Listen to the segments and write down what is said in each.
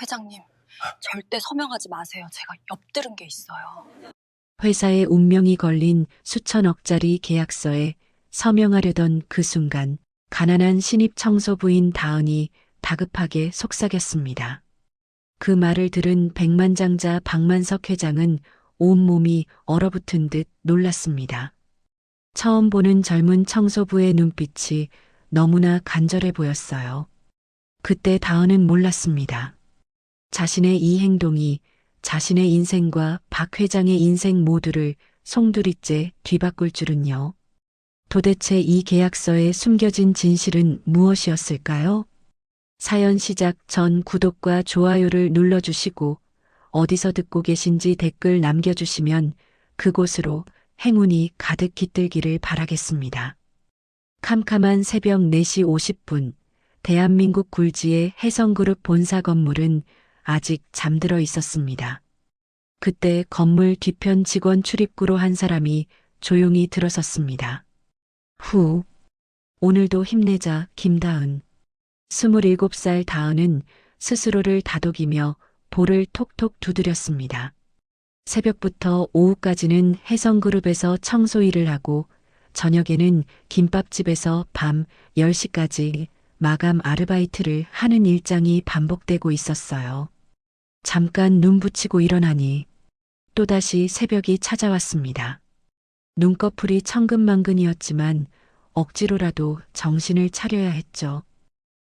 회장님, 절대 서명하지 마세요. 제가 엿들은 게 있어요. 회사의 운명이 걸린 수천억짜리 계약서에 서명하려던 그 순간 가난한 신입 청소부인 다은이 다급하게 속삭였습니다. 그 말을 들은 백만장자 박만석 회장은 온몸이 얼어붙은 듯 놀랐습니다. 처음 보는 젊은 청소부의 눈빛이 너무나 간절해 보였어요. 그때 다은은 몰랐습니다. 자신의 이 행동이 자신의 인생과 박 회장의 인생 모두를 송두리째 뒤바꿀 줄은요. 도대체 이 계약서에 숨겨진 진실은 무엇이었을까요? 사연 시작 전 구독과 좋아요를 눌러주시고 어디서 듣고 계신지 댓글 남겨주시면 그곳으로 행운이 가득 깃들기를 바라겠습니다. 캄캄한 새벽 4시 50분, 대한민국 굴지의 해성그룹 본사 건물은 아직 잠들어 있었습니다. 그때 건물 뒤편 직원 출입구로 한 사람이 조용히 들어섰습니다. 후, 오늘도 힘내자, 김다은. 27살 다은은 스스로를 다독이며 볼을 톡톡 두드렸습니다. 새벽부터 오후까지는 해성그룹에서 청소 일을 하고 저녁에는 김밥집에서 밤 10시까지 마감 아르바이트를 하는 일정이 반복되고 있었어요. 잠깐 눈 붙이고 일어나니 또다시 새벽이 찾아왔습니다. 눈꺼풀이 천근만근이었지만 억지로라도 정신을 차려야 했죠.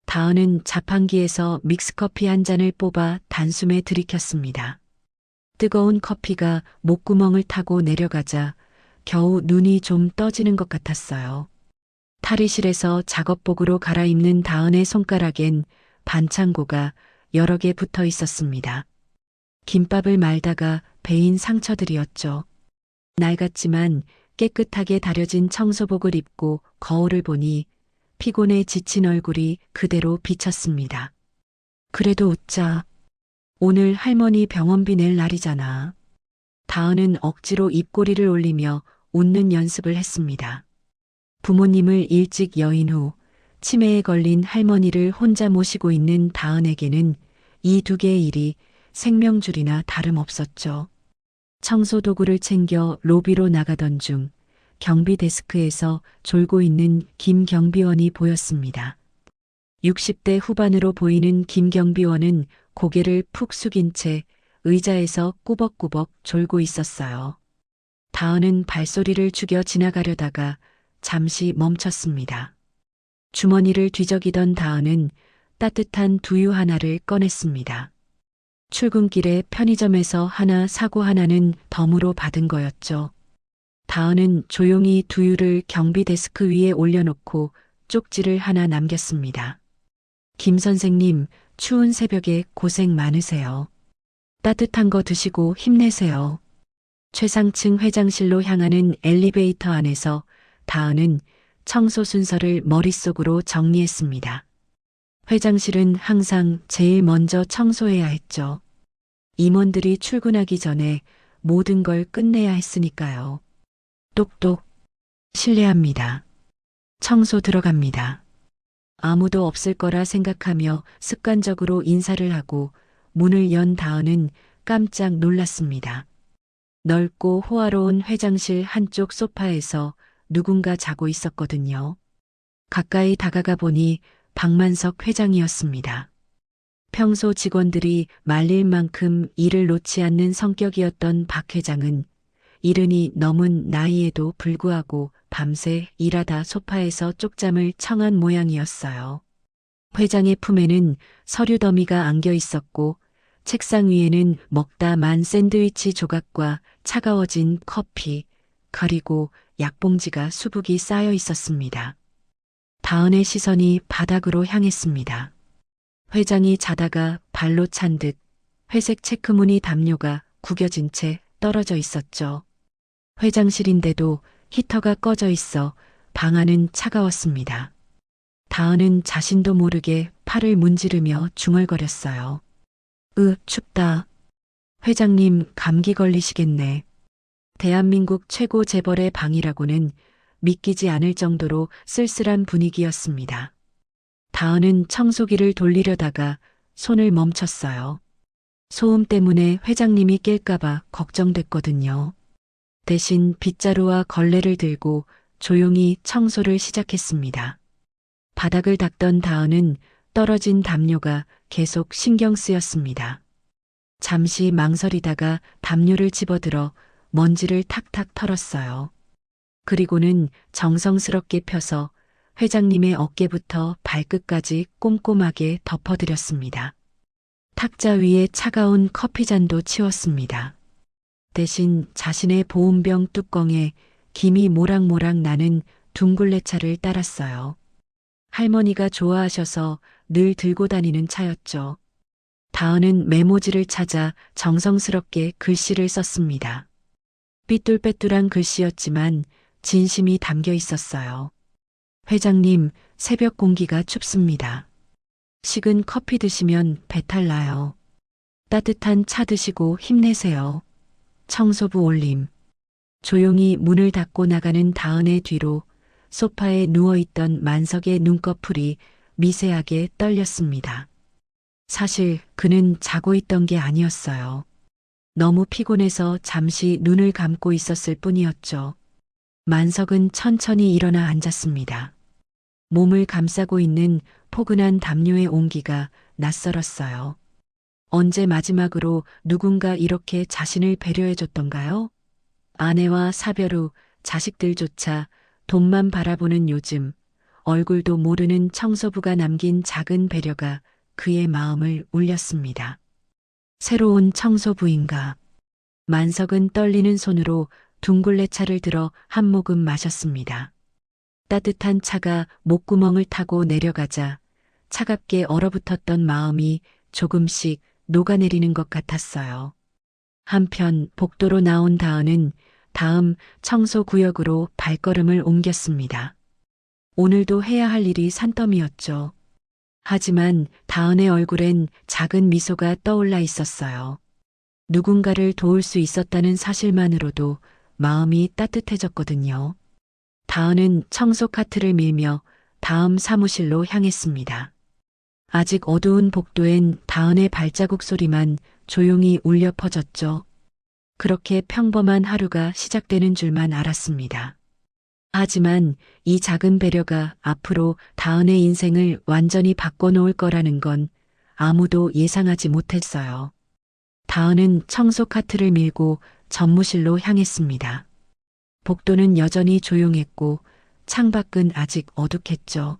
다은은 자판기에서 믹스커피 한 잔을 뽑아 단숨에 들이켰습니다. 뜨거운 커피가 목구멍을 타고 내려가자 겨우 눈이 좀 떠지는 것 같았어요. 탈의실에서 작업복으로 갈아입는 다은의 손가락엔 반창고가 여러 개 붙어 있었습니다. 김밥을 말다가 베인 상처들이었죠. 낡았지만 깨끗하게 다려진 청소복을 입고 거울을 보니 피곤해 지친 얼굴이 그대로 비쳤습니다. 그래도 웃자. 오늘 할머니 병원비 낼 날이잖아. 다은은 억지로 입꼬리를 올리며 웃는 연습을 했습니다. 부모님을 일찍 여인 후 치매에 걸린 할머니를 혼자 모시고 있는 다은에게는 이 두 개의 일이 생명줄이나 다름없었죠. 청소 도구를 챙겨 로비로 나가던 중 경비 데스크에서 졸고 있는 김 경비원이 보였습니다. 60대 후반으로 보이는 김 경비원은 고개를 푹 숙인 채 의자에서 꾸벅꾸벅 졸고 있었어요. 다은은 발소리를 죽여 지나가려다가 잠시 멈췄습니다. 주머니를 뒤적이던 다은은 따뜻한 두유 하나를 꺼냈습니다. 출근길에 편의점에서 하나 사고 하나는 덤으로 받은 거였죠. 다은은 조용히 두유를 경비 데스크 위에 올려놓고 쪽지를 하나 남겼습니다. 김 선생님, 추운 새벽에 고생 많으세요. 따뜻한 거 드시고 힘내세요. 최상층 회장실로 향하는 엘리베이터 안에서 다은은 청소 순서를 머릿속으로 정리했습니다. 회장실은 항상 제일 먼저 청소해야 했죠. 임원들이 출근하기 전에 모든 걸 끝내야 했으니까요. 똑똑. 실례합니다. 청소 들어갑니다. 아무도 없을 거라 생각하며 습관적으로 인사를 하고 문을 연 다은은 깜짝 놀랐습니다. 넓고 호화로운 회장실 한쪽 소파에서 누군가 자고 있었거든요. 가까이 다가가 보니 박만석 회장이었습니다. 평소 직원들이 말릴 만큼 일을 놓지 않는 성격이었던 박 회장은 이른이 넘은 나이에도 불구하고 밤새 일하다 소파에서 쪽잠을 청한 모양이었어요. 회장의 품에는 서류 더미가 안겨 있었고 책상 위에는 먹다 만 샌드위치 조각과 차가워진 커피, 그리고 약봉지가 수북이 쌓여 있었습니다. 다은의 시선이 바닥으로 향했습니다. 회장이 자다가 발로 찬 듯 회색 체크무늬 담요가 구겨진 채 떨어져 있었죠. 회장실인데도 히터가 꺼져 있어 방 안은 차가웠습니다. 다은은 자신도 모르게 팔을 문지르며 중얼거렸어요. 춥다. 회장님 감기 걸리시겠네. 대한민국 최고 재벌의 방이라고는 믿기지 않을 정도로 쓸쓸한 분위기였습니다. 다은은 청소기를 돌리려다가 손을 멈췄어요. 소음 때문에 회장님이 깰까봐 걱정됐거든요. 대신 빗자루와 걸레를 들고 조용히 청소를 시작했습니다. 바닥을 닦던 다은은 떨어진 담요가 계속 신경 쓰였습니다. 잠시 망설이다가 담요를 집어들어 먼지를 탁탁 털었어요. 그리고는 정성스럽게 펴서 회장님의 어깨부터 발끝까지 꼼꼼하게 덮어드렸습니다. 탁자 위에 차가운 커피잔도 치웠습니다. 대신 자신의 보온병 뚜껑에 김이 모락모락 나는 둥글레차를 따랐어요. 할머니가 좋아하셔서 늘 들고 다니는 차였죠. 다은은 메모지를 찾아 정성스럽게 글씨를 썼습니다. 삐뚤빼뚤한 글씨였지만 진심이 담겨 있었어요. 회장님, 새벽 공기가 춥습니다. 식은 커피 드시면 배탈 나요. 따뜻한 차 드시고 힘내세요. 청소부 올림. 조용히 문을 닫고 나가는 다은의 뒤로 소파에 누워있던 만석의 눈꺼풀이 미세하게 떨렸습니다. 사실 그는 자고 있던 게 아니었어요. 너무 피곤해서 잠시 눈을 감고 있었을 뿐이었죠. 만석은 천천히 일어나 앉았습니다. 몸을 감싸고 있는 포근한 담요의 온기가 낯설었어요. 언제 마지막으로 누군가 이렇게 자신을 배려해줬던가요? 아내와 사별 후 자식들조차 돈만 바라보는 요즘, 얼굴도 모르는 청소부가 남긴 작은 배려가 그의 마음을 울렸습니다. 새로운 청소부인가? 만석은 떨리는 손으로 둥글레 차를 들어 한 모금 마셨습니다. 따뜻한 차가 목구멍을 타고 내려가자 차갑게 얼어붙었던 마음이 조금씩 녹아내리는 것 같았어요. 한편 복도로 나온 다은은 다음 청소구역으로 발걸음을 옮겼습니다. 오늘도 해야 할 일이 산더미였죠. 하지만 다은의 얼굴엔 작은 미소가 떠올라 있었어요. 누군가를 도울 수 있었다는 사실만으로도 마음이 따뜻해졌거든요. 다은은 청소 카트를 밀며 다음 사무실로 향했습니다. 아직 어두운 복도엔 다은의 발자국 소리만 조용히 울려 퍼졌죠. 그렇게 평범한 하루가 시작되는 줄만 알았습니다. 하지만 이 작은 배려가 앞으로 다은의 인생을 완전히 바꿔놓을 거라는 건 아무도 예상하지 못했어요. 다은은 청소 카트를 밀고 전무실로 향했습니다. 복도는 여전히 조용했고 창밖은 아직 어둑했죠.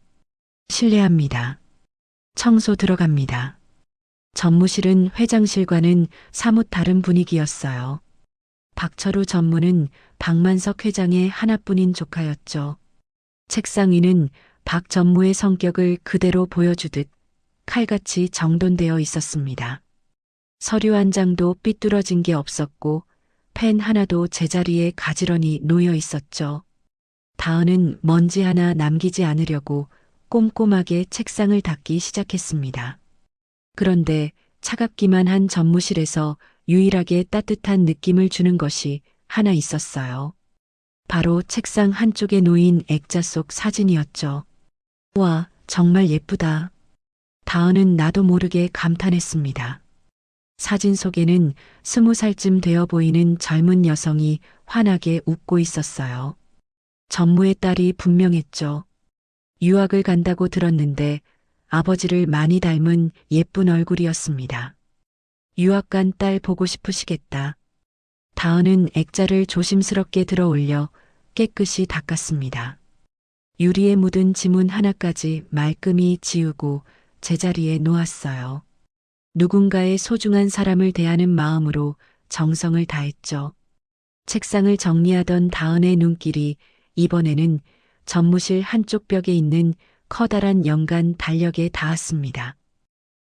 실례합니다. 청소 들어갑니다. 전무실은 회장실과는 사뭇 다른 분위기였어요. 박철우 전무는 박만석 회장의 하나뿐인 조카였죠. 책상 위는 박 전무의 성격을 그대로 보여주듯 칼같이 정돈되어 있었습니다. 서류 한 장도 삐뚤어진 게 없었고 펜 하나도 제자리에 가지런히 놓여 있었죠. 다은은 먼지 하나 남기지 않으려고 꼼꼼하게 책상을 닦기 시작했습니다. 그런데 차갑기만 한 전무실에서 유일하게 따뜻한 느낌을 주는 것이 하나 있었어요. 바로 책상 한쪽에 놓인 액자 속 사진이었죠. 와, 정말 예쁘다. 다은은 나도 모르게 감탄했습니다. 사진 속에는 20살쯤 되어 보이는 젊은 여성이 환하게 웃고 있었어요. 전무의 딸이 분명했죠. 유학을 간다고 들었는데 아버지를 많이 닮은 예쁜 얼굴이었습니다. 유학 간 딸 보고 싶으시겠다. 다은은 액자를 조심스럽게 들어 올려 깨끗이 닦았습니다. 유리에 묻은 지문 하나까지 말끔히 지우고 제자리에 놓았어요. 누군가의 소중한 사람을 대하는 마음으로 정성을 다했죠. 책상을 정리하던 다은의 눈길이 이번에는 전무실 한쪽 벽에 있는 커다란 연간 달력에 닿았습니다.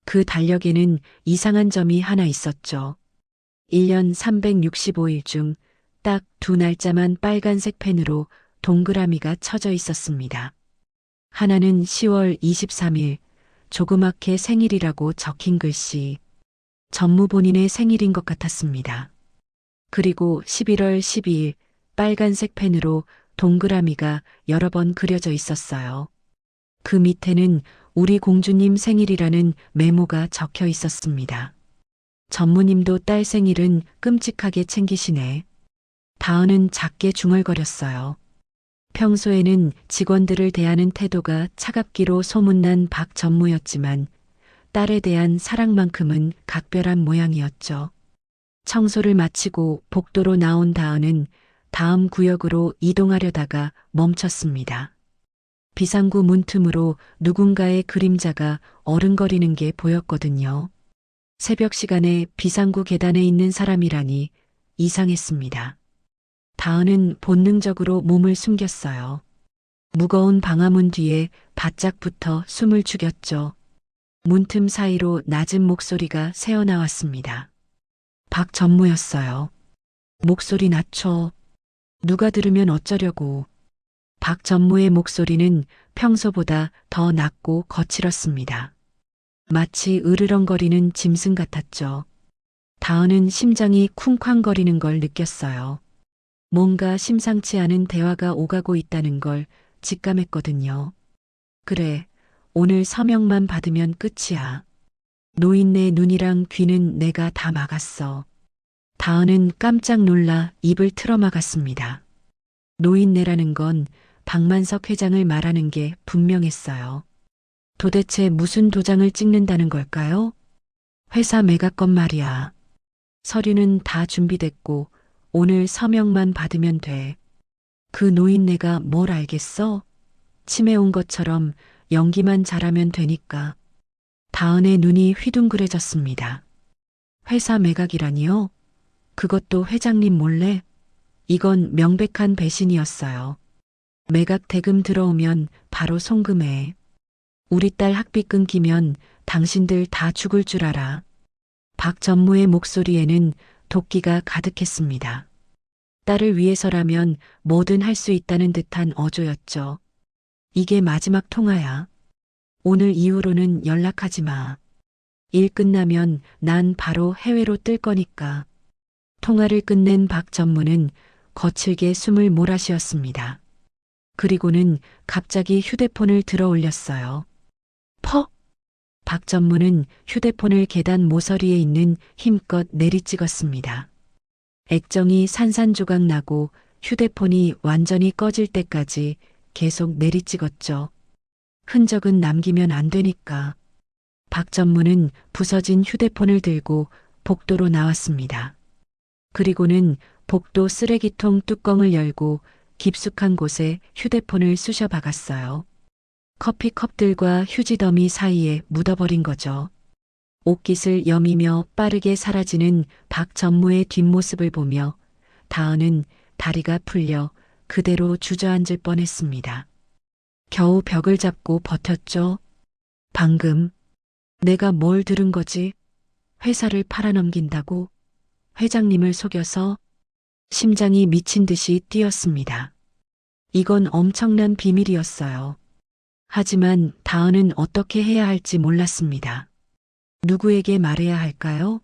그 달력에는 이상한 점이 하나 있었죠. 1년 365일 중 딱 2날짜만 빨간색 펜으로 동그라미가 쳐져 있었습니다. 하나는 10월 23일, 조그맣게 생일이라고 적힌 글씨. 전무 본인의 생일인 것 같았습니다. 그리고 11월 12일, 빨간색 펜으로 동그라미가 여러 번 그려져 있었어요. 그 밑에는 우리 공주님 생일이라는 메모가 적혀 있었습니다. 전무님도 딸 생일은 끔찍하게 챙기시네. 다은은 작게 중얼거렸어요. 평소에는 직원들을 대하는 태도가 차갑기로 소문난 박 전무였지만 딸에 대한 사랑만큼은 각별한 모양이었죠. 청소를 마치고 복도로 나온 다은은 다음 구역으로 이동하려다가 멈췄습니다. 비상구 문틈으로 누군가의 그림자가 어른거리는 게 보였거든요. 새벽 시간에 비상구 계단에 있는 사람이라니 이상했습니다. 다은은 본능적으로 몸을 숨겼어요. 무거운 방화문 뒤에 바짝 붙어 숨을 죽였죠. 문틈 사이로 낮은 목소리가 새어나왔습니다. 박 전무였어요. 목소리 낮춰. 누가 들으면 어쩌려고. 박 전무의 목소리는 평소보다 더 낮고 거칠었습니다. 마치 으르렁거리는 짐승 같았죠. 다은은 심장이 쿵쾅거리는 걸 느꼈어요. 뭔가 심상치 않은 대화가 오가고 있다는 걸 직감했거든요. 그래, 오늘 서명만 받으면 끝이야. 노인네 눈이랑 귀는 내가 다 막았어. 다은은 깜짝 놀라 입을 틀어막았습니다. 노인네라는 건 박만석 회장을 말하는 게 분명했어요. 도대체 무슨 도장을 찍는다는 걸까요? 회사 매각건 말이야. 서류는 다 준비됐고 오늘 서명만 받으면 돼. 그 노인네가 뭘 알겠어? 치매 온 것처럼 연기만 잘하면 되니까. 다은의 눈이 휘둥그레졌습니다. 회사 매각이라니요? 그것도 회장님 몰래? 이건 명백한 배신이었어요. 매각 대금 들어오면 바로 송금해. 우리 딸 학비 끊기면 당신들 다 죽을 줄 알아. 박 전무의 목소리에는 도끼가 가득했습니다. 딸을 위해서라면 뭐든 할 수 있다는 듯한 어조였죠. 이게 마지막 통화야. 오늘 이후로는 연락하지 마. 일 끝나면 난 바로 해외로 뜰 거니까. 통화를 끝낸 박 전무는 거칠게 숨을 몰아쉬었습니다. 그리고는 갑자기 휴대폰을 들어 올렸어요. 퍽! 박 전무는 휴대폰을 계단 모서리에 있는 힘껏 내리찍었습니다. 액정이 산산조각 나고 휴대폰이 완전히 꺼질 때까지 계속 내리찍었죠. 흔적은 남기면 안 되니까. 박 전무는 부서진 휴대폰을 들고 복도로 나왔습니다. 그리고는 복도 쓰레기통 뚜껑을 열고 깊숙한 곳에 휴대폰을 쑤셔 박았어요. 커피컵들과 휴지 더미 사이에 묻어버린 거죠. 옷깃을 여미며 빠르게 사라지는 박 전무의 뒷모습을 보며 다은은 다리가 풀려 그대로 주저앉을 뻔했습니다. 겨우 벽을 잡고 버텼죠. 방금 내가 뭘 들은 거지? 회사를 팔아넘긴다고? 회장님을 속여서? 심장이 미친 듯이 뛰었습니다. 이건 엄청난 비밀이었어요. 하지만 다은은 어떻게 해야 할지 몰랐습니다. 누구에게 말해야 할까요?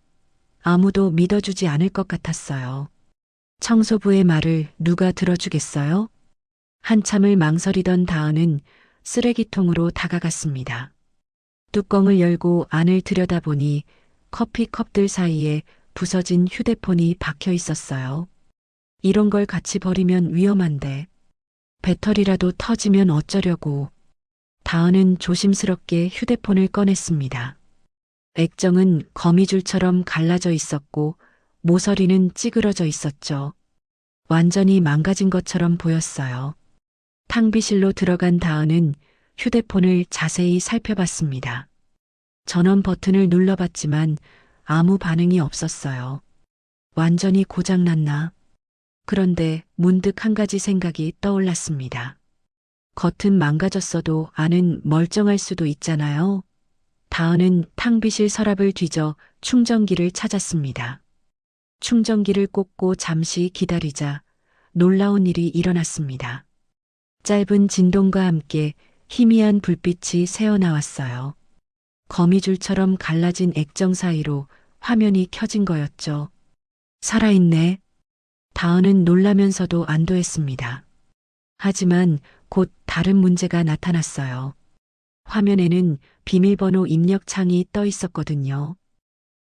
아무도 믿어주지 않을 것 같았어요. 청소부의 말을 누가 들어주겠어요? 한참을 망설이던 다은은 쓰레기통으로 다가갔습니다. 뚜껑을 열고 안을 들여다보니 커피컵들 사이에 부서진 휴대폰이 박혀 있었어요. 이런 걸 같이 버리면 위험한데 배터리라도 터지면 어쩌려고. 다은은 조심스럽게 휴대폰을 꺼냈습니다. 액정은 거미줄처럼 갈라져 있었고 모서리는 찌그러져 있었죠. 완전히 망가진 것처럼 보였어요. 탕비실로 들어간 다은은 휴대폰을 자세히 살펴봤습니다. 전원 버튼을 눌러봤지만 아무 반응이 없었어요. 완전히 고장났나? 그런데 문득 한 가지 생각이 떠올랐습니다. 겉은 망가졌어도 안은 멀쩡할 수도 있잖아요. 다은은 탕비실 서랍을 뒤져 충전기를 찾았습니다. 충전기를 꽂고 잠시 기다리자 놀라운 일이 일어났습니다. 짧은 진동과 함께 희미한 불빛이 새어나왔어요. 거미줄처럼 갈라진 액정 사이로 화면이 켜진 거였죠. 살아있네. 다은은 놀라면서도 안도했습니다. 하지만 곧 다른 문제가 나타났어요. 화면에는 비밀번호 입력 창이 떠 있었거든요.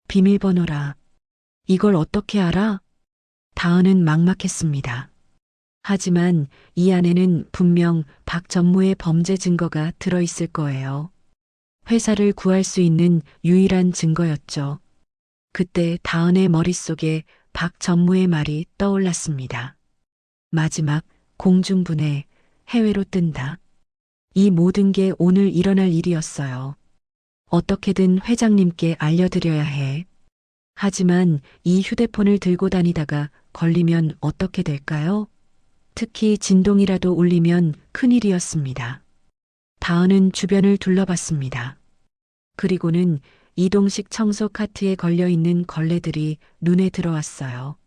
비밀번호라. 이걸 어떻게 알아? 다은은 막막했습니다. 하지만 이 안에는 분명 박 전무의 범죄 증거가 들어있을 거예요. 회사를 구할 수 있는 유일한 증거였죠. 그때 다은의 머릿속에 박 전무의 말이 떠올랐습니다. 마지막 공중분해, 해외로 뜬다. 이 모든 게 오늘 일어날 일이었어요. 어떻게든 회장님께 알려드려야 해. 하지만 이 휴대폰을 들고 다니다가 걸리면 어떻게 될까요? 특히 진동이라도 울리면 큰일이었습니다. 다은은 주변을 둘러봤습니다. 그리고는 이동식 청소 카트에 걸려있는 걸레들이 눈에 들어왔어요.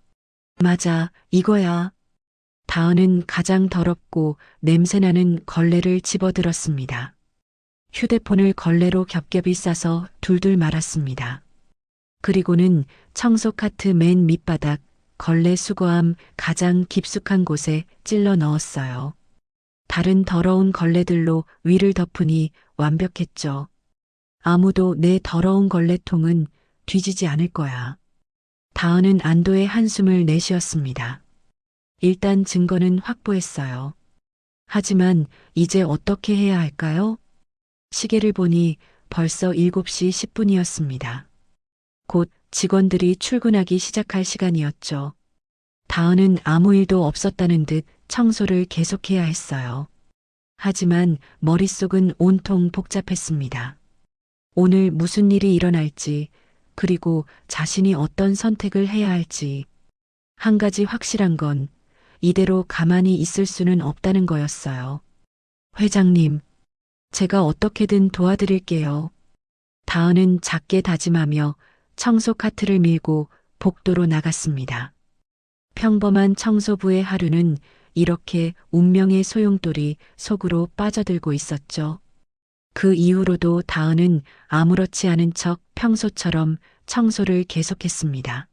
맞아, 이거야. 다은은 가장 더럽고 냄새나는 걸레를 집어들었습니다. 휴대폰을 걸레로 겹겹이 싸서 둘둘 말았습니다. 그리고는 청소 카트 맨 밑바닥 걸레 수거함 가장 깊숙한 곳에 찔러 넣었어요. 다른 더러운 걸레들로 위를 덮으니 완벽했죠. 아무도 내 더러운 걸레통은 뒤지지 않을 거야. 다은은 안도의 한숨을 내쉬었습니다. 일단 증거는 확보했어요. 하지만 이제 어떻게 해야 할까요? 시계를 보니 벌써 7시 10분이었습니다. 곧 직원들이 출근하기 시작할 시간이었죠. 다은은 아무 일도 없었다는 듯 청소를 계속해야 했어요. 하지만 머릿속은 온통 복잡했습니다. 오늘 무슨 일이 일어날지, 그리고 자신이 어떤 선택을 해야 할지. 한 가지 확실한 건 이대로 가만히 있을 수는 없다는 거였어요. 회장님, 제가 어떻게든 도와드릴게요. 다은은 작게 다짐하며 청소 카트를 밀고 복도로 나갔습니다. 평범한 청소부의 하루는 이렇게 운명의 소용돌이 속으로 빠져들고 있었죠. 그 이후로도 다은은 아무렇지 않은 척 평소처럼 청소를 계속했습니다.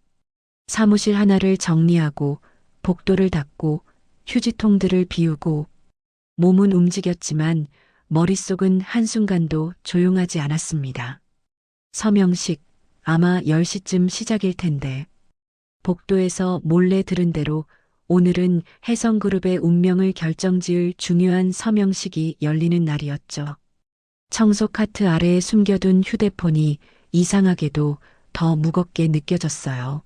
사무실 하나를 정리하고 복도를 닦고 휴지통들을 비우고 몸은 움직였지만 머릿속은 한순간도 조용하지 않았습니다. 서명식, 아마 10시쯤 시작일 텐데. 복도에서 몰래 들은 대로 오늘은 혜성그룹의 운명을 결정지을 중요한 서명식이 열리는 날이었죠. 청소 카트 아래에 숨겨둔 휴대폰이 이상하게도 더 무겁게 느껴졌어요.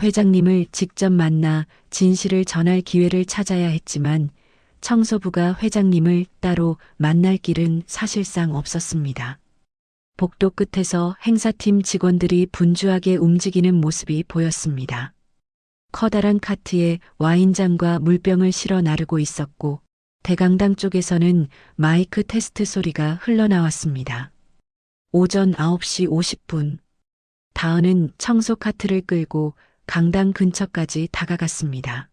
회장님을 직접 만나 진실을 전할 기회를 찾아야 했지만 청소부가 회장님을 따로 만날 길은 사실상 없었습니다. 복도 끝에서 행사팀 직원들이 분주하게 움직이는 모습이 보였습니다. 커다란 카트에 와인잔과 물병을 실어 나르고 있었고 대강당 쪽에서는 마이크 테스트 소리가 흘러나왔습니다. 오전 9시 50분. 다은은 청소 카트를 끌고 강당 근처까지 다가갔습니다.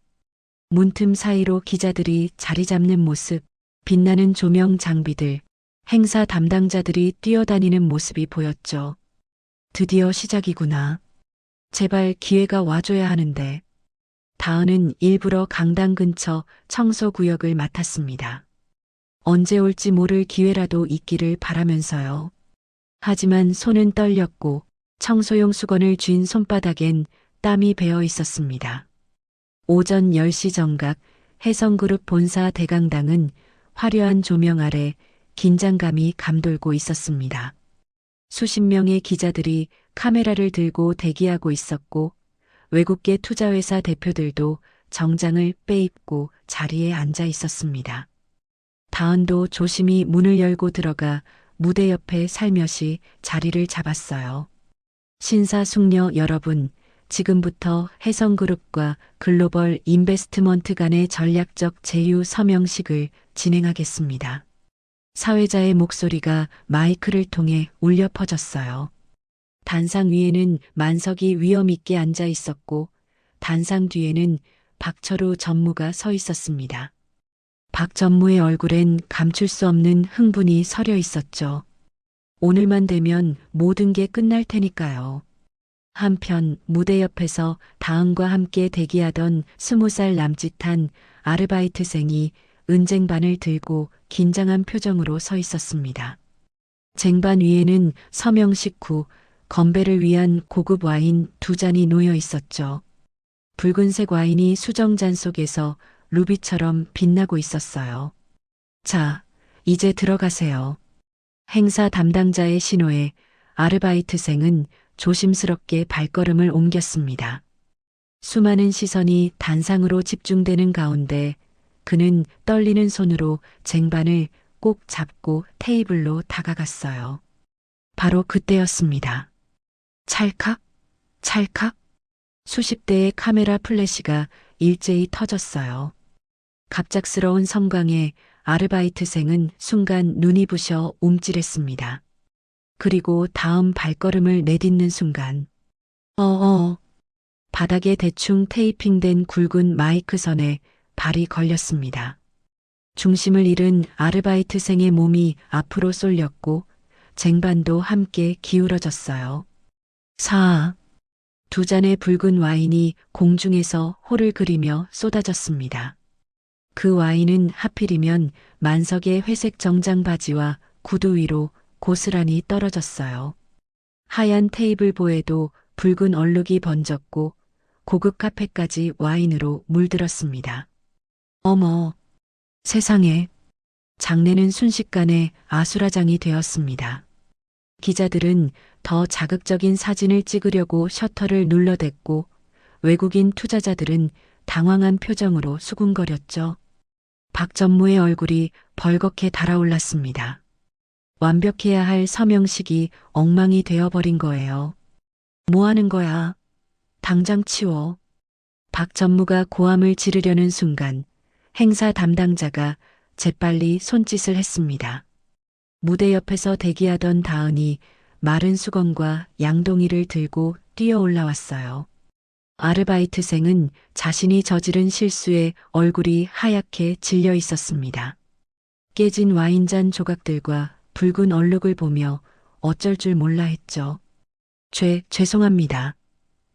문틈 사이로 기자들이 자리 잡는 모습, 빛나는 조명 장비들, 행사 담당자들이 뛰어다니는 모습이 보였죠. 드디어 시작이구나. 제발 기회가 와줘야 하는데. 다은은 일부러 강당 근처 청소 구역을 맡았습니다. 언제 올지 모를 기회라도 있기를 바라면서요. 하지만 손은 떨렸고 청소용 수건을 쥔 손바닥엔 땀이 배어 있었습니다. 오전 10시 정각 혜성그룹 본사 대강당은 화려한 조명 아래 긴장감이 감돌고 있었습니다. 수십 명의 기자들이 카메라를 들고 대기하고 있었고 외국계 투자회사 대표들도 정장을 빼입고 자리에 앉아 있었습니다. 다은도 조심히 문을 열고 들어가 무대 옆에 살며시 자리를 잡았어요. 신사숙녀 여러분, 지금부터 혜성그룹과 글로벌 인베스트먼트 간의 전략적 제휴 서명식을 진행하겠습니다. 사회자의 목소리가 마이크를 통해 울려 퍼졌어요. 단상 위에는 만석이 위엄 있게 앉아 있었고 단상 뒤에는 박철우 전무가 서 있었습니다. 박 전무의 얼굴엔 감출 수 없는 흥분이 서려 있었죠. 오늘만 되면 모든 게 끝날 테니까요. 한편 무대 옆에서 다은과 함께 대기하던 20살 남짓한 아르바이트생이 은쟁반을 들고 긴장한 표정으로 서 있었습니다. 쟁반 위에는 서명 식후 건배를 위한 고급 와인 2잔이 놓여 있었죠. 붉은색 와인이 수정잔 속에서 루비처럼 빛나고 있었어요. 자, 이제 들어가세요. 행사 담당자의 신호에 아르바이트생은 조심스럽게 발걸음을 옮겼습니다. 수많은 시선이 단상으로 집중되는 가운데 그는 떨리는 손으로 쟁반을 꼭 잡고 테이블로 다가갔어요. 바로 그때였습니다. 찰칵, 찰칵. 수십 대의 카메라 플래시가 일제히 터졌어요. 갑작스러운 섬광에 아르바이트생은 순간 눈이 부셔 움찔했습니다. 그리고 다음 발걸음을 내딛는 순간, 바닥에 대충 테이핑된 굵은 마이크 선에 발이 걸렸습니다. 중심을 잃은 아르바이트생의 몸이 앞으로 쏠렸고 쟁반도 함께 기울어졌어요. 2잔의 붉은 와인이 공중에서 호를 그리며 쏟아졌습니다. 그 와인은 하필이면 만석의 회색 정장 바지와 구두 위로 고스란히 떨어졌어요. 하얀 테이블보에도 붉은 얼룩이 번졌고 고급 카페까지 와인으로 물들었습니다. 어머, 세상에. 장례는 순식간에 아수라장이 되었습니다. 기자들은 더 자극적인 사진을 찍으려고 셔터를 눌러댔고 외국인 투자자들은 당황한 표정으로 수군거렸죠. 박전무의 얼굴이 벌겋게 달아올랐습니다. 완벽해야 할 서명식이 엉망이 되어버린 거예요. 뭐 하는 거야? 당장 치워. 박전무가 고함을 지르려는 순간 행사 담당자가 재빨리 손짓을 했습니다. 무대 옆에서 대기하던 다은이 마른 수건과 양동이를 들고 뛰어 올라왔어요. 아르바이트생은 자신이 저지른 실수에 얼굴이 하얗게 질려 있었습니다. 깨진 와인잔 조각들과 붉은 얼룩을 보며 어쩔 줄 몰라 했죠. 죄송합니다.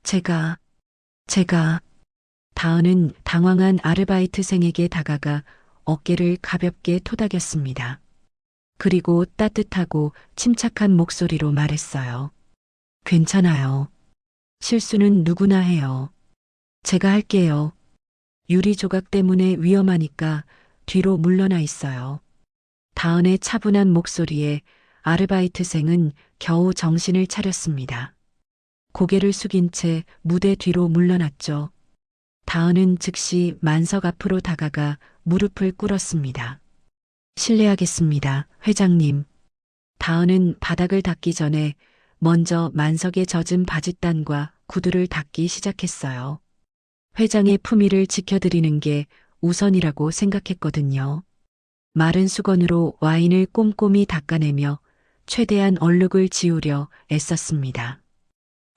제가. 다은은 당황한 아르바이트생에게 다가가 어깨를 가볍게 토닥였습니다. 그리고 따뜻하고 침착한 목소리로 말했어요. 괜찮아요. 실수는 누구나 해요. 제가 할게요. 유리 조각 때문에 위험하니까 뒤로 물러나 있어요. 다은의 차분한 목소리에 아르바이트생은 겨우 정신을 차렸습니다. 고개를 숙인 채 무대 뒤로 물러났죠. 다은은 즉시 만석 앞으로 다가가 무릎을 꿇었습니다. 실례하겠습니다, 회장님. 다은은 바닥을 닦기 전에 먼저 만석의 젖은 바짓단과 구두를 닦기 시작했어요. 회장의 품위를 지켜드리는 게 우선이라고 생각했거든요. 마른 수건으로 와인을 꼼꼼히 닦아내며 최대한 얼룩을 지우려 애썼습니다.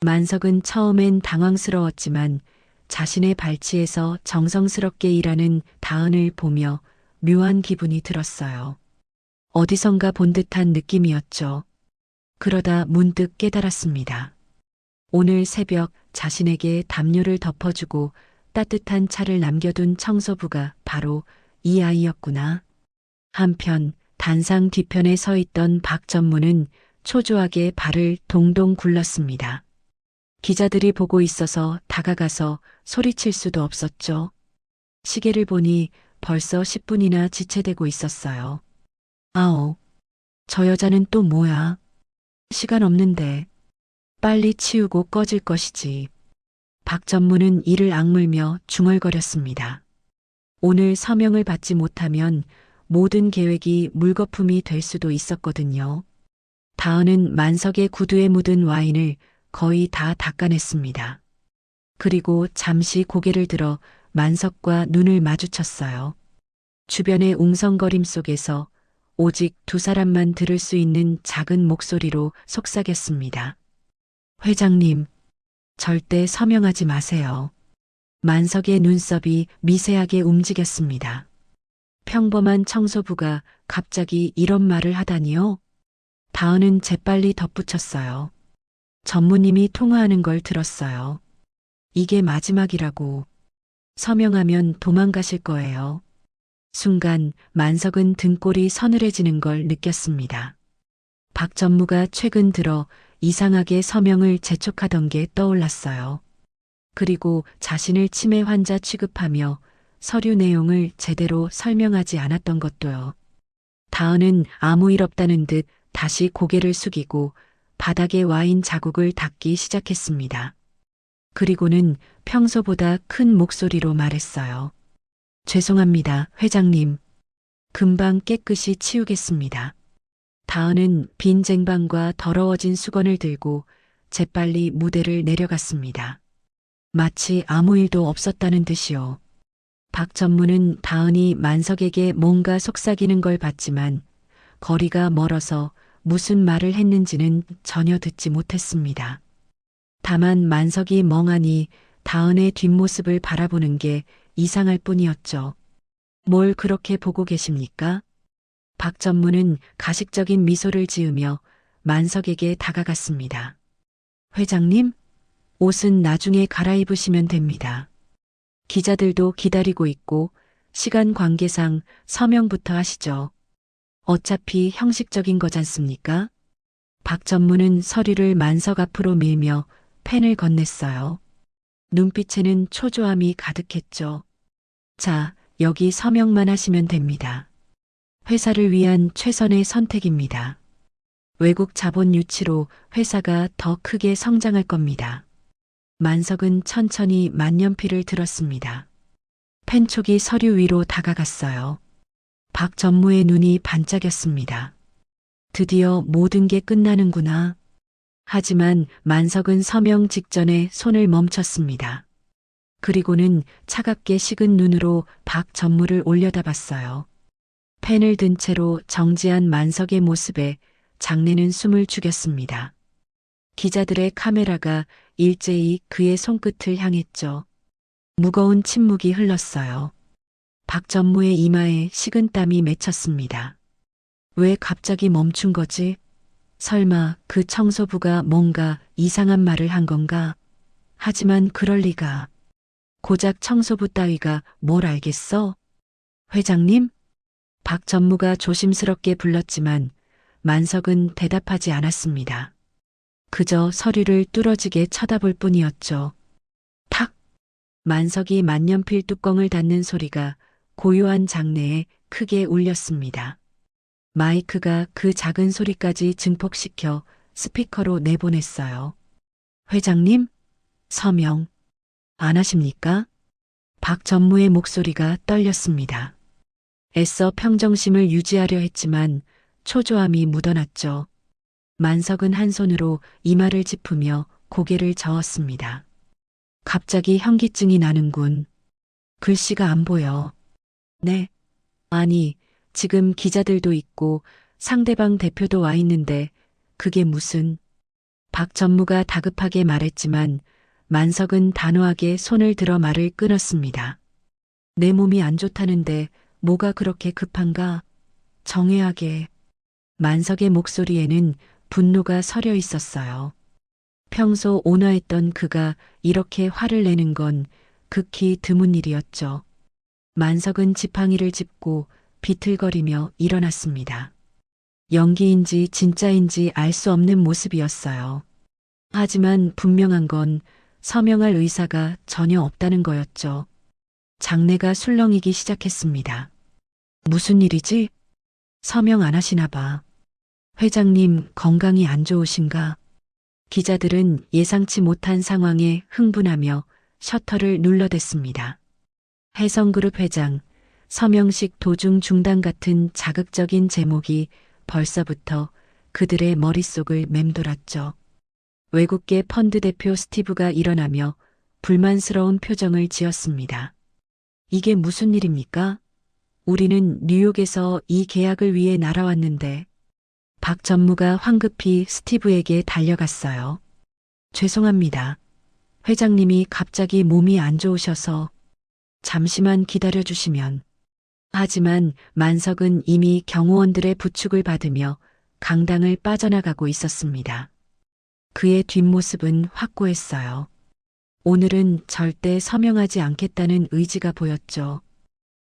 만석은 처음엔 당황스러웠지만 자신의 발치에서 정성스럽게 일하는 다은을 보며 묘한 기분이 들었어요. 어디선가 본 듯한 느낌이었죠. 그러다 문득 깨달았습니다. 오늘 새벽 자신에게 담요를 덮어주고 따뜻한 차를 남겨둔 청소부가 바로 이 아이였구나. 한편 단상 뒤편에 서 있던 박전무는 초조하게 발을 동동 굴렀습니다. 기자들이 보고 있어서 다가가서 소리칠 수도 없었죠. 시계를 보니 벌써 10분이나 지체되고 있었어요. 아오, 저 여자는 또 뭐야? 시간 없는데 빨리 치우고 꺼질 것이지. 박전무는 이를 악물며 중얼거렸습니다. 오늘 서명을 받지 못하면 모든 계획이 물거품이 될 수도 있었거든요. 다은은 만석의 구두에 묻은 와인을 거의 다 닦아냈습니다. 그리고 잠시 고개를 들어 만석과 눈을 마주쳤어요. 주변의 웅성거림 속에서 오직 두 사람만 들을 수 있는 작은 목소리로 속삭였습니다. 회장님, 절대 서명하지 마세요. 만석의 눈썹이 미세하게 움직였습니다. 평범한 청소부가 갑자기 이런 말을 하다니요? 다은은 재빨리 덧붙였어요. 전무님이 통화하는 걸 들었어요. 이게 마지막이라고. 서명하면 도망가실 거예요. 순간 만석은 등골이 서늘해지는 걸 느꼈습니다. 박 전무가 최근 들어 이상하게 서명을 재촉하던 게 떠올랐어요. 그리고 자신을 치매 환자 취급하며 서류 내용을 제대로 설명하지 않았던 것도요. 다은은 아무 일 없다는 듯 다시 고개를 숙이고 바닥에 와인 자국을 닦기 시작했습니다. 그리고는 평소보다 큰 목소리로 말했어요. 죄송합니다, 회장님. 금방 깨끗이 치우겠습니다. 다은은 빈 쟁반과 더러워진 수건을 들고 재빨리 무대를 내려갔습니다. 마치 아무 일도 없었다는 듯이요. 박 전무는 다은이 만석에게 뭔가 속삭이는 걸 봤지만 거리가 멀어서 무슨 말을 했는지는 전혀 듣지 못했습니다. 다만 만석이 멍하니 다은의 뒷모습을 바라보는 게 이상할 뿐이었죠. 뭘 그렇게 보고 계십니까? 박 전무는 가식적인 미소를 지으며 만석에게 다가갔습니다. 회장님, 옷은 나중에 갈아입으시면 됩니다. 기자들도 기다리고 있고 시간 관계상 서명부터 하시죠. 어차피 형식적인 거잖습니까? 박 전무는 서류를 만석 앞으로 밀며 펜을 건넸어요. 눈빛에는 초조함이 가득했죠. 자, 여기 서명만 하시면 됩니다. 회사를 위한 최선의 선택입니다. 외국 자본 유치로 회사가 더 크게 성장할 겁니다. 만석은 천천히 만년필을 들었습니다. 펜촉이 서류 위로 다가갔어요. 박 전무의 눈이 반짝였습니다. 드디어 모든 게 끝나는구나. 하지만 만석은 서명 직전에 손을 멈췄습니다. 그리고는 차갑게 식은 눈으로 박 전무를 올려다봤어요. 펜을 든 채로 정지한 만석의 모습에 장내는 숨을 죽였습니다. 기자들의 카메라가 일제히 그의 손끝을 향했죠. 무거운 침묵이 흘렀어요. 박 전무의 이마에 식은땀이 맺혔습니다. 왜 갑자기 멈춘 거지? 설마 그 청소부가 뭔가 이상한 말을 한 건가? 하지만 그럴 리가. 고작 청소부 따위가 뭘 알겠어? 회장님? 박 전무가 조심스럽게 불렀지만 만석은 대답하지 않았습니다. 그저 서류를 뚫어지게 쳐다볼 뿐이었죠. 탁! 만석이 만년필 뚜껑을 닫는 소리가 고요한 장내에 크게 울렸습니다. 마이크가 그 작은 소리까지 증폭시켜 스피커로 내보냈어요. 회장님? 서명. 안 하십니까? 박 전무의 목소리가 떨렸습니다. 애써 평정심을 유지하려 했지만 초조함이 묻어났죠. 만석은 한 손으로 이마를 짚으며 고개를 저었습니다. 갑자기 현기증이 나는군. 글씨가 안 보여. 네. 아니, 지금 기자들도 있고 상대방 대표도 와 있는데 그게 무슨... 박 전무가 다급하게 말했지만 만석은 단호하게 손을 들어 말을 끊었습니다. 내 몸이 안 좋다는데 뭐가 그렇게 급한가? 정회하게. 만석의 목소리에는 분노가 서려 있었어요. 평소 온화했던 그가 이렇게 화를 내는 건 극히 드문 일이었죠. 만석은 지팡이를 짚고 비틀거리며 일어났습니다. 연기인지 진짜인지 알 수 없는 모습이었어요. 하지만 분명한 건 서명할 의사가 전혀 없다는 거였죠. 장내가 술렁이기 시작했습니다. 무슨 일이지? 서명 안 하시나 봐. 회장님 건강이 안 좋으신가? 기자들은 예상치 못한 상황에 흥분하며 셔터를 눌러댔습니다. 해성그룹 회장, 서명식 도중 중단 같은 자극적인 제목이 벌써부터 그들의 머릿속을 맴돌았죠. 외국계 펀드 대표 스티브가 일어나며 불만스러운 표정을 지었습니다. 이게 무슨 일입니까? 우리는 뉴욕에서 이 계약을 위해 날아왔는데. 박 전무가 황급히 스티브에게 달려갔어요. 죄송합니다. 회장님이 갑자기 몸이 안 좋으셔서 잠시만 기다려주시면. 하지만 만석은 이미 경호원들의 부축을 받으며 강당을 빠져나가고 있었습니다. 그의 뒷모습은 확고했어요. 오늘은 절대 서명하지 않겠다는 의지가 보였죠.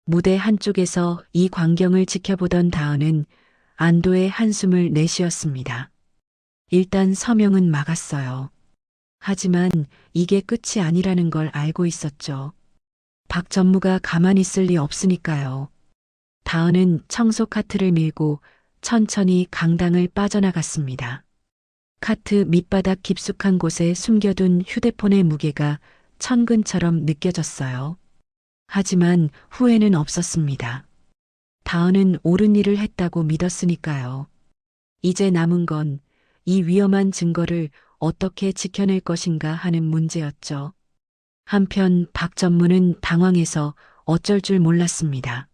무대 한쪽에서 이 광경을 지켜보던 다은은 안도의 한숨을 내쉬었습니다. 일단 서명은 막았어요. 하지만 이게 끝이 아니라는 걸 알고 있었죠. 박 전무가 가만히 있을 리 없으니까요. 다은은 청소 카트를 밀고 천천히 강당을 빠져나갔습니다. 카트 밑바닥 깊숙한 곳에 숨겨둔 휴대폰의 무게가 천근처럼 느껴졌어요. 하지만 후회는 없었습니다. 다은은 옳은 일을 했다고 믿었으니까요. 이제 남은 건 이 위험한 증거를 어떻게 지켜낼 것인가 하는 문제였죠. 한편 박 전무는 당황해서 어쩔 줄 몰랐습니다.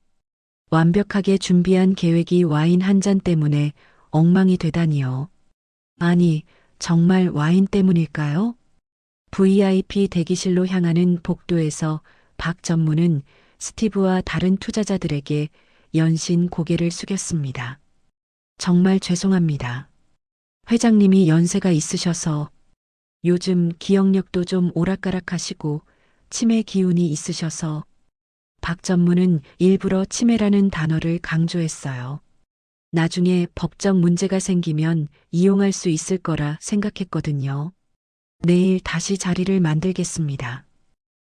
완벽하게 준비한 계획이 와인 한 잔 때문에 엉망이 되다니요. 아니, 정말 와인 때문일까요? VIP 대기실로 향하는 복도에서 박 전무는 스티브와 다른 투자자들에게 연신 고개를 숙였습니다. 정말 죄송합니다. 회장님이 연세가 있으셔서 요즘 기억력도 좀 오락가락하시고 치매 기운이 있으셔서 박 전무는 일부러 치매라는 단어를 강조했어요. 나중에 법적 문제가 생기면 이용할 수 있을 거라 생각했거든요. 내일 다시 자리를 만들겠습니다.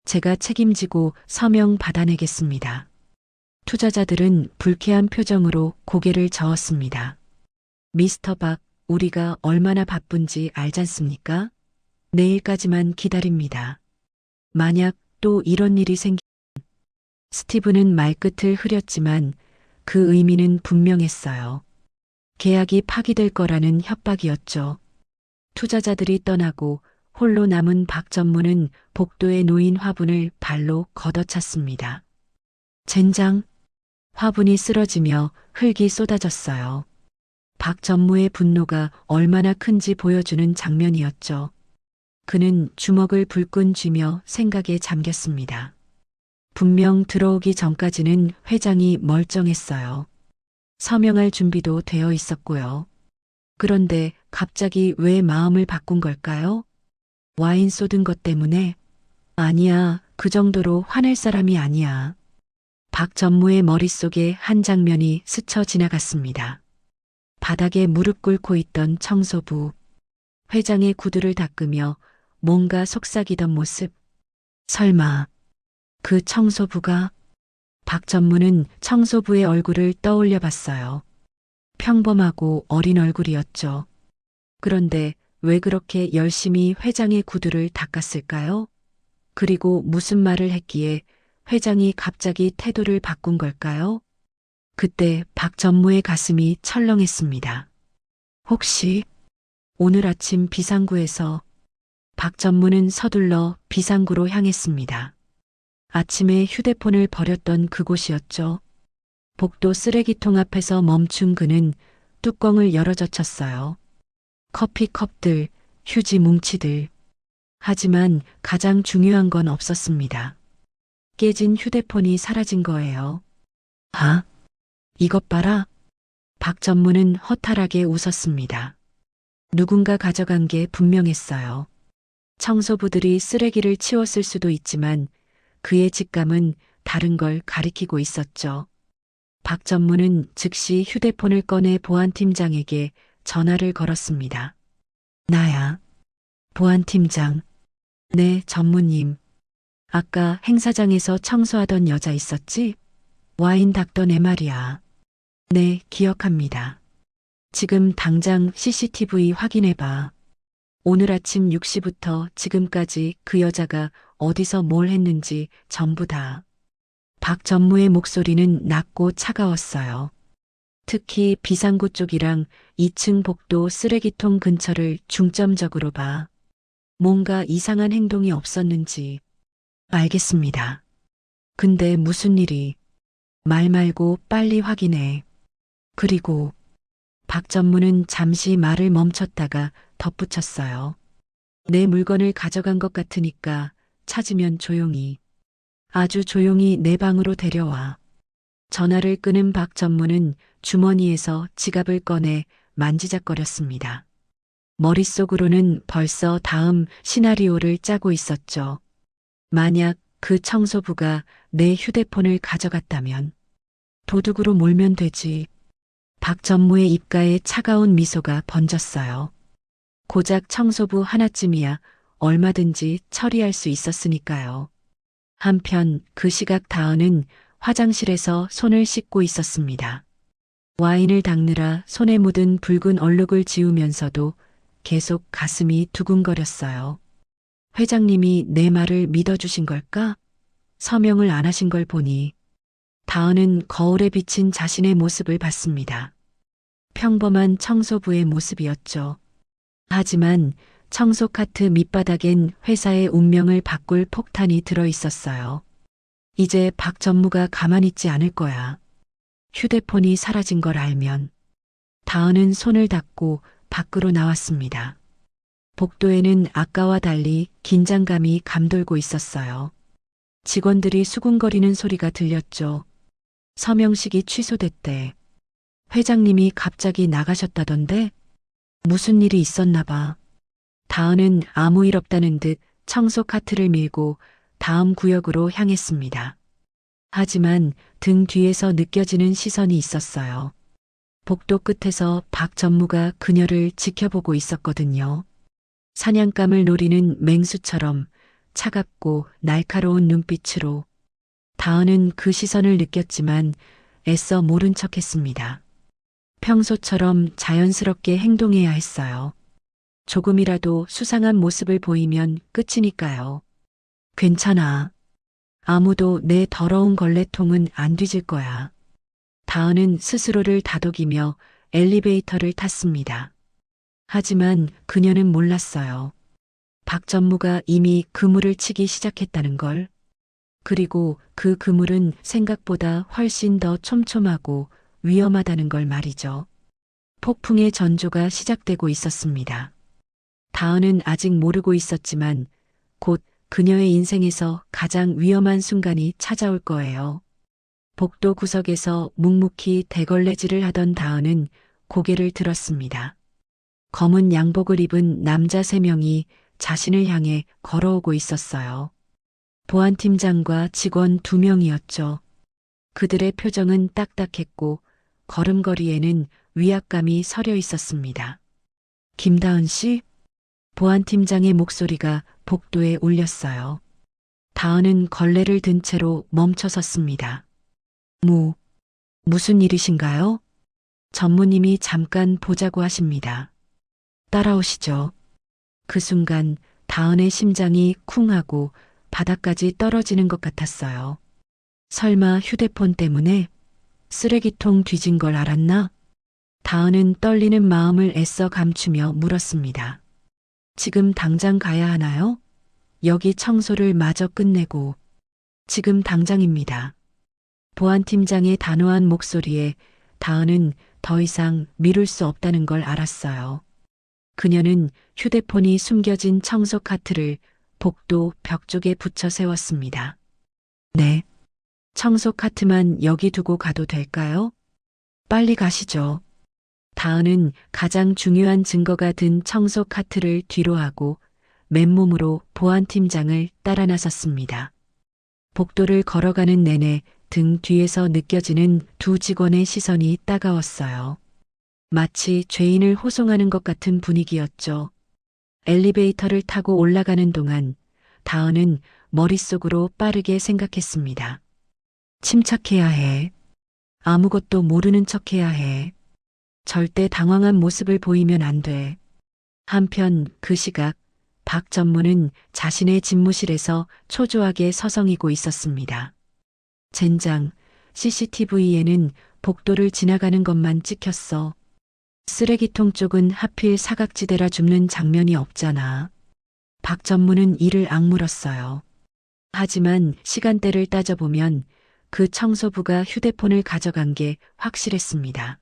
제가 책임지고 서명 받아내겠습니다. 투자자들은 불쾌한 표정으로 고개를 저었습니다. 미스터 박, 우리가 얼마나 바쁜지 알잖습니까? 내일까지만 기다립니다. 만약 또 이런 일이 스티브는 말끝을 흐렸지만 그 의미는 분명했어요. 계약이 파기될 거라는 협박이었죠. 투자자들이 떠나고 홀로 남은 박 전무는 복도에 놓인 화분을 발로 걷어찼습니다. 젠장! 화분이 쓰러지며 흙이 쏟아졌어요. 박 전무의 분노가 얼마나 큰지 보여주는 장면이었죠. 그는 주먹을 불끈 쥐며 생각에 잠겼습니다. 분명 들어오기 전까지는 회장이 멀쩡했어요. 서명할 준비도 되어 있었고요. 그런데 갑자기 왜 마음을 바꾼 걸까요? 와인 쏟은 것 때문에? 아니야, 그 정도로 화낼 사람이 아니야. 박 전무의 머릿속에 한 장면이 스쳐 지나갔습니다. 바닥에 무릎 꿇고 있던 청소부. 회장의 구두를 닦으며 뭔가 속삭이던 모습. 설마 그 청소부가? 박 전무는 청소부의 얼굴을 떠올려 봤어요. 평범하고 어린 얼굴이었죠. 그런데 왜 그렇게 열심히 회장의 구두를 닦았을까요? 그리고 무슨 말을 했기에 회장이 갑자기 태도를 바꾼 걸까요? 그때 박 전무의 가슴이 철렁했습니다. 혹시 오늘 아침 비상구에서 박 전무는 서둘러 비상구로 향했습니다. 아침에 휴대폰을 버렸던 그곳이었죠. 복도 쓰레기통 앞에서 멈춘 그는 뚜껑을 열어젖혔어요. 커피컵들, 휴지 뭉치들. 하지만 가장 중요한 건 없었습니다. 깨진 휴대폰이 사라진 거예요. 아, 이것 봐라. 박 전무는 허탈하게 웃었습니다. 누군가 가져간 게 분명했어요. 청소부들이 쓰레기를 치웠을 수도 있지만 그의 직감은 다른 걸 가리키고 있었죠. 박 전무는 즉시 휴대폰을 꺼내 보안팀장에게 전화를 걸었습니다. 나야. 보안팀장. 네, 전무님. 아까 행사장에서 청소하던 여자 있었지? 와인 닦던 애 말이야. 네, 기억합니다. 지금 당장 CCTV 확인해봐. 오늘 아침 6시부터 지금까지 그 여자가 어디서 뭘 했는지 전부 다. 박 전무의 목소리는 낮고 차가웠어요. 특히 비상구 쪽이랑 2층 복도 쓰레기통 근처를 중점적으로 봐. 뭔가 이상한 행동이 없었는지. 알겠습니다. 근데 무슨 일이? 말 말고 빨리 확인해. 그리고 박 전무는 잠시 말을 멈췄다가 덧붙였어요. 내 물건을 가져간 것 같으니까 찾으면 조용히. 아주 조용히 내 방으로 데려와. 전화를 끊은 박 전무는 주머니에서 지갑을 꺼내 만지작거렸습니다. 머릿속으로는 벌써 다음 시나리오를 짜고 있었죠. 만약 그 청소부가 내 휴대폰을 가져갔다면 도둑으로 몰면 되지. 박전무의 입가에 차가운 미소가 번졌어요. 고작 청소부 하나쯤이야 얼마든지 처리할 수 있었으니까요. 한편 그 시각 다은은 화장실에서 손을 씻고 있었습니다. 와인을 닦느라 손에 묻은 붉은 얼룩을 지우면서도 계속 가슴이 두근거렸어요. 회장님이 내 말을 믿어주신 걸까? 서명을 안 하신 걸 보니 다은은 거울에 비친 자신의 모습을 봤습니다. 평범한 청소부의 모습이었죠. 하지만 청소 카트 밑바닥엔 회사의 운명을 바꿀 폭탄이 들어 있었어요. 이제 박 전무가 가만히 있지 않을 거야. 휴대폰이 사라진 걸 알면. 다은은 손을 닫고 밖으로 나왔습니다. 복도에는 아까와 달리 긴장감이 감돌고 있었어요. 직원들이 수군거리는 소리가 들렸죠. 서명식이 취소됐대. 회장님이 갑자기 나가셨다던데? 무슨 일이 있었나 봐. 다은은 아무 일 없다는 듯 청소 카트를 밀고 다음 구역으로 향했습니다. 하지만 등 뒤에서 느껴지는 시선이 있었어요. 복도 끝에서 박 전무가 그녀를 지켜보고 있었거든요. 사냥감을 노리는 맹수처럼 차갑고 날카로운 눈빛으로. 다은은 그 시선을 느꼈지만 애써 모른 척했습니다. 평소처럼 자연스럽게 행동해야 했어요. 조금이라도 수상한 모습을 보이면 끝이니까요. 괜찮아. 아무도 내 더러운 걸레통은 안 뒤질 거야. 다은은 스스로를 다독이며 엘리베이터를 탔습니다. 하지만 그녀는 몰랐어요. 박 전무가 이미 그물을 치기 시작했다는 걸. 그리고 그 그물은 생각보다 훨씬 더 촘촘하고 위험하다는 걸 말이죠. 폭풍의 전조가 시작되고 있었습니다. 다은은 아직 모르고 있었지만 곧 그녀의 인생에서 가장 위험한 순간이 찾아올 거예요. 복도 구석에서 묵묵히 대걸레질을 하던 다은은 고개를 들었습니다. 검은 양복을 입은 남자 3명이 자신을 향해 걸어오고 있었어요. 보안팀장과 직원 2명이었죠. 그들의 표정은 딱딱했고 걸음걸이에는 위압감이 서려 있었습니다. 김다은 씨? 보안팀장의 목소리가 복도에 울렸어요. 다은은 걸레를 든 채로 멈춰 섰습니다. 무슨 일이신가요? 전무님이 잠깐 보자고 하십니다. 따라오시죠. 그 순간 다은의 심장이 쿵하고 바닥까지 떨어지는 것 같았어요. 설마 휴대폰 때문에 쓰레기통 뒤진 걸 알았나? 다은은 떨리는 마음을 애써 감추며 물었습니다. 지금 당장 가야 하나요? 여기 청소를 마저 끝내고. 지금 당장입니다. 보안팀장의 단호한 목소리에 다은은 더 이상 미룰 수 없다는 걸 알았어요. 그녀는 휴대폰이 숨겨진 청소 카트를 복도 벽 쪽에 붙여 세웠습니다. 네. 청소 카트만 여기 두고 가도 될까요? 빨리 가시죠. 다은은 가장 중요한 증거가 든 청소 카트를 뒤로 하고 맨몸으로 보안팀장을 따라 나섰습니다. 복도를 걸어가는 내내 등 뒤에서 느껴지는 2 직원의 시선이 따가웠어요. 마치 죄인을 호송하는 것 같은 분위기였죠. 엘리베이터를 타고 올라가는 동안 다은은 머릿속으로 빠르게 생각했습니다. 침착해야 해. 아무것도 모르는 척해야 해. 절대 당황한 모습을 보이면 안 돼. 한편 그 시각 박 전무는 자신의 집무실에서 초조하게 서성이고 있었습니다. 젠장, CCTV에는 복도를 지나가는 것만 찍혔어. 쓰레기통 쪽은 하필 사각지대라 줍는 장면이 없잖아. 박 전무는 이를 악물었어요. 하지만 시간대를 따져보면 그 청소부가 휴대폰을 가져간 게 확실했습니다.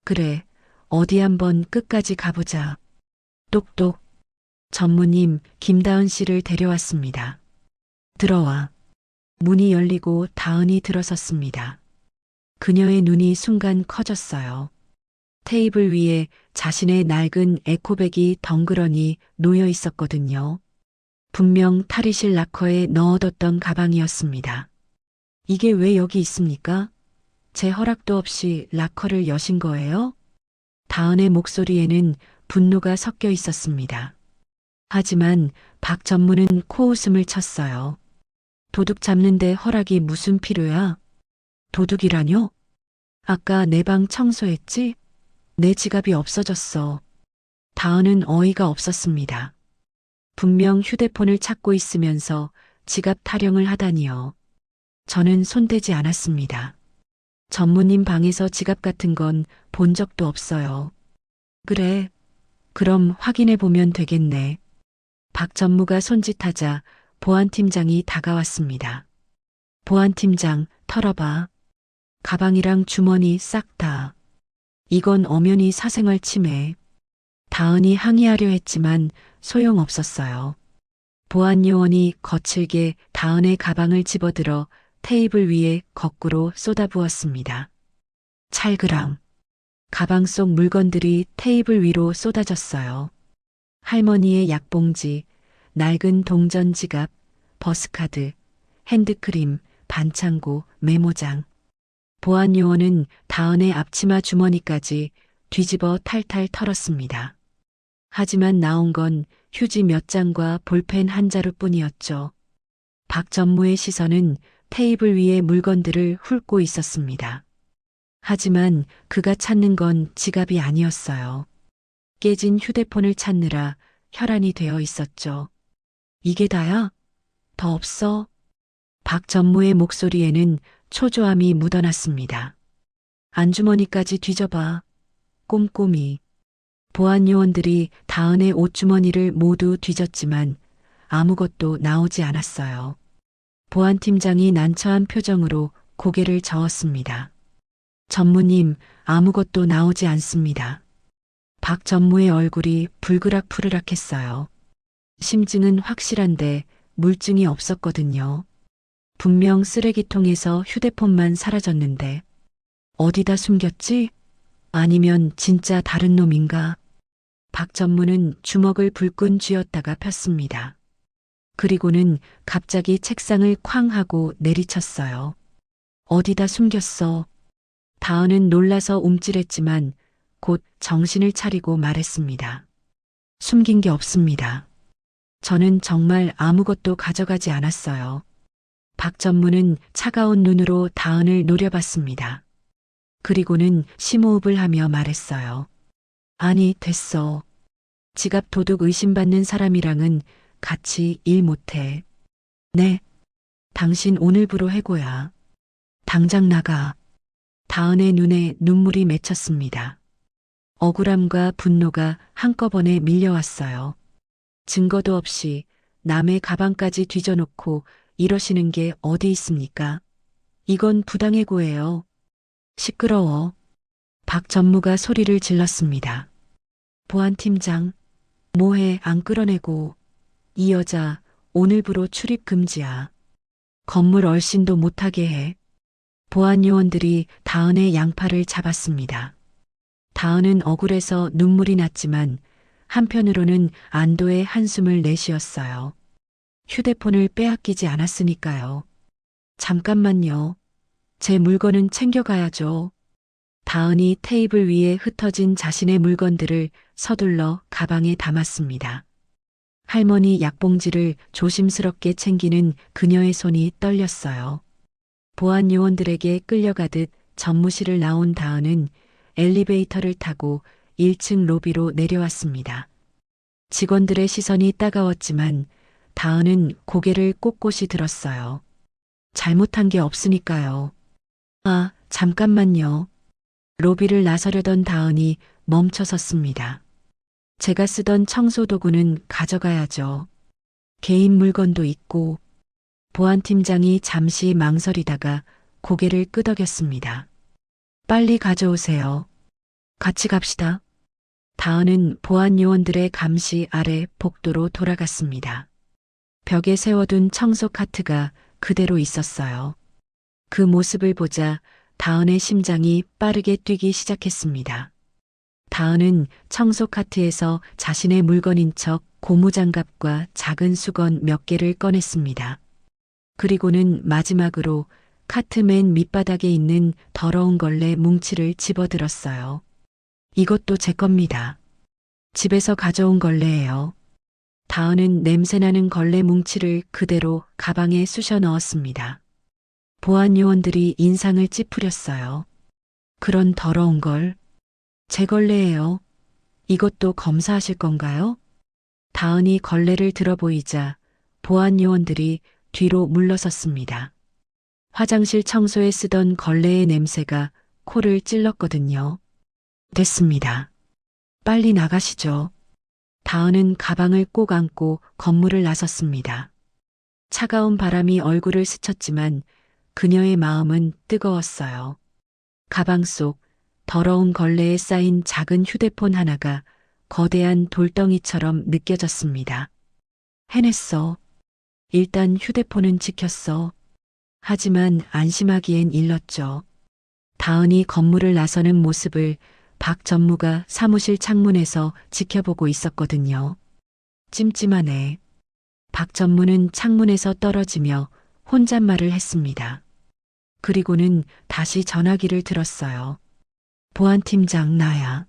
그래, 어디 한번 끝까지 가보자. 똑똑. 전무님, 김다은 씨를 데려왔습니다. 들어와. 문이 열리고 다은이 들어섰습니다. 그녀의 눈이 순간 커졌어요. 테이블 위에 자신의 낡은 에코백이 덩그러니 놓여 있었거든요. 분명 탈의실 락커에 넣어뒀던 가방이었습니다. 이게 왜 여기 있습니까? 제 허락도 없이 라커를 여신 거예요? 다은의 목소리에는 분노가 섞여 있었습니다. 하지만 박 전무는 코웃음을 쳤어요. 도둑 잡는데 허락이 무슨 필요야? 도둑이라뇨? 아까 내 방 청소했지? 내 지갑이 없어졌어. 다은은 어이가 없었습니다. 분명 휴대폰을 찾고 있으면서 지갑 타령을 하다니요. 저는 손대지 않았습니다. 전무님 방에서 지갑 같은 건 본 적도 없어요. 그래. 그럼 확인해 보면 되겠네. 박 전무가 손짓하자 보안팀장이 다가왔습니다. 보안팀장, 털어봐. 가방이랑 주머니 싹 다. 이건 엄연히 사생활 침해. 다은이 항의하려 했지만 소용없었어요. 보안 요원이 거칠게 다은의 가방을 집어들어 테이블 위에 거꾸로 쏟아부었습니다. 찰그랑. 가방 속 물건들이 테이블 위로 쏟아졌어요. 할머니의 약봉지, 낡은 동전 지갑, 버스카드, 핸드크림, 반창고, 메모장. 보안 요원은 다은의 앞치마 주머니까지 뒤집어 탈탈 털었습니다. 하지만 나온 건 휴지 몇 장과 볼펜 한 자루뿐이었죠. 박 전무의 시선은 테이블 위의 물건들을 훑고 있었습니다. 하지만 그가 찾는 건 지갑이 아니었어요. 깨진 휴대폰을 찾느라 혈안이 되어 있었죠. 이게 다야? 더 없어? 박 전무의 목소리에는 초조함이 묻어났습니다. 안주머니까지 뒤져봐. 꼼꼼히. 보안 요원들이 다은의 옷주머니를 모두 뒤졌지만 아무것도 나오지 않았어요. 보안팀장이 난처한 표정으로 고개를 저었습니다. 전무님, 아무것도 나오지 않습니다. 박 전무의 얼굴이 불그락푸르락했어요. 심증은 확실한데 물증이 없었거든요. 분명 쓰레기통에서 휴대폰만 사라졌는데 어디다 숨겼지? 아니면 진짜 다른 놈인가? 박 전무는 주먹을 불끈 쥐었다가 폈습니다. 그리고는 갑자기 책상을 쾅 하고 내리쳤어요. 어디다 숨겼어? 다은은 놀라서 움찔했지만 곧 정신을 차리고 말했습니다. 숨긴 게 없습니다. 저는 정말 아무것도 가져가지 않았어요. 박 전무는 차가운 눈으로 다은을 노려봤습니다. 그리고는 심호흡을 하며 말했어요. 아니, 됐어. 지갑 도둑 의심받는 사람이랑은 같이 일 못해. 네. 당신 오늘부로 해고야. 당장 나가. 다은의 눈에 눈물이 맺혔습니다. 억울함과 분노가 한꺼번에 밀려왔어요. 증거도 없이 남의 가방까지 뒤져놓고 이러시는 게 어디 있습니까? 이건 부당해고예요. 시끄러워. 박 전무가 소리를 질렀습니다. 보안팀장, 뭐해 안 끌어내고. 이 여자 오늘부로 출입 금지야. 건물 얼씬도 못하게 해. 보안 요원들이 다은의 양팔을 잡았습니다. 다은은 억울해서 눈물이 났지만 한편으로는 안도의 한숨을 내쉬었어요. 휴대폰을 빼앗기지 않았으니까요. 잠깐만요. 제 물건은 챙겨가야죠. 다은이 테이블 위에 흩어진 자신의 물건들을 서둘러 가방에 담았습니다. 할머니 약봉지를 조심스럽게 챙기는 그녀의 손이 떨렸어요. 보안 요원들에게 끌려가듯 전무실을 나온 다은은 엘리베이터를 타고 1층 로비로 내려왔습니다. 직원들의 시선이 따가웠지만 다은은 고개를 꼿꼿이 들었어요. 잘못한 게 없으니까요. 아, 잠깐만요. 로비를 나서려던 다은이 멈춰섰습니다. 제가 쓰던 청소도구는 가져가야죠. 개인 물건도 있고. 보안팀장이 잠시 망설이다가 고개를 끄덕였습니다. 빨리 가져오세요. 같이 갑시다. 다은은 보안 요원들의 감시 아래 복도로 돌아갔습니다. 벽에 세워둔 청소 카트가 그대로 있었어요. 그 모습을 보자 다은의 심장이 빠르게 뛰기 시작했습니다. 다은은 청소 카트에서 자신의 물건인 척 고무장갑과 작은 수건 몇 개를 꺼냈습니다. 그리고는 마지막으로 카트 맨 밑바닥에 있는 더러운 걸레 뭉치를 집어들었어요. 이것도 제 겁니다. 집에서 가져온 걸레예요. 다은은 냄새나는 걸레 뭉치를 그대로 가방에 쑤셔 넣었습니다. 보안 요원들이 인상을 찌푸렸어요. 그런 더러운 걸 제 걸레예요. 이것도 검사하실 건가요? 다은이 걸레를 들어보이자 보안 요원들이 뒤로 물러섰습니다. 화장실 청소에 쓰던 걸레의 냄새가 코를 찔렀거든요. 됐습니다. 빨리 나가시죠. 다은은 가방을 꼭 안고 건물을 나섰습니다. 차가운 바람이 얼굴을 스쳤지만 그녀의 마음은 뜨거웠어요. 가방 속 더러운 걸레에 쌓인 작은 휴대폰 하나가 거대한 돌덩이처럼 느껴졌습니다. 해냈어. 일단 휴대폰은 지켰어. 하지만 안심하기엔 일렀죠. 다은이 건물을 나서는 모습을 박 전무가 사무실 창문에서 지켜보고 있었거든요. 찜찜하네. 박 전무는 창문에서 떨어지며 혼잣말을 했습니다. 그리고는 다시 전화기를 들었어요. 보안팀장 나야.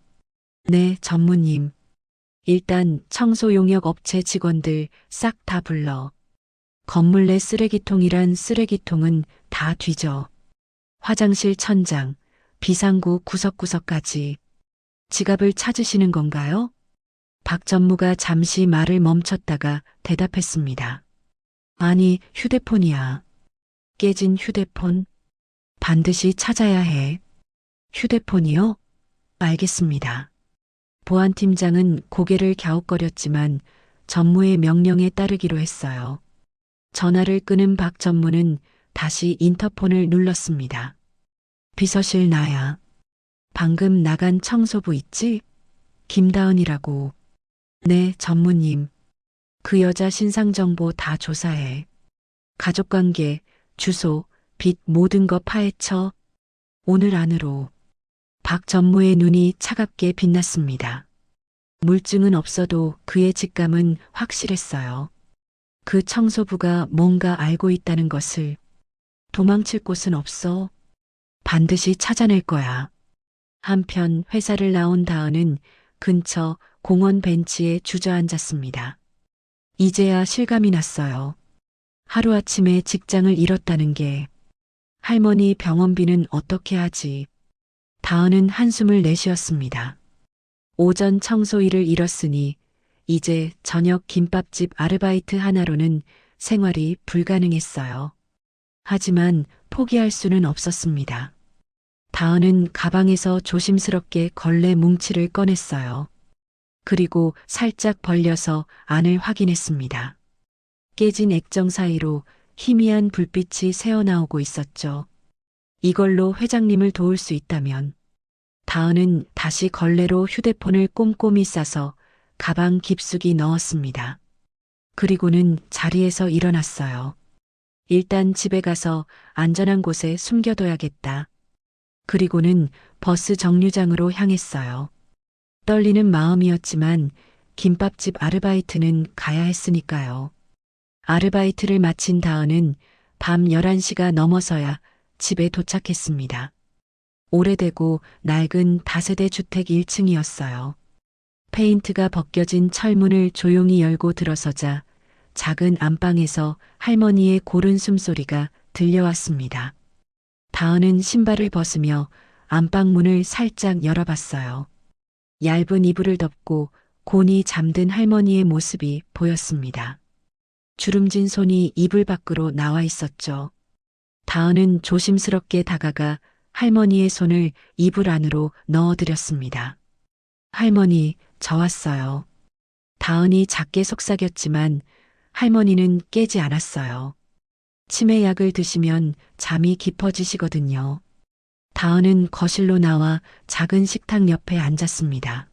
네, 전무님. 일단 청소 용역 업체 직원들 싹 다 불러. 건물 내 쓰레기통이란 쓰레기통은 다 뒤져. 화장실 천장, 비상구 구석구석까지. 지갑을 찾으시는 건가요? 박 전무가 잠시 말을 멈췄다가 대답했습니다. 아니, 휴대폰이야. 깨진 휴대폰. 반드시 찾아야 해. 휴대폰이요? 알겠습니다. 보안팀장은 고개를 갸웃거렸지만 전무의 명령에 따르기로 했어요. 전화를 끊은 박 전무는 다시 인터폰을 눌렀습니다. 비서실 나야. 방금 나간 청소부 있지? 김다은이라고. 네, 전무님. 그 여자 신상 정보 다 조사해. 가족관계, 주소, 빚 모든 거 파헤쳐. 오늘 안으로. 박 전무의 눈이 차갑게 빛났습니다. 물증은 없어도 그의 직감은 확실했어요. 그 청소부가 뭔가 알고 있다는 것을. 도망칠 곳은 없어. 반드시 찾아낼 거야. 한편 회사를 나온 다은은 근처 공원 벤치에 주저앉았습니다. 이제야 실감이 났어요. 하루아침에 직장을 잃었다는 게. 할머니 병원비는 어떻게 하지? 다은은 한숨을 내쉬었습니다. 오전 청소 일을 잃었으니 이제 저녁 김밥집 아르바이트 하나로는 생활이 불가능했어요. 하지만 포기할 수는 없었습니다. 다은은 가방에서 조심스럽게 걸레 뭉치를 꺼냈어요. 그리고 살짝 벌려서 안을 확인했습니다. 깨진 액정 사이로 희미한 불빛이 새어나오고 있었죠. 이걸로 회장님을 도울 수 있다면. 다은은 다시 걸레로 휴대폰을 꼼꼼히 싸서 가방 깊숙이 넣었습니다. 그리고는 자리에서 일어났어요. 일단 집에 가서 안전한 곳에 숨겨둬야겠다. 그리고는 버스 정류장으로 향했어요. 떨리는 마음이었지만 김밥집 아르바이트는 가야 했으니까요. 아르바이트를 마친 다은은 밤 11시가 넘어서야 집에 도착했습니다. 오래되고 낡은 다세대 주택 1층이었어요. 페인트가 벗겨진 철문을 조용히 열고 들어서자 작은 안방에서 할머니의 고른 숨소리가 들려왔습니다. 다은은 신발을 벗으며 안방 문을 살짝 열어봤어요. 얇은 이불을 덮고 곤히 잠든 할머니의 모습이 보였습니다. 주름진 손이 이불 밖으로 나와 있었죠. 다은은 조심스럽게 다가가 할머니의 손을 이불 안으로 넣어드렸습니다. 할머니, 저 왔어요. 다은이 작게 속삭였지만 할머니는 깨지 않았어요. 치매약을 드시면 잠이 깊어지시거든요. 다은은 거실로 나와 작은 식탁 옆에 앉았습니다.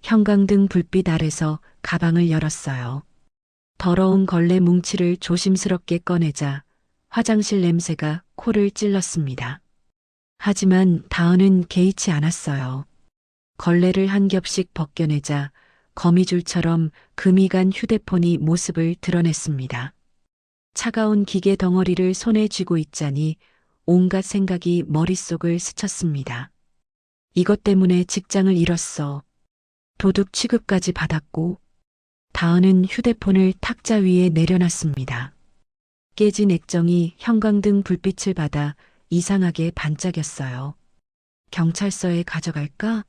형광등 불빛 아래서 가방을 열었어요. 더러운 걸레 뭉치를 조심스럽게 꺼내자 화장실 냄새가 코를 찔렀습니다. 하지만 다은은 개의치 않았어요. 걸레를 한 겹씩 벗겨내자 거미줄처럼 금이 간 휴대폰이 모습을 드러냈습니다. 차가운 기계 덩어리를 손에 쥐고 있자니 온갖 생각이 머릿속을 스쳤습니다. 이것 때문에 직장을 잃었어. 도둑 취급까지 받았고, 다은은 휴대폰을 탁자 위에 내려놨습니다. 깨진 액정이 형광등 불빛을 받아 이상하게 반짝였어요. 경찰서에 가져갈까?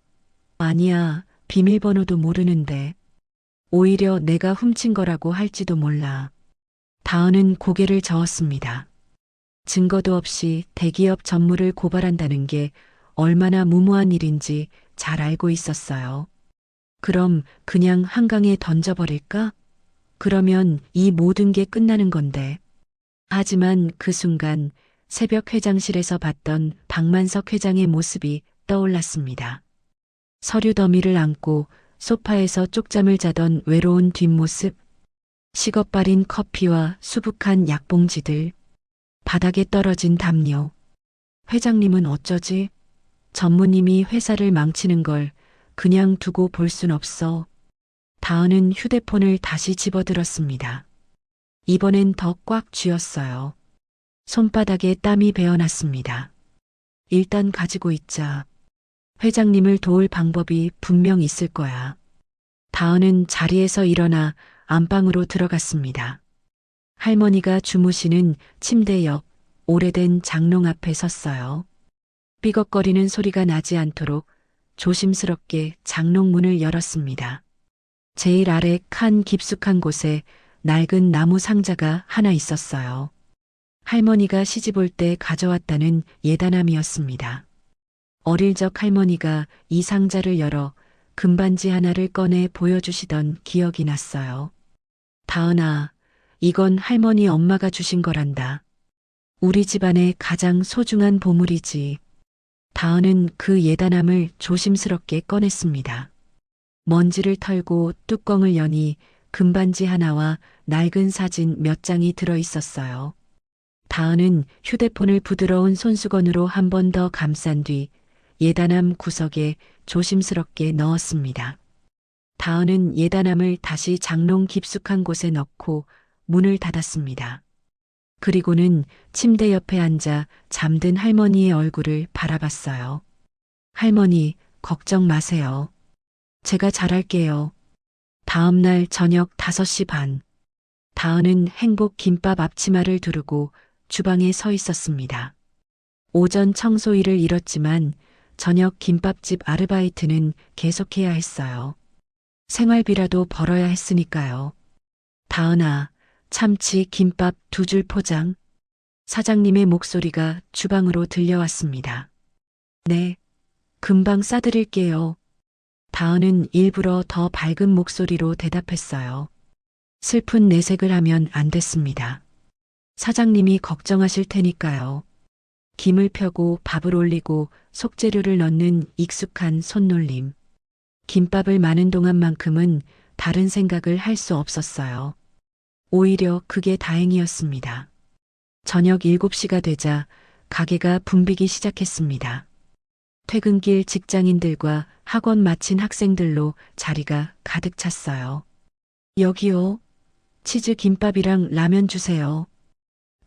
아니야, 비밀번호도 모르는데. 오히려 내가 훔친 거라고 할지도 몰라. 다은은 고개를 저었습니다. 증거도 없이 대기업 전무를 고발한다는 게 얼마나 무모한 일인지 잘 알고 있었어요. 그럼 그냥 한강에 던져버릴까? 그러면 이 모든 게 끝나는 건데. 하지만 그 순간 새벽 회장실에서 봤던 박만석 회장의 모습이 떠올랐습니다. 서류 더미를 안고 소파에서 쪽잠을 자던 외로운 뒷모습, 식어빠린 커피와 수북한 약봉지들, 바닥에 떨어진 담요. 회장님은 어쩌지? 전무님이 회사를 망치는 걸 그냥 두고 볼 순 없어. 다은은 휴대폰을 다시 집어들었습니다. 이번엔 더 꽉 쥐었어요. 손바닥에 땀이 배어났습니다. 일단 가지고 있자. 회장님을 도울 방법이 분명 있을 거야. 다은은 자리에서 일어나 안방으로 들어갔습니다. 할머니가 주무시는 침대 옆 오래된 장롱 앞에 섰어요. 삐걱거리는 소리가 나지 않도록 조심스럽게 장롱 문을 열었습니다. 제일 아래 칸 깊숙한 곳에 낡은 나무 상자가 하나 있었어요. 할머니가 시집올 때 가져왔다는 예단함이었습니다. 어릴 적 할머니가 이 상자를 열어 금반지 하나를 꺼내 보여주시던 기억이 났어요. 다은아, 이건 할머니 엄마가 주신 거란다. 우리 집안의 가장 소중한 보물이지. 다은은 그 예단함을 조심스럽게 꺼냈습니다. 먼지를 털고 뚜껑을 여니 금반지 하나와 낡은 사진 몇 장이 들어 있었어요. 다은은 휴대폰을 부드러운 손수건으로 한 번 더 감싼 뒤 예단함 구석에 조심스럽게 넣었습니다. 다은은 예단함을 다시 장롱 깊숙한 곳에 넣고 문을 닫았습니다. 그리고는 침대 옆에 앉아 잠든 할머니의 얼굴을 바라봤어요. 할머니, 걱정 마세요. 제가 잘할게요. 다음 날 저녁 5시 반. 다은은 행복 김밥 앞치마를 두르고 주방에 서 있었습니다. 오전 청소 일을 잃었지만 저녁 김밥집 아르바이트는 계속해야 했어요. 생활비라도 벌어야 했으니까요. 다은아, 참치 김밥 2줄 포장. 사장님의 목소리가 주방으로 들려왔습니다. 네, 금방 싸드릴게요. 다은은 일부러 더 밝은 목소리로 대답했어요. 슬픈 내색을 하면 안 됐습니다. 사장님이 걱정하실 테니까요. 김을 펴고 밥을 올리고 속재료를 넣는 익숙한 손놀림. 김밥을 마는 동안만큼은 다른 생각을 할 수 없었어요. 오히려 그게 다행이었습니다. 저녁 7시가 되자 가게가 붐비기 시작했습니다. 퇴근길 직장인들과 학원 마친 학생들로 자리가 가득 찼어요. 여기요. 치즈 김밥이랑 라면 주세요.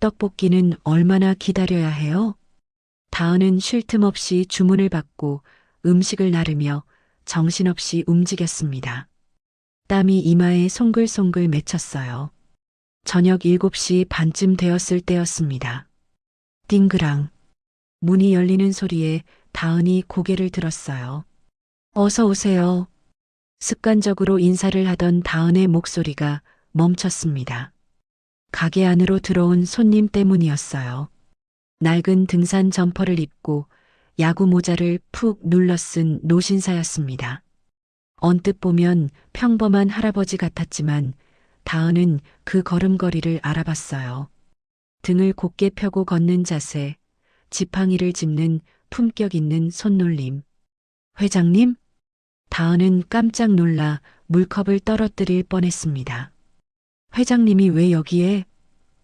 떡볶이는 얼마나 기다려야 해요? 다은은 쉴 틈 없이 주문을 받고 음식을 나르며 정신없이 움직였습니다. 땀이 이마에 송글송글 맺혔어요. 저녁 7시 반쯤 되었을 때였습니다. 띵그랑. 문이 열리는 소리에 다은이 고개를 들었어요. 어서 오세요. 습관적으로 인사를 하던 다은의 목소리가 멈췄습니다. 가게 안으로 들어온 손님 때문이었어요. 낡은 등산 점퍼를 입고 야구 모자를 푹 눌러 쓴 노신사였습니다. 언뜻 보면 평범한 할아버지 같았지만 다은은 그 걸음걸이를 알아봤어요. 등을 곧게 펴고 걷는 자세, 지팡이를 짚는 품격 있는 손놀림. 회장님? 다은은 깜짝 놀라 물컵을 떨어뜨릴 뻔했습니다. 회장님이 왜 여기에?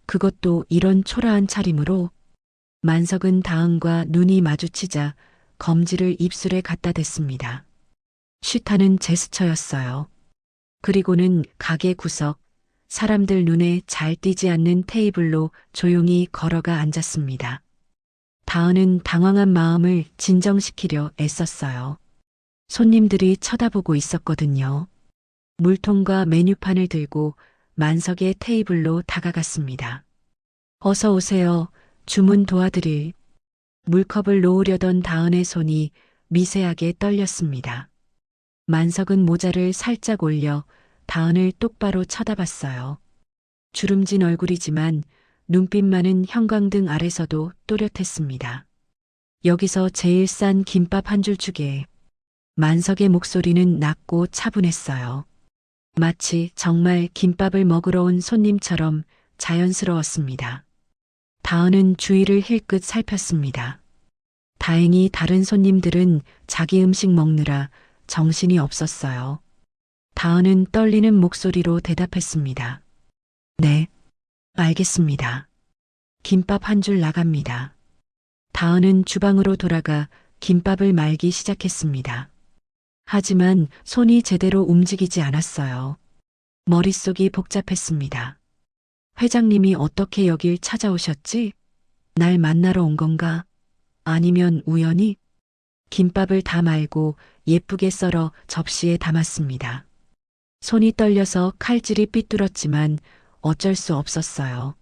그것도 이런 초라한 차림으로? 만석은 다은과 눈이 마주치자 검지를 입술에 갖다 댔습니다. 쉬타는 제스처였어요. 그리고는 가게 구석, 사람들 눈에 잘 띄지 않는 테이블로 조용히 걸어가 앉았습니다. 다은은 당황한 마음을 진정시키려 애썼어요. 손님들이 쳐다보고 있었거든요. 물통과 메뉴판을 들고 만석의 테이블로 다가갔습니다. 어서 오세요. 주문 도와드릴. 물컵을 놓으려던 다은의 손이 미세하게 떨렸습니다. 만석은 모자를 살짝 올려 다은을 똑바로 쳐다봤어요. 주름진 얼굴이지만 눈빛만은 형광등 아래서도 또렷했습니다. 여기서 제일 싼 김밥 한 줄 주게. 만석의 목소리는 낮고 차분했어요. 마치 정말 김밥을 먹으러 온 손님처럼 자연스러웠습니다. 다은은 주위를 힐끗 살폈습니다. 다행히 다른 손님들은 자기 음식 먹느라 정신이 없었어요. 다은은 떨리는 목소리로 대답했습니다. 네, 알겠습니다. 김밥 한 줄 나갑니다. 다은은 주방으로 돌아가 김밥을 말기 시작했습니다. 하지만 손이 제대로 움직이지 않았어요. 머릿속이 복잡했습니다. 회장님이 어떻게 여길 찾아오셨지? 날 만나러 온 건가? 아니면 우연히? 김밥을 다 말고 예쁘게 썰어 접시에 담았습니다. 손이 떨려서 칼질이 삐뚤었지만 어쩔 수 없었어요.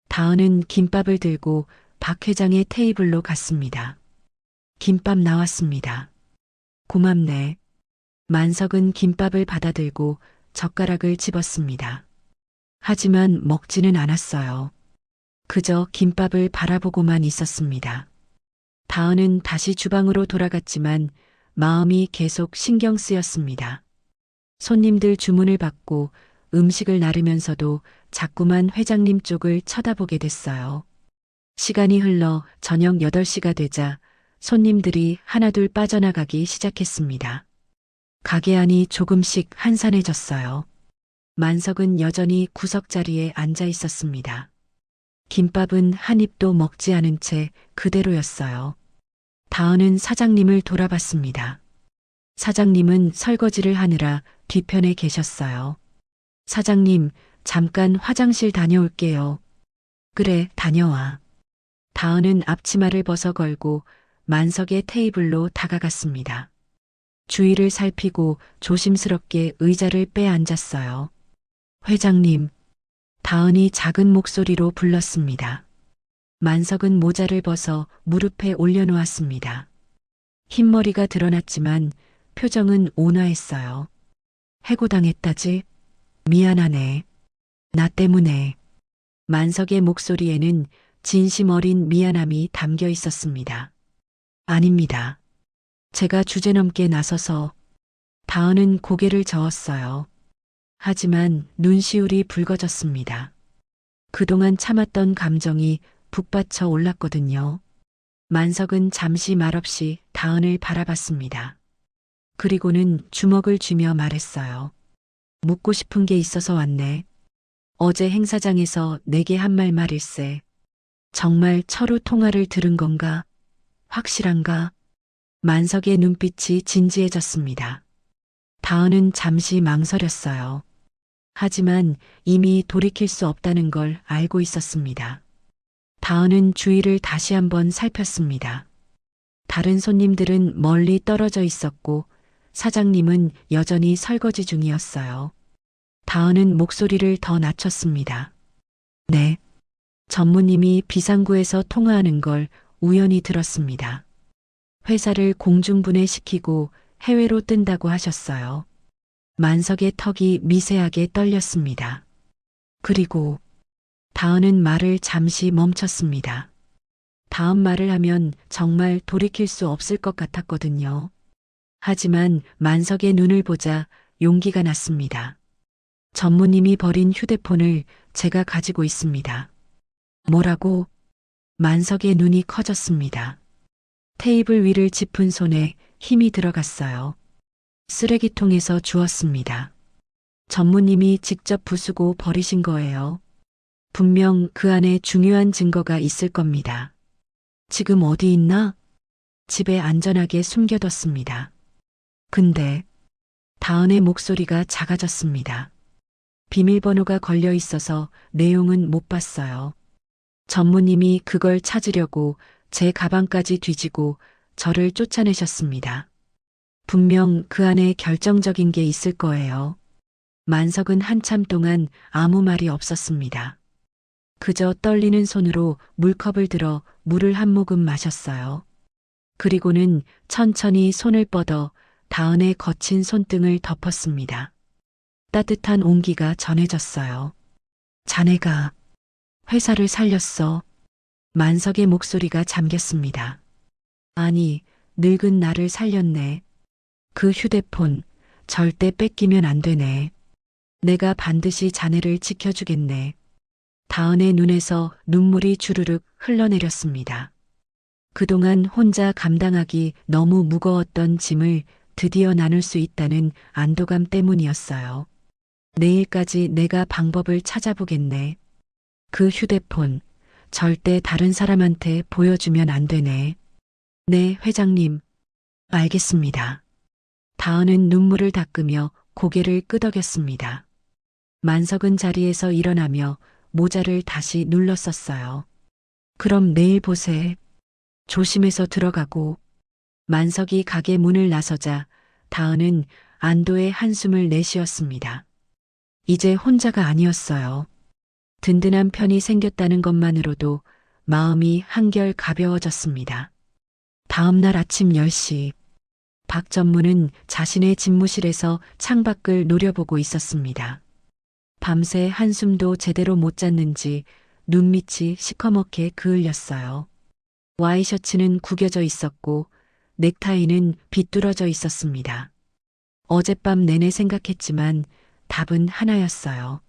다은은 김밥을 들고 박 회장의 테이블로 갔습니다. 김밥 나왔습니다. 고맙네. 만석은 김밥을 받아들고 젓가락을 집었습니다. 하지만 먹지는 않았어요. 그저 김밥을 바라보고만 있었습니다. 다은은 다시 주방으로 돌아갔지만 마음이 계속 신경 쓰였습니다. 손님들 주문을 받고 음식을 나르면서도 자꾸만 회장님 쪽을 쳐다보게 됐어요. 시간이 흘러 저녁 8시가 되자 손님들이 하나둘 빠져나가기 시작했습니다. 가게 안이 조금씩 한산해졌어요. 만석은 여전히 구석자리에 앉아 있었습니다. 김밥은 한 입도 먹지 않은 채 그대로였어요. 다은은 사장님을 돌아봤습니다. 사장님은 설거지를 하느라 뒤편에 계셨어요. 사장님, 잠깐 화장실 다녀올게요. 그래, 다녀와. 다은은 앞치마를 벗어 걸고 만석의 테이블로 다가갔습니다. 주위를 살피고 조심스럽게 의자를 빼앉았어요. 회장님, 다은이 작은 목소리로 불렀습니다. 만석은 모자를 벗어 무릎에 올려놓았습니다. 흰머리가 드러났지만 표정은 온화했어요. 해고당했다지? 미안하네. 나 때문에. 만석의 목소리에는 진심 어린 미안함이 담겨 있었습니다. 아닙니다. 제가 주제넘게 나서서. 다은은 고개를 저었어요. 하지만 눈시울이 붉어졌습니다. 그동안 참았던 감정이 북받쳐 올랐거든요. 만석은 잠시 말없이 다은을 바라봤습니다. 그리고는 주먹을 쥐며 말했어요. 묻고 싶은 게 있어서 왔네. 어제 행사장에서 내게 한 말일세. 정말 철우 통화를 들은 건가? 확실한가? 만석의 눈빛이 진지해졌습니다. 다은은 잠시 망설였어요. 하지만 이미 돌이킬 수 없다는 걸 알고 있었습니다. 다은은 주위를 다시 한번 살폈습니다. 다른 손님들은 멀리 떨어져 있었고 사장님은 여전히 설거지 중이었어요. 다은은 목소리를 더 낮췄습니다. 네. 전무님이 비상구에서 통화하는 걸 우연히 들었습니다. 회사를 공중분해시키고 해외로 뜬다고 하셨어요. 만석의 턱이 미세하게 떨렸습니다. 그리고 다은은 말을 잠시 멈췄습니다. 다음 말을 하면 정말 돌이킬 수 없을 것 같았거든요. 하지만 만석의 눈을 보자 용기가 났습니다. 전무님이 버린 휴대폰을 제가 가지고 있습니다. 뭐라고? 만석의 눈이 커졌습니다. 테이블 위를 짚은 손에 힘이 들어갔어요. 쓰레기통에서 주웠습니다. 전무님이 직접 부수고 버리신 거예요. 분명 그 안에 중요한 증거가 있을 겁니다. 지금 어디 있나? 집에 안전하게 숨겨뒀습니다. 근데 다은의 목소리가 작아졌습니다. 비밀번호가 걸려 있어서 내용은 못 봤어요. 전무님이 그걸 찾으려고 제 가방까지 뒤지고 저를 쫓아내셨습니다. 분명 그 안에 결정적인 게 있을 거예요. 만석은 한참 동안 아무 말이 없었습니다. 그저 떨리는 손으로 물컵을 들어 물을 한 모금 마셨어요. 그리고는 천천히 손을 뻗어 다은의 거친 손등을 덮었습니다. 따뜻한 온기가 전해졌어요. 자네가 회사를 살렸어. 만석의 목소리가 잠겼습니다. 아니, 늙은 나를 살렸네. 그 휴대폰 절대 뺏기면 안 되네. 내가 반드시 자네를 지켜주겠네. 다은의 눈에서 눈물이 주르륵 흘러내렸습니다. 그동안 혼자 감당하기 너무 무거웠던 짐을 드디어 나눌 수 있다는 안도감 때문이었어요. 내일까지 내가 방법을 찾아보겠네. 그 휴대폰 절대 다른 사람한테 보여주면 안 되네. 네, 회장님. 알겠습니다. 다은은 눈물을 닦으며 고개를 끄덕였습니다. 만석은 자리에서 일어나며 모자를 다시 눌렀었어요. 그럼 내일 보세. 조심해서 들어가고. 만석이 가게 문을 나서자 다은은 안도의 한숨을 내쉬었습니다. 이제 혼자가 아니었어요. 든든한 편이 생겼다는 것만으로도 마음이 한결 가벼워졌습니다. 다음 날 아침 10시, 박 전무는 자신의 집무실에서 창밖을 노려보고 있었습니다. 밤새 한숨도 제대로 못 잤는지 눈밑이 시커멓게 그을렸어요. 와이셔츠는 구겨져 있었고 넥타이는 비뚤어져 있었습니다. 어젯밤 내내 생각했지만 답은 하나였어요.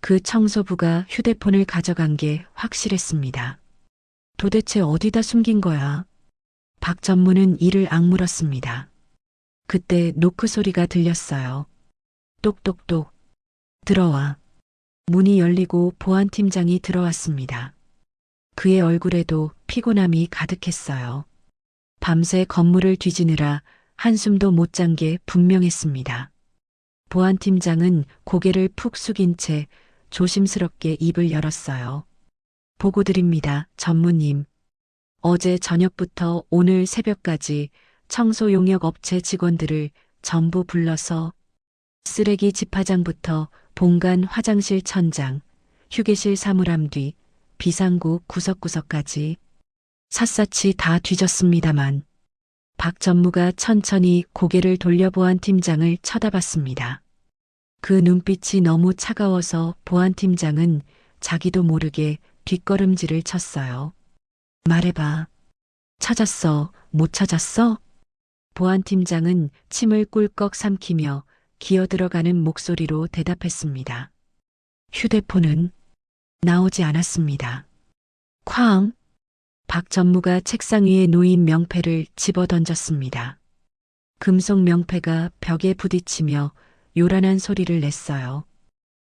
그 청소부가 휴대폰을 가져간 게 확실했습니다. 도대체 어디다 숨긴 거야? 박 전무는 이를 악물었습니다. 그때 노크 소리가 들렸어요. 똑똑똑. 들어와. 문이 열리고 보안팀장이 들어왔습니다. 그의 얼굴에도 피곤함이 가득했어요. 밤새 건물을 뒤지느라 한숨도 못 잔 게 분명했습니다. 보안팀장은 고개를 푹 숙인 채 조심스럽게 입을 열었어요. 보고 드립니다, 전무님. 어제 저녁부터 오늘 새벽까지 청소 용역 업체 직원들을 전부 불러서 쓰레기 집화장부터 본관 화장실 천장, 휴게실 사물함 뒤, 비상구 구석구석까지 샅샅이 다 뒤졌습니다만 박 전무가 천천히 고개를 돌려 보안팀장을 쳐다봤습니다. 그 눈빛이 너무 차가워서 보안팀장은 자기도 모르게 뒷걸음질을 쳤어요. 말해봐. 찾았어? 못 찾았어? 보안팀장은 침을 꿀꺽 삼키며 기어들어가는 목소리로 대답했습니다. 휴대폰은 나오지 않았습니다. 쾅! 박 전무가 책상 위에 놓인 명패를 집어던졌습니다. 금속 명패가 벽에 부딪히며 요란한 소리를 냈어요.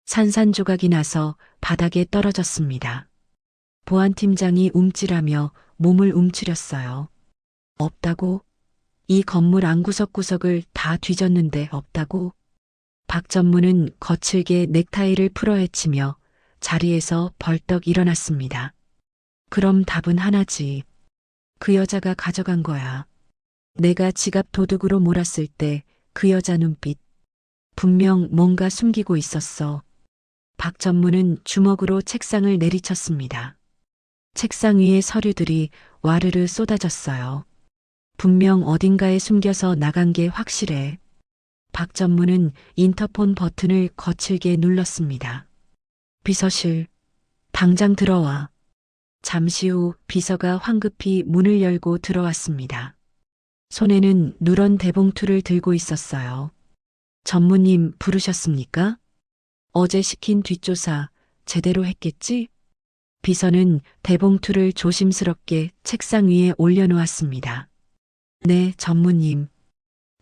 산산조각이 나서 바닥에 떨어졌습니다. 보안팀장이 움찔하며 몸을 움츠렸어요. 없다고? 이 건물 안구석구석을 다 뒤졌는데 없다고? 박 전무는 거칠게 넥타이를 풀어헤치며 자리에서 벌떡 일어났습니다. 그럼 답은 하나지. 그 여자가 가져간 거야. 내가 지갑 도둑으로 몰았을 때 그 여자 눈빛. 분명 뭔가 숨기고 있었어. 박 전무는 주먹으로 책상을 내리쳤습니다. 책상 위에 서류들이 와르르 쏟아졌어요. 분명 어딘가에 숨겨서 나간 게 확실해. 박 전무는 인터폰 버튼을 거칠게 눌렀습니다. 비서실, 당장 들어와. 잠시 후 비서가 황급히 문을 열고 들어왔습니다. 손에는 누런 대봉투를 들고 있었어요. 전무님 부르셨습니까? 어제 시킨 뒷조사 제대로 했겠지? 비서는 대봉투를 조심스럽게 책상 위에 올려놓았습니다. 네, 전무님.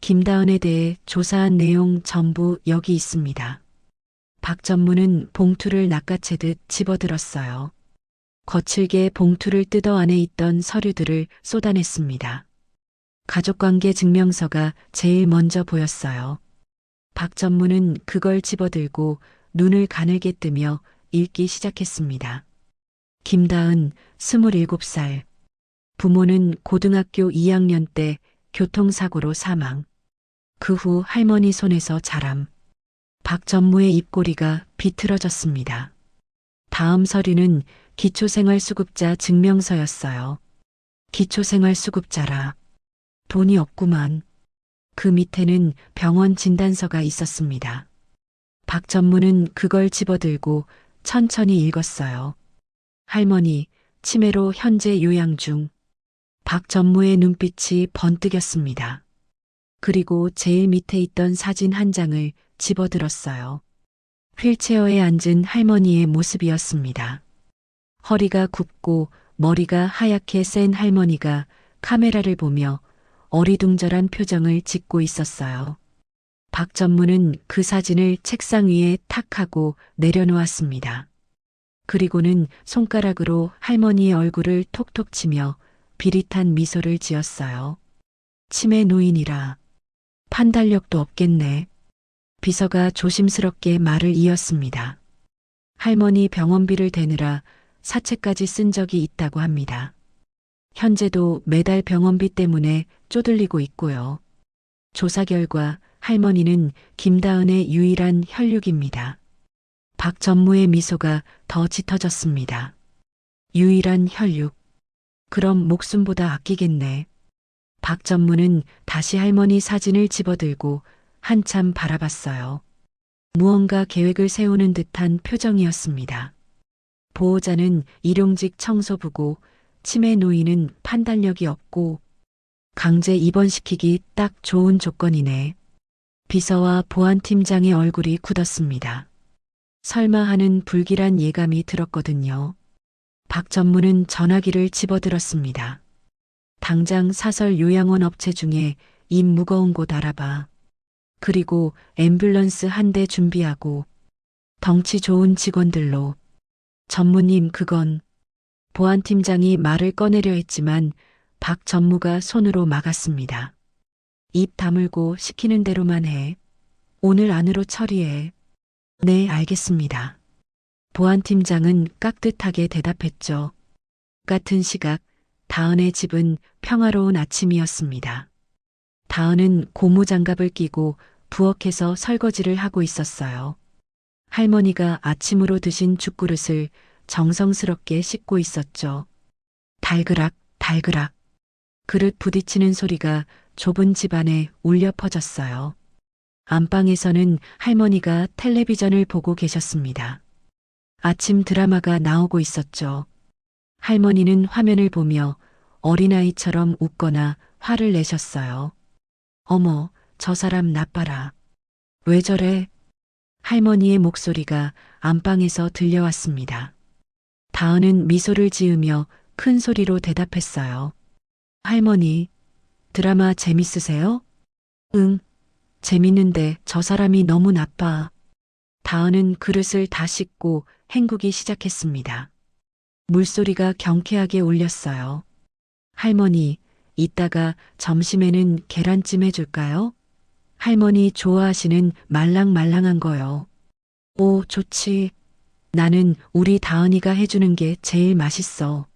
김다은에 대해 조사한 내용 전부 여기 있습니다. 박 전무는 봉투를 낚아채듯 집어들었어요. 거칠게 봉투를 뜯어 안에 있던 서류들을 쏟아냈습니다. 가족관계 증명서가 제일 먼저 보였어요. 박 전무는 그걸 집어들고 눈을 가늘게 뜨며 읽기 시작했습니다. 김다은 27살. 부모는 고등학교 2학년 때 교통사고로 사망. 그 후 할머니 손에서 자람. 박전무의 입꼬리가 비틀어졌습니다. 다음 서류는 기초생활수급자 증명서였어요. 기초생활수급자라. 돈이 없구만. 그 밑에는 병원 진단서가 있었습니다. 박전무는 그걸 집어들고 천천히 읽었어요. 할머니, 치매로 현재 요양 중. 박전무의 눈빛이 번뜩였습니다. 그리고 제일 밑에 있던 사진 한 장을 집어들었어요. 휠체어에 앉은 할머니의 모습이었습니다. 허리가 굽고 머리가 하얗게 센 할머니가 카메라를 보며 어리둥절한 표정을 짓고 있었어요. 박전무는 그 사진을 책상 위에 탁 하고 내려놓았습니다. 그리고는 손가락으로 할머니의 얼굴을 톡톡 치며 비릿한 미소를 지었어요. 치매 노인이라 판단력도 없겠네. 비서가 조심스럽게 말을 이었습니다. 할머니 병원비를 대느라 사채까지 쓴 적이 있다고 합니다. 현재도 매달 병원비 때문에 쪼들리고 있고요. 조사 결과 할머니는 김다은의 유일한 혈육입니다. 박전무의 미소가 더 짙어졌습니다. 유일한 혈육. 그럼 목숨보다 아끼겠네. 박전무는 다시 할머니 사진을 집어들고 한참 바라봤어요. 무언가 계획을 세우는 듯한 표정이었습니다. 보호자는 일용직 청소부고 치매 노인은 판단력이 없고 강제 입원시키기 딱 좋은 조건이네. 비서와 보안팀장의 얼굴이 굳었습니다. 설마 하는 불길한 예감이 들었거든요. 박전무는 전화기를 집어들었습니다. 당장 사설 요양원 업체 중에 입 무거운 곳 알아봐. 그리고 앰뷸런스 한 대 준비하고 덩치 좋은 직원들로. 전무님 그건. 보안팀장이 말을 꺼내려 했지만 박 전무가 손으로 막았습니다. 입 다물고 시키는 대로만 해. 오늘 안으로 처리해. 네, 알겠습니다. 보안팀장은 깍듯하게 대답했죠. 같은 시각 다은의 집은 평화로운 아침이었습니다. 다은은 고무장갑을 끼고 부엌에서 설거지를 하고 있었어요. 할머니가 아침으로 드신 죽그릇을 정성스럽게 씻고 있었죠. 달그락 달그락. 그릇 부딪히는 소리가 좁은 집안에 울려 퍼졌어요. 안방에서는 할머니가 텔레비전을 보고 계셨습니다. 아침 드라마가 나오고 있었죠. 할머니는 화면을 보며 어린아이처럼 웃거나 화를 내셨어요. 어머, 저 사람 나빠라. 왜 저래? 할머니의 목소리가 안방에서 들려왔습니다. 다은은 미소를 지으며 큰 소리로 대답했어요. 할머니, 드라마 재밌으세요? 응, 재밌는데 저 사람이 너무 나빠. 다은은 그릇을 다 씻고 헹구기 시작했습니다. 물소리가 경쾌하게 울렸어요. 할머니, 이따가 점심에는 계란찜 해줄까요? 할머니 좋아하시는 말랑말랑한 거요. 오, 좋지. 나는 우리 다은이가 해주는 게 제일 맛있어.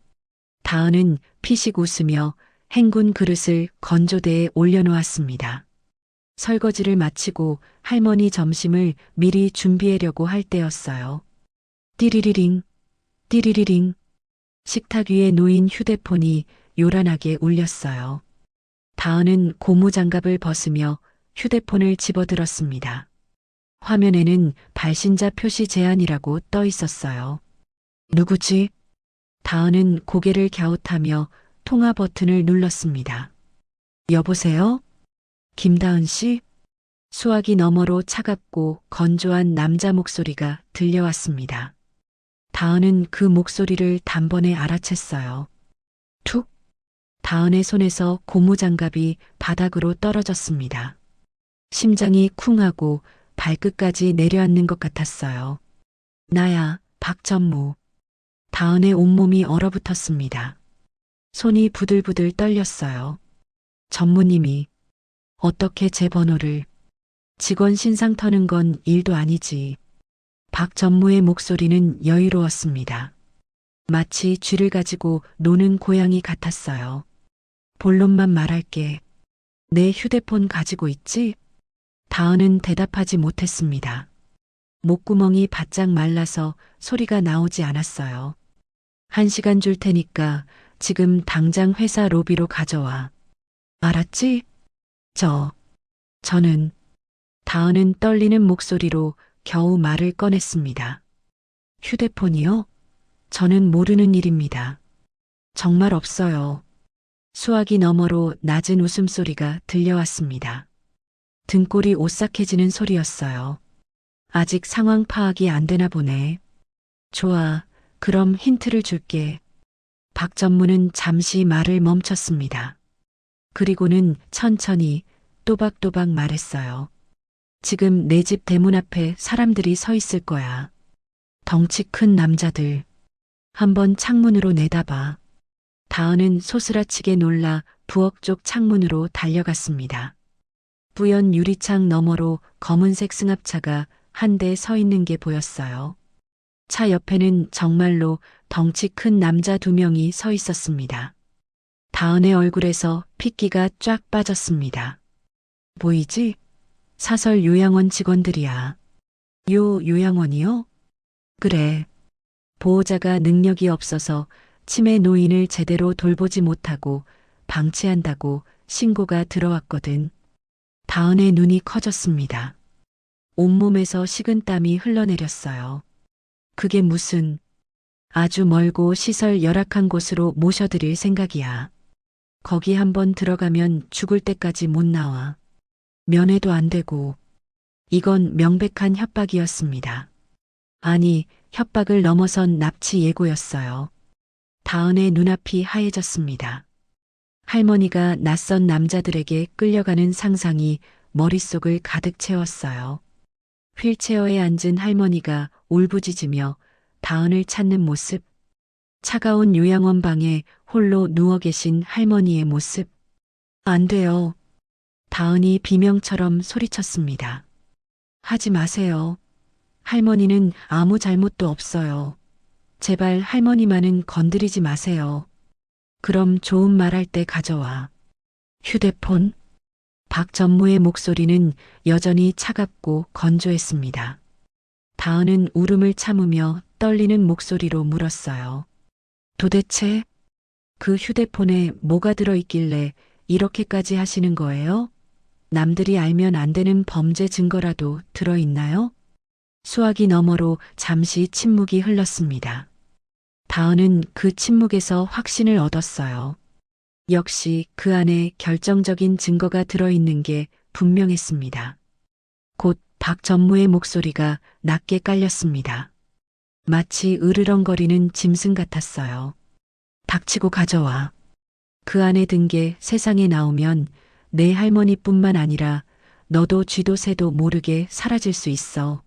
다은은 피식 웃으며 헹군 그릇을 건조대에 올려놓았습니다. 설거지를 마치고 할머니 점심을 미리 준비하려고 할 때였어요. 띠리리링, 띠리리링. 식탁 위에 놓인 휴대폰이 요란하게 울렸어요. 다은은 고무장갑을 벗으며 휴대폰을 집어들었습니다. 화면에는 발신자 표시 제한이라고 떠 있었어요. 누구지? 다은은 고개를 갸웃하며 통화 버튼을 눌렀습니다. 여보세요? 김다은 씨? 수화기 너머로 차갑고 건조한 남자 목소리가 들려왔습니다. 다은은 그 목소리를 단번에 알아챘어요. 툭! 다은의 손에서 고무장갑이 바닥으로 떨어졌습니다. 심장이 쿵하고 발끝까지 내려앉는 것 같았어요. 나야, 박전무. 다은의 온몸이 얼어붙었습니다. 손이 부들부들 떨렸어요. 전무님이 어떻게 제 번호를. 직원 신상 터는 건 일도 아니지. 박 전무의 목소리는 여유로웠습니다. 마치 쥐를 가지고 노는 고양이 같았어요. 본론만 말할게. 내 휴대폰 가지고 있지? 다은은 대답하지 못했습니다. 목구멍이 바짝 말라서 소리가 나오지 않았어요. 1시간 줄 테니까 지금 당장 회사 로비로 가져와. 알았지? 저는 다은은 떨리는 목소리로 겨우 말을 꺼냈습니다. 휴대폰이요? 저는 모르는 일입니다. 정말 없어요. 수화기 너머로 낮은 웃음소리가 들려왔습니다. 등골이 오싹해지는 소리였어요. 아직 상황 파악이 안 되나 보네. 좋아, 그럼 힌트를 줄게. 박 전무는 잠시 말을 멈췄습니다. 그리고는 천천히 또박또박 말했어요. 지금 내 집 대문 앞에 사람들이 서 있을 거야. 덩치 큰 남자들. 한번 창문으로 내다봐. 다은은 소스라치게 놀라 부엌 쪽 창문으로 달려갔습니다. 뿌연 유리창 너머로 검은색 승합차가 한 대 서 있는 게 보였어요. 차 옆에는 정말로 덩치 큰 남자 2명이 서 있었습니다. 다은의 얼굴에서 핏기가 쫙 빠졌습니다. 보이지? 사설 요양원 직원들이야. 요양원이요? 그래. 보호자가 능력이 없어서 치매 노인을 제대로 돌보지 못하고 방치한다고 신고가 들어왔거든. 다은의 눈이 커졌습니다. 온몸에서 식은땀이 흘러내렸어요. 그게 무슨 아주 멀고 시설 열악한 곳으로 모셔드릴 생각이야. 거기 한번 들어가면 죽을 때까지 못 나와. 면회도 안 되고. 이건 명백한 협박이었습니다. 아니, 협박을 넘어선 납치 예고였어요. 다은의 눈앞이 하얘졌습니다. 할머니가 낯선 남자들에게 끌려가는 상상이 머릿속을 가득 채웠어요. 휠체어에 앉은 할머니가 울부짖으며 다은을 찾는 모습, 차가운 요양원 방에 홀로 누워 계신 할머니의 모습. 안 돼요. 다은이 비명처럼 소리쳤습니다. 하지 마세요. 할머니는 아무 잘못도 없어요. 제발 할머니만은 건드리지 마세요. 그럼 좋은 말 할 때 가져와. 휴대폰? 박 전무의 목소리는 여전히 차갑고 건조했습니다. 다은은 울음을 참으며 떨리는 목소리로 물었어요. 도대체 그 휴대폰에 뭐가 들어있길래 이렇게까지 하시는 거예요? 남들이 알면 안 되는 범죄 증거라도 들어있나요? 수화기 너머로 잠시 침묵이 흘렀습니다. 다은은 그 침묵에서 확신을 얻었어요. 역시 그 안에 결정적인 증거가 들어있는 게 분명했습니다. 곧 박 전무의 목소리가 낮게 깔렸습니다. 마치 으르렁거리는 짐승 같았어요. 닥치고 가져와. 그 안에 든 게 세상에 나오면 내 할머니뿐만 아니라 너도 쥐도 새도 모르게 사라질 수 있어.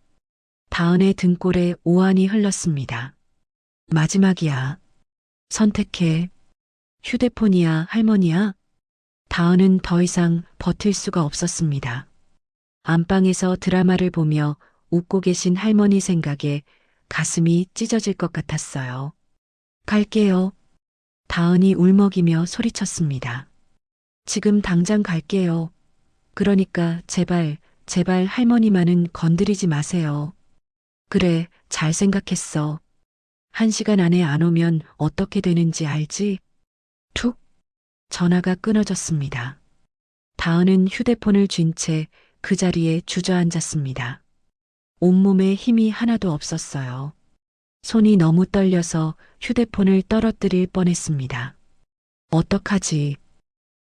다은의 등골에 오한이 흘렀습니다. 마지막이야. 선택해. 휴대폰이야, 할머니야? 다은은 더 이상 버틸 수가 없었습니다. 안방에서 드라마를 보며 웃고 계신 할머니 생각에 가슴이 찢어질 것 같았어요. 갈게요. 다은이 울먹이며 소리쳤습니다. 지금 당장 갈게요. 그러니까 제발 할머니만은 건드리지 마세요. 그래, 잘 생각했어. 1시간 안에 안 오면 어떻게 되는지 알지? 툭! 전화가 끊어졌습니다. 다은은 휴대폰을 쥔 채 그 자리에 주저앉았습니다. 온몸에 힘이 하나도 없었어요. 손이 너무 떨려서 휴대폰을 떨어뜨릴 뻔했습니다. 어떡하지?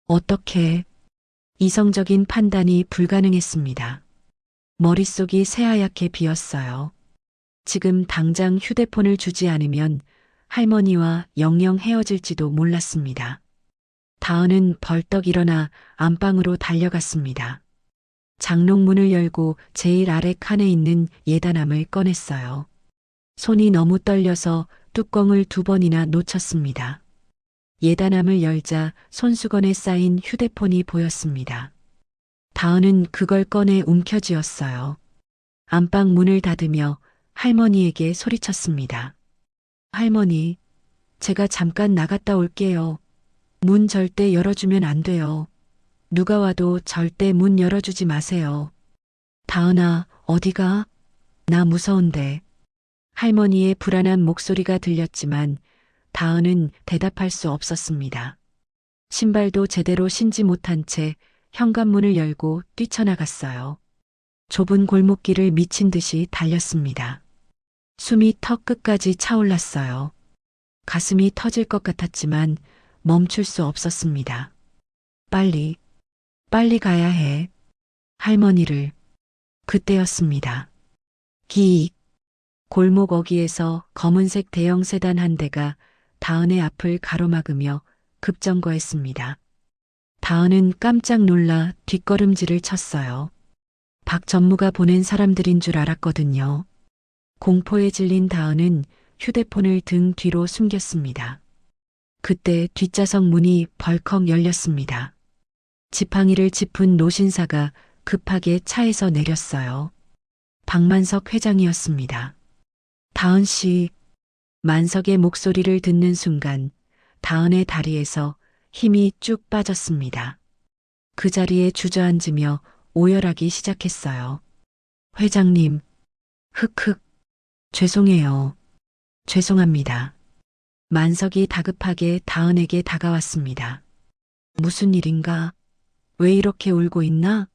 어떻게? 이성적인 판단이 불가능했습니다. 머릿속이 새하얗게 비었어요. 지금 당장 휴대폰을 주지 않으면 할머니와 영영 헤어질지도 몰랐습니다. 다은은 벌떡 일어나 안방으로 달려갔습니다. 장롱문을 열고 제일 아래 칸에 있는 예단함을 꺼냈어요. 손이 너무 떨려서 뚜껑을 2번이나 놓쳤습니다. 예단함을 열자 손수건에 쌓인 휴대폰이 보였습니다. 다은은 그걸 꺼내 움켜쥐었어요. 안방 문을 닫으며 할머니에게 소리쳤습니다. 할머니, 제가 잠깐 나갔다 올게요. 문 절대 열어주면 안 돼요. 누가 와도 절대 문 열어주지 마세요. 다은아, 어디가? 나 무서운데. 할머니의 불안한 목소리가 들렸지만 다은은 대답할 수 없었습니다. 신발도 제대로 신지 못한 채 현관문을 열고 뛰쳐나갔어요. 좁은 골목길을 미친 듯이 달렸습니다. 숨이 턱 끝까지 차올랐어요. 가슴이 터질 것 같았지만 멈출 수 없었습니다. 빨리 가야 해. 할머니를. 그때였습니다. 기익. 골목 어귀에서 검은색 대형 세단 한 대가 다은의 앞을 가로막으며 급정거했습니다. 다은은 깜짝 놀라 뒷걸음질을 쳤어요. 박 전무가 보낸 사람들인 줄 알았거든요. 공포에 질린 다은은 휴대폰을 등 뒤로 숨겼습니다. 그때 뒷좌석 문이 벌컥 열렸습니다. 지팡이를 짚은 노신사가 급하게 차에서 내렸어요. 박만석 회장이었습니다. 다은 씨, 만석의 목소리를 듣는 순간 다은의 다리에서 힘이 쭉 빠졌습니다. 그 자리에 주저앉으며 오열하기 시작했어요. 회장님, 흑흑, 죄송해요. 죄송합니다. 만석이 다급하게 다은에게 다가왔습니다. 무슨 일인가? 왜 이렇게 울고 있나?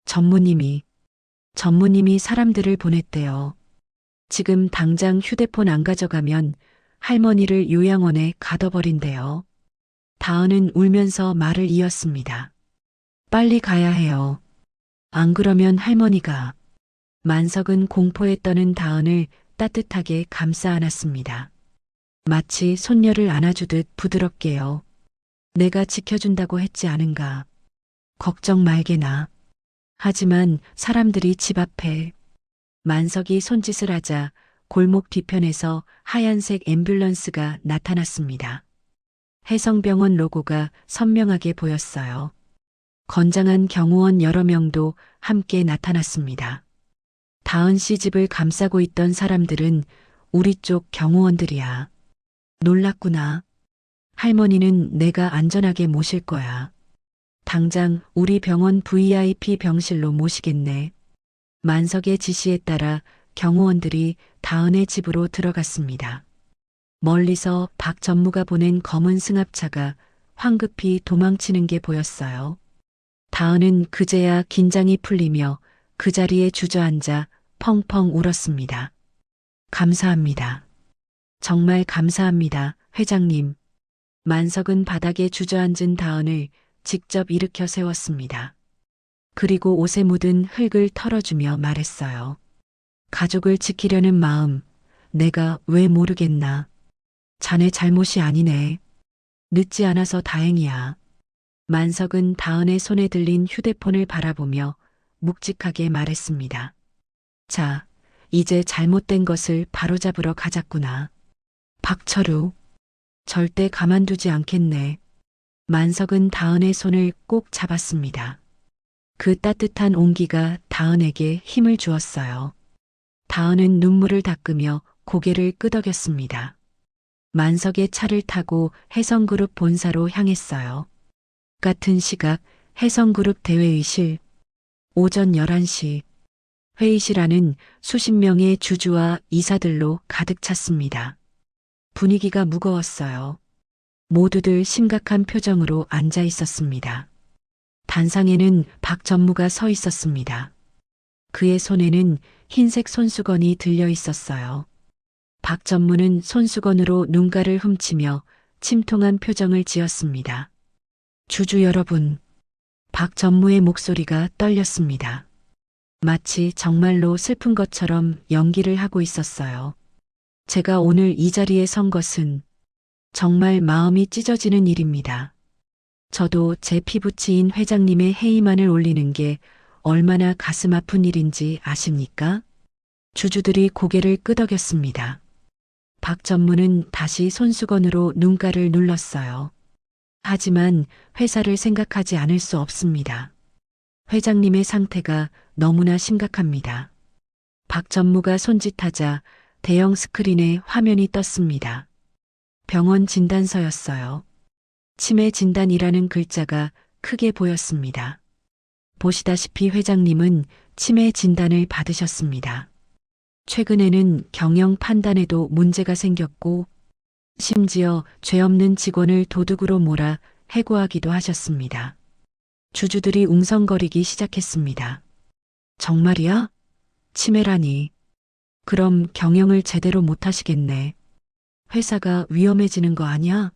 전무님이 사람들을 보냈대요. 지금 당장 휴대폰 안 가져가면 할머니를 요양원에 가둬버린대요. 다은은 울면서 말을 이었습니다. 빨리 가야 해요. 안 그러면 할머니가. 만석은 공포에 떠는 다은을 따뜻하게 감싸 안았습니다. 마치 손녀를 안아주듯 부드럽게요. 내가 지켜준다고 했지 않은가. 걱정 말게나. 하지만 사람들이 집 앞에. 만석이 손짓을 하자 골목 뒤편에서 하얀색 앰뷸런스가 나타났습니다. 해성병원 로고가 선명하게 보였어요. 건장한 경호원 여러 명도 함께 나타났습니다. 다은 씨 집을 감싸고 있던 사람들은 우리 쪽 경호원들이야. 놀랐구나. 할머니는 내가 안전하게 모실 거야. 당장 우리 병원 VIP 병실로 모시겠네. 만석의 지시에 따라 경호원들이 다은의 집으로 들어갔습니다. 멀리서 박 전무가 보낸 검은 승합차가 황급히 도망치는 게 보였어요. 다은은 그제야 긴장이 풀리며 그 자리에 주저앉아 펑펑 울었습니다. 감사합니다. 정말 감사합니다, 회장님. 만석은 바닥에 주저앉은 다은을 직접 일으켜 세웠습니다. 그리고 옷에 묻은 흙을 털어주며 말했어요. 가족을 지키려는 마음, 내가 왜 모르겠나. 자네 잘못이 아니네. 늦지 않아서 다행이야. 만석은 다은의 손에 들린 휴대폰을 바라보며 묵직하게 말했습니다. 자, 이제 잘못된 것을 바로잡으러 가자꾸나. 박철우, 절대 가만두지 않겠네. 만석은 다은의 손을 꼭 잡았습니다. 그 따뜻한 온기가 다은에게 힘을 주었어요. 다은은 눈물을 닦으며 고개를 끄덕였습니다. 만석의 차를 타고 해성그룹 본사로 향했어요. 같은 시각 해성그룹 대회의실. 오전 11시. 회의실 안은 수십 명의 주주와 이사들로 가득 찼습니다. 분위기가 무거웠어요. 모두들 심각한 표정으로 앉아 있었습니다. 단상에는 박 전무가 서 있었습니다. 그의 손에는 흰색 손수건이 들려 있었어요. 박 전무는 손수건으로 눈가를 훔치며 침통한 표정을 지었습니다. 주주 여러분, 박 전무의 목소리가 떨렸습니다. 마치 정말로 슬픈 것처럼 연기를 하고 있었어요. 제가 오늘 이 자리에 선 것은 정말 마음이 찢어지는 일입니다. 저도 제 피부치인 회장님의 해임안을 올리는 게 얼마나 가슴 아픈 일인지 아십니까? 주주들이 고개를 끄덕였습니다. 박 전무는 다시 손수건으로 눈가를 눌렀어요. 하지만 회사를 생각하지 않을 수 없습니다. 회장님의 상태가 너무나 심각합니다. 박 전무가 손짓하자 대형 스크린에 화면이 떴습니다. 병원 진단서였어요. 치매 진단이라는 글자가 크게 보였습니다. 보시다시피 회장님은 치매 진단을 받으셨습니다. 최근에는 경영 판단에도 문제가 생겼고 심지어 죄 없는 직원을 도둑으로 몰아 해고하기도 하셨습니다. 주주들이 웅성거리기 시작했습니다. 정말이야? 치매라니. 그럼 경영을 제대로 못하시겠네. 회사가 위험해지는 거 아니야?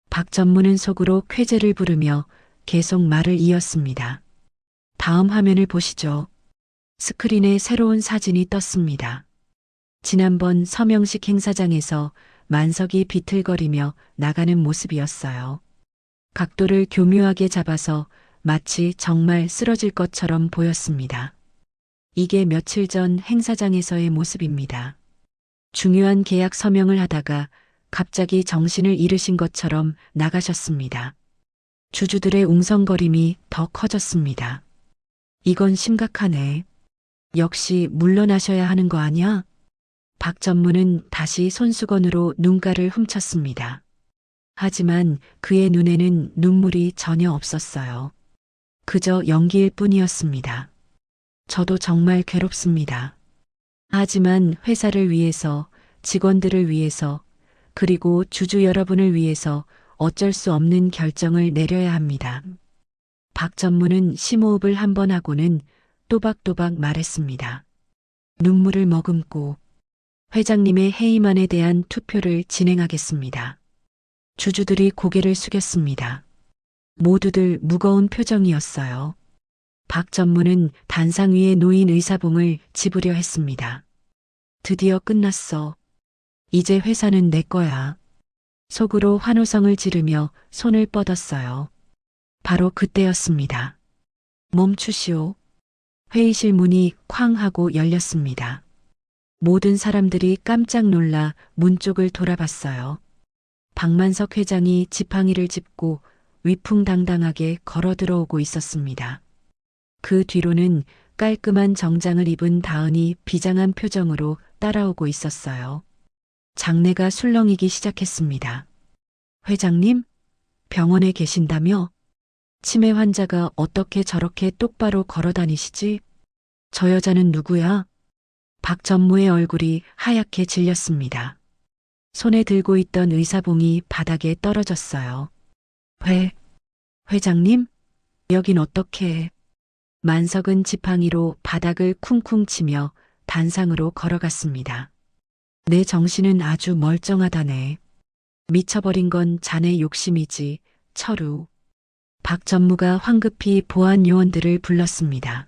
박 전무는 속으로 쾌재를 부르며 계속 말을 이었습니다. 다음 화면을 보시죠. 스크린에 새로운 사진이 떴습니다. 지난번 서명식 행사장에서 만석이 비틀거리며 나가는 모습이었어요. 각도를 교묘하게 잡아서 마치 정말 쓰러질 것처럼 보였습니다. 이게 며칠 전 행사장에서의 모습입니다. 중요한 계약 서명을 하다가 갑자기 정신을 잃으신 것처럼 나가셨습니다. 주주들의 웅성거림이 더 커졌습니다. 이건 심각하네. 역시 물러나셔야 하는 거 아니야? 박 전무는 다시 손수건으로 눈가를 훔쳤습니다. 하지만 그의 눈에는 눈물이 전혀 없었어요. 그저 연기일 뿐이었습니다. 저도 정말 괴롭습니다. 하지만 회사를 위해서, 직원들을 위해서, 그리고 주주 여러분을 위해서 어쩔 수 없는 결정을 내려야 합니다. 박 전무는 심호흡을 한 번 하고는 또박또박 말했습니다. 눈물을 머금고 회장님의 해임안에 대한 투표를 진행하겠습니다. 주주들이 고개를 숙였습니다. 모두들 무거운 표정이었어요. 박 전무는 단상 위에 놓인 의사봉을 집으려 했습니다. 드디어 끝났어. 이제 회사는 내 거야. 속으로 환호성을 지르며 손을 뻗었어요. 바로 그때였습니다. 멈추시오. 회의실 문이 쾅 하고 열렸습니다. 모든 사람들이 깜짝 놀라 문 쪽을 돌아봤어요. 박만석 회장이 지팡이를 짚고 위풍당당하게 걸어 들어오고 있었습니다. 그 뒤로는 깔끔한 정장을 입은 다은이 비장한 표정으로 따라오고 있었어요. 장내가 술렁이기 시작했습니다. 회장님? 병원에 계신다며? 치매 환자가 어떻게 저렇게 똑바로 걸어 다니시지? 저 여자는 누구야? 박 전무의 얼굴이 하얗게 질렸습니다. 손에 들고 있던 의사봉이 바닥에 떨어졌어요. 회장님? 여긴 어떻게? 만석은 지팡이로 바닥을 쿵쿵 치며 단상으로 걸어갔습니다. 내 정신은 아주 멀쩡하다네. 미쳐버린 건 자네 욕심이지, 철우. 박 전무가 황급히 보안 요원들을 불렀습니다.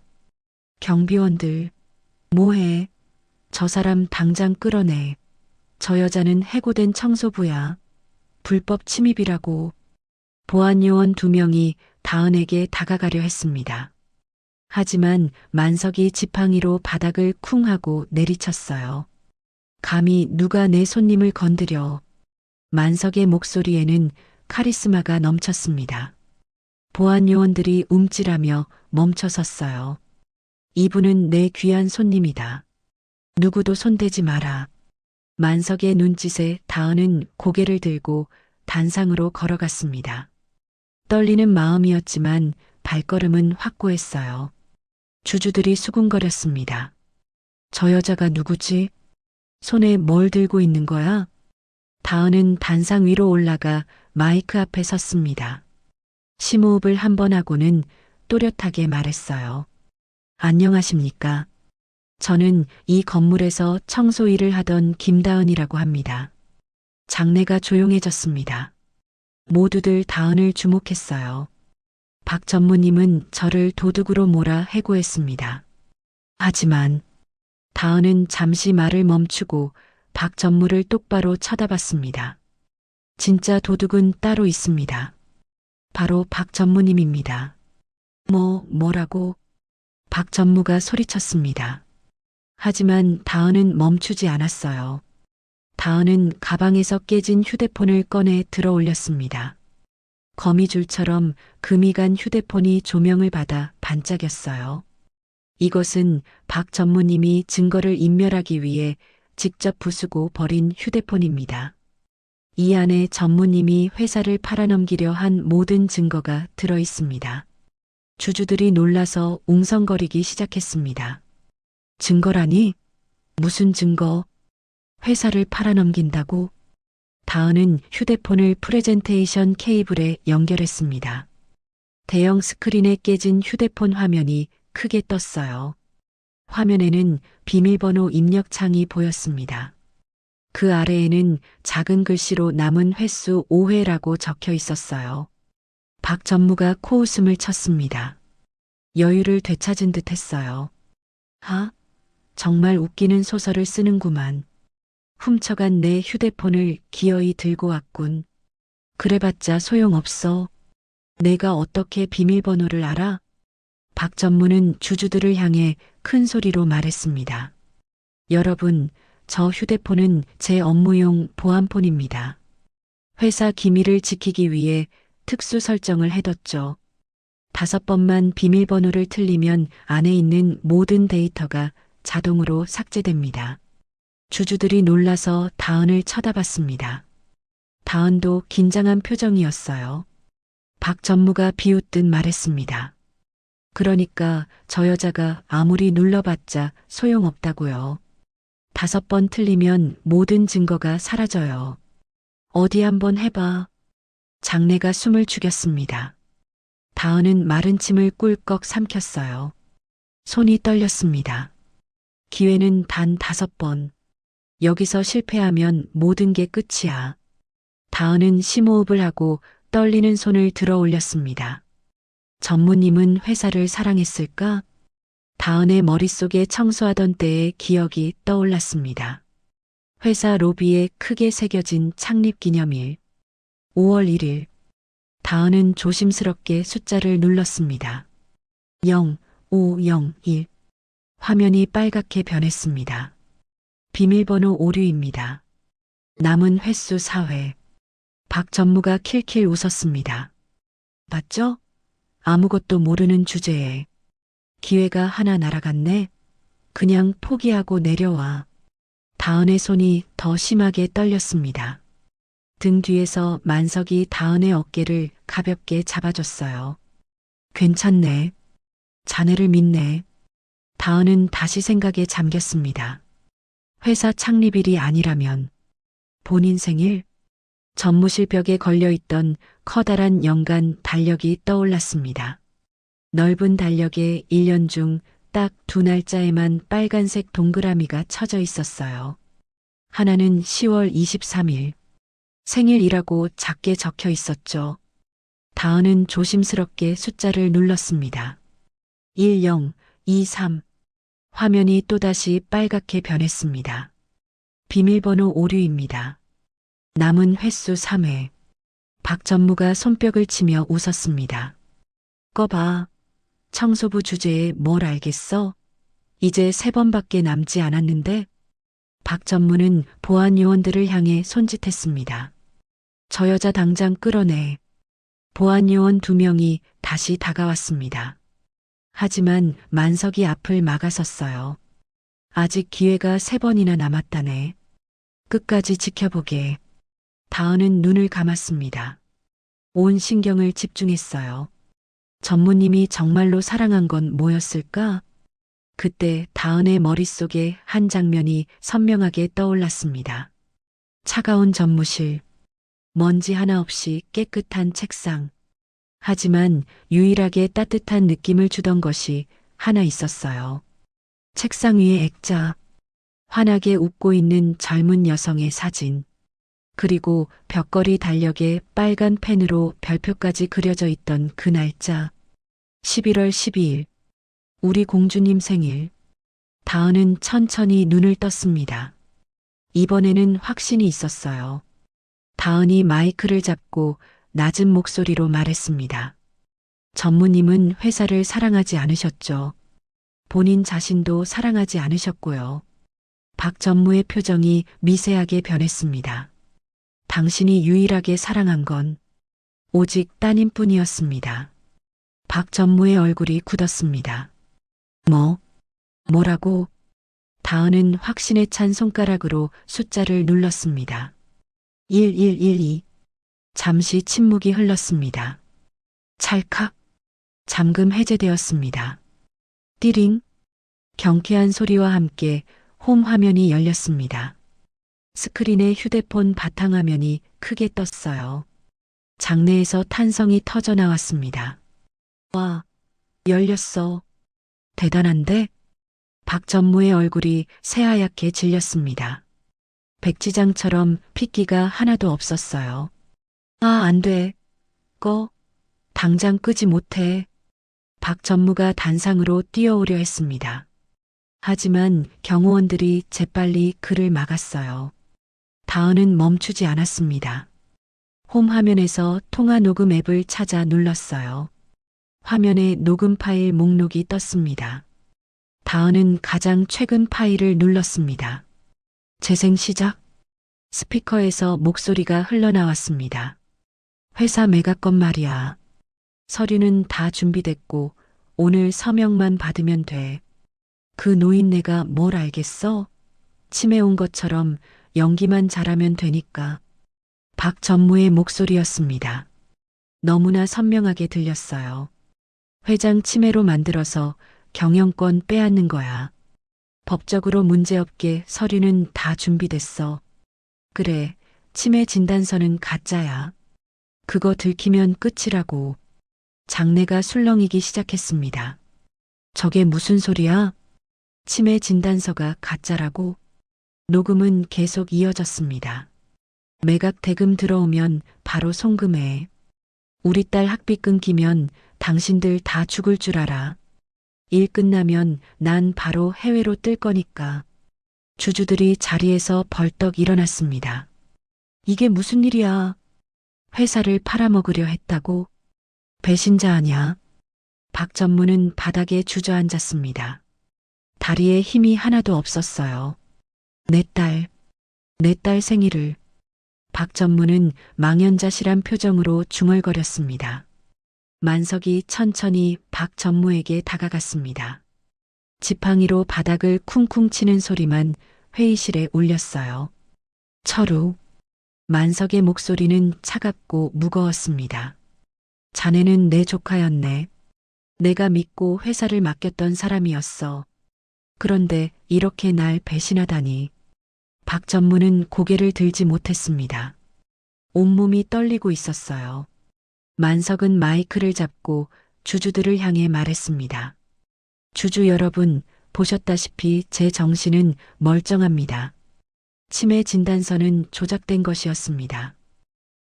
경비원들, 뭐해? 저 사람 당장 끌어내. 저 여자는 해고된 청소부야. 불법 침입이라고. 보안 요원 2명이 다은에게 다가가려 했습니다. 하지만 만석이 지팡이로 바닥을 쿵 하고 내리쳤어요. 감히 누가 내 손님을 건드려. 만석의 목소리에는 카리스마가 넘쳤습니다. 보안 요원들이 움찔하며 멈춰섰어요. 이분은 내 귀한 손님이다. 누구도 손대지 마라. 만석의 눈짓에 다은은 고개를 들고 단상으로 걸어갔습니다. 떨리는 마음이었지만 발걸음은 확고했어요. 주주들이 수군거렸습니다. 저 여자가 누구지? 손에 뭘 들고 있는 거야? 다은은 단상 위로 올라가 마이크 앞에 섰습니다. 심호흡을 한 번 하고는 또렷하게 말했어요. 안녕하십니까? 저는 이 건물에서 청소 일을 하던 김다은이라고 합니다. 장내가 조용해졌습니다. 모두들 다은을 주목했어요. 박 전무님은 저를 도둑으로 몰아 해고했습니다. 하지만 다은은 잠시 말을 멈추고 박 전무를 똑바로 쳐다봤습니다. 진짜 도둑은 따로 있습니다. 바로 박 전무님입니다. 뭐라고? 박 전무가 소리쳤습니다. 하지만 다은은 멈추지 않았어요. 다은은 가방에서 깨진 휴대폰을 꺼내 들어 올렸습니다. 거미줄처럼 금이 간 휴대폰이 조명을 받아 반짝였어요. 이것은 박 전무님이 증거를 인멸하기 위해 직접 부수고 버린 휴대폰입니다. 이 안에 전무님이 회사를 팔아넘기려 한 모든 증거가 들어 있습니다. 주주들이 놀라서 웅성거리기 시작했습니다. 증거라니? 무슨 증거? 회사를 팔아넘긴다고? 다은은 휴대폰을 프레젠테이션 케이블에 연결했습니다. 대형 스크린에 깨진 휴대폰 화면이 크게 떴어요. 화면에는 비밀번호 입력창이 보였습니다. 그 아래에는 작은 글씨로 남은 횟수 5회라고 적혀 있었어요. 박 전무가 코웃음을 쳤습니다. 여유를 되찾은 듯 했어요. 정말 웃기는 소설을 쓰는구만. 훔쳐간 내 휴대폰을 기어이 들고 왔군. 그래봤자 소용없어. 내가 어떻게 비밀번호를 알아? 박 전무는 주주들을 향해 큰 소리로 말했습니다. 여러분, 저 휴대폰은 제 업무용 보안폰입니다. 회사 기밀을 지키기 위해 특수 설정을 해뒀죠. 5번만 비밀번호를 틀리면 안에 있는 모든 데이터가 자동으로 삭제됩니다. 주주들이 놀라서 다은을 쳐다봤습니다. 다은도 긴장한 표정이었어요. 박 전무가 비웃듯 말했습니다. 그러니까 저 여자가 아무리 눌러봤자 소용없다고요. 5번 틀리면 모든 증거가 사라져요. 어디 한번 해봐. 장내가 숨을 죽였습니다. 다은은 마른 침을 꿀꺽 삼켰어요. 손이 떨렸습니다. 기회는 단 5번. 여기서 실패하면 모든 게 끝이야. 다은은 심호흡을 하고 떨리는 손을 들어 올렸습니다. 전무님은 회사를 사랑했을까? 다은의 머릿속에 청소하던 때의 기억이 떠올랐습니다. 회사 로비에 크게 새겨진 창립기념일. 5월 1일. 다은은 조심스럽게 숫자를 눌렀습니다. 0501. 화면이 빨갛게 변했습니다. 비밀번호 오류입니다. 남은 횟수 4회. 박 전무가 킬킬 웃었습니다. 맞죠? 아무것도 모르는 주제에 기회가 하나 날아갔네. 그냥 포기하고 내려와. 다은의 손이 더 심하게 떨렸습니다. 등 뒤에서 만석이 다은의 어깨를 가볍게 잡아줬어요. 괜찮네. 자네를 믿네. 다은은 다시 생각에 잠겼습니다. 회사 창립일이 아니라면 본인 생일? 전무실 벽에 걸려있던 커다란 연간 달력이 떠올랐습니다. 넓은 달력에 1년 중 딱 2날짜에만 빨간색 동그라미가 쳐져 있었어요. 하나는 10월 23일. 생일이라고 작게 적혀 있었죠. 다은은 조심스럽게 숫자를 눌렀습니다. 1023. 화면이 또다시 빨갛게 변했습니다. 비밀번호 오류입니다. 남은 횟수 3회. 박 전무가 손뼉을 치며 웃었습니다. 꺼봐. 청소부 주제에 뭘 알겠어? 이제 3번밖에 남지 않았는데? 박 전무는 보안 요원들을 향해 손짓했습니다. 저 여자 당장 끌어내. 보안 요원 2명이 다시 다가왔습니다. 하지만 만석이 앞을 막아섰어요. 아직 기회가 3번이나 남았다네. 끝까지 지켜보게. 다은은 눈을 감았습니다. 온 신경을 집중했어요. 전무님이 정말로 사랑한 건 뭐였을까? 그때 다은의 머릿속에 한 장면이 선명하게 떠올랐습니다. 차가운 전무실, 먼지 하나 없이 깨끗한 책상. 하지만 유일하게 따뜻한 느낌을 주던 것이 하나 있었어요. 책상 위에 액자, 환하게 웃고 있는 젊은 여성의 사진, 그리고 벽걸이 달력에 빨간 펜으로 별표까지 그려져 있던 그 날짜. 11월 12일. 우리 공주님 생일. 다은은 천천히 눈을 떴습니다. 이번에는 확신이 있었어요. 다은이 마이크를 잡고 낮은 목소리로 말했습니다. 전무님은 회사를 사랑하지 않으셨죠. 본인 자신도 사랑하지 않으셨고요. 박 전무의 표정이 미세하게 변했습니다. 당신이 유일하게 사랑한 건 오직 따님뿐이었습니다. 박 전무의 얼굴이 굳었습니다. 뭐라고? 다은은 확신에 찬 손가락으로 숫자를 눌렀습니다. 1112. 잠시 침묵이 흘렀습니다. 찰칵. 잠금 해제되었습니다. 띠링. 경쾌한 소리와 함께 홈 화면이 열렸습니다. 스크린에 휴대폰 바탕화면이 크게 떴어요. 장내에서 탄성이 터져 나왔습니다. 와, 열렸어. 대단한데? 박전무의 얼굴이 새하얗게 질렸습니다. 백지장처럼 핏기가 하나도 없었어요. 아, 안 돼. 꺼. 당장 끄지 못해. 박전무가 단상으로 뛰어오려 했습니다. 하지만 경호원들이 재빨리 그를 막았어요. 다은은 멈추지 않았습니다. 홈 화면에서 통화 녹음 앱을 찾아 눌렀어요. 화면에 녹음 파일 목록이 떴습니다. 다은은 가장 최근 파일을 눌렀습니다. 재생 시작. 스피커에서 목소리가 흘러나왔습니다. 회사 매각건 말이야. 서류는 다 준비됐고 오늘 서명만 받으면 돼. 그 노인네가 뭘 알겠어? 치매 온 것처럼 연기만 잘하면 되니까. 박전무의 목소리였습니다. 너무나 선명하게 들렸어요. 회장 치매로 만들어서 경영권 빼앗는 거야. 법적으로 문제없게 서류는 다 준비됐어. 그래, 치매 진단서는 가짜야. 그거 들키면 끝이라고. 장내가 술렁이기 시작했습니다. 저게 무슨 소리야? 치매 진단서가 가짜라고? 녹음은 계속 이어졌습니다. 매각 대금 들어오면 바로 송금해. 우리 딸 학비 끊기면 당신들 다 죽을 줄 알아. 일 끝나면 난 바로 해외로 뜰 거니까. 주주들이 자리에서 벌떡 일어났습니다. 이게 무슨 일이야? 회사를 팔아먹으려 했다고? 배신자 아냐? 박전무는 바닥에 주저앉았습니다. 다리에 힘이 하나도 없었어요. 내 딸 생일을. 박전무는 망연자실한 표정으로 중얼거렸습니다. 만석이 천천히 박전무에게 다가갔습니다. 지팡이로 바닥을 쿵쿵 치는 소리만 회의실에 울렸어요. 철우. 만석의 목소리는 차갑고 무거웠습니다. 자네는 내 조카였네. 내가 믿고 회사를 맡겼던 사람이었어. 그런데 이렇게 날 배신하다니. 박전무는 고개를 들지 못했습니다. 온몸이 떨리고 있었어요. 만석은 마이크를 잡고 주주들을 향해 말했습니다. 주주 여러분, 보셨다시피 제 정신은 멀쩡합니다. 치매 진단서는 조작된 것이었습니다.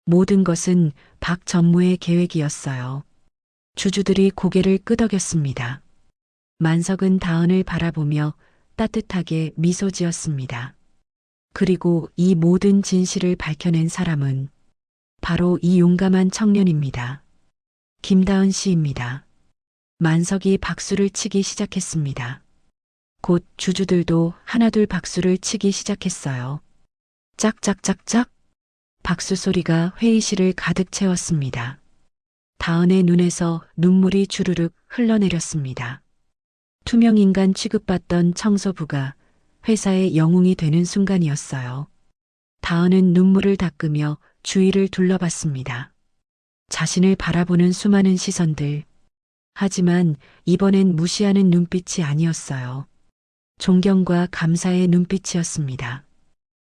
모든 것은 박전무의 계획이었어요. 주주들이 고개를 끄덕였습니다. 만석은 다은을 바라보며 따뜻하게 미소 지었습니다. 그리고 이 모든 진실을 밝혀낸 사람은 바로 이 용감한 청년입니다. 김다은 씨입니다. 만석이 박수를 치기 시작했습니다. 곧 주주들도 하나둘 박수를 치기 시작했어요. 짝짝짝짝. 박수 소리가 회의실을 가득 채웠습니다. 다은의 눈에서 눈물이 주르륵 흘러내렸습니다. 투명인간 취급받던 청소부가 회사의 영웅이 되는 순간이었어요. 다은은 눈물을 닦으며 주위를 둘러봤습니다. 자신을 바라보는 수많은 시선들. 하지만 이번엔 무시하는 눈빛이 아니었어요. 존경과 감사의 눈빛이었습니다.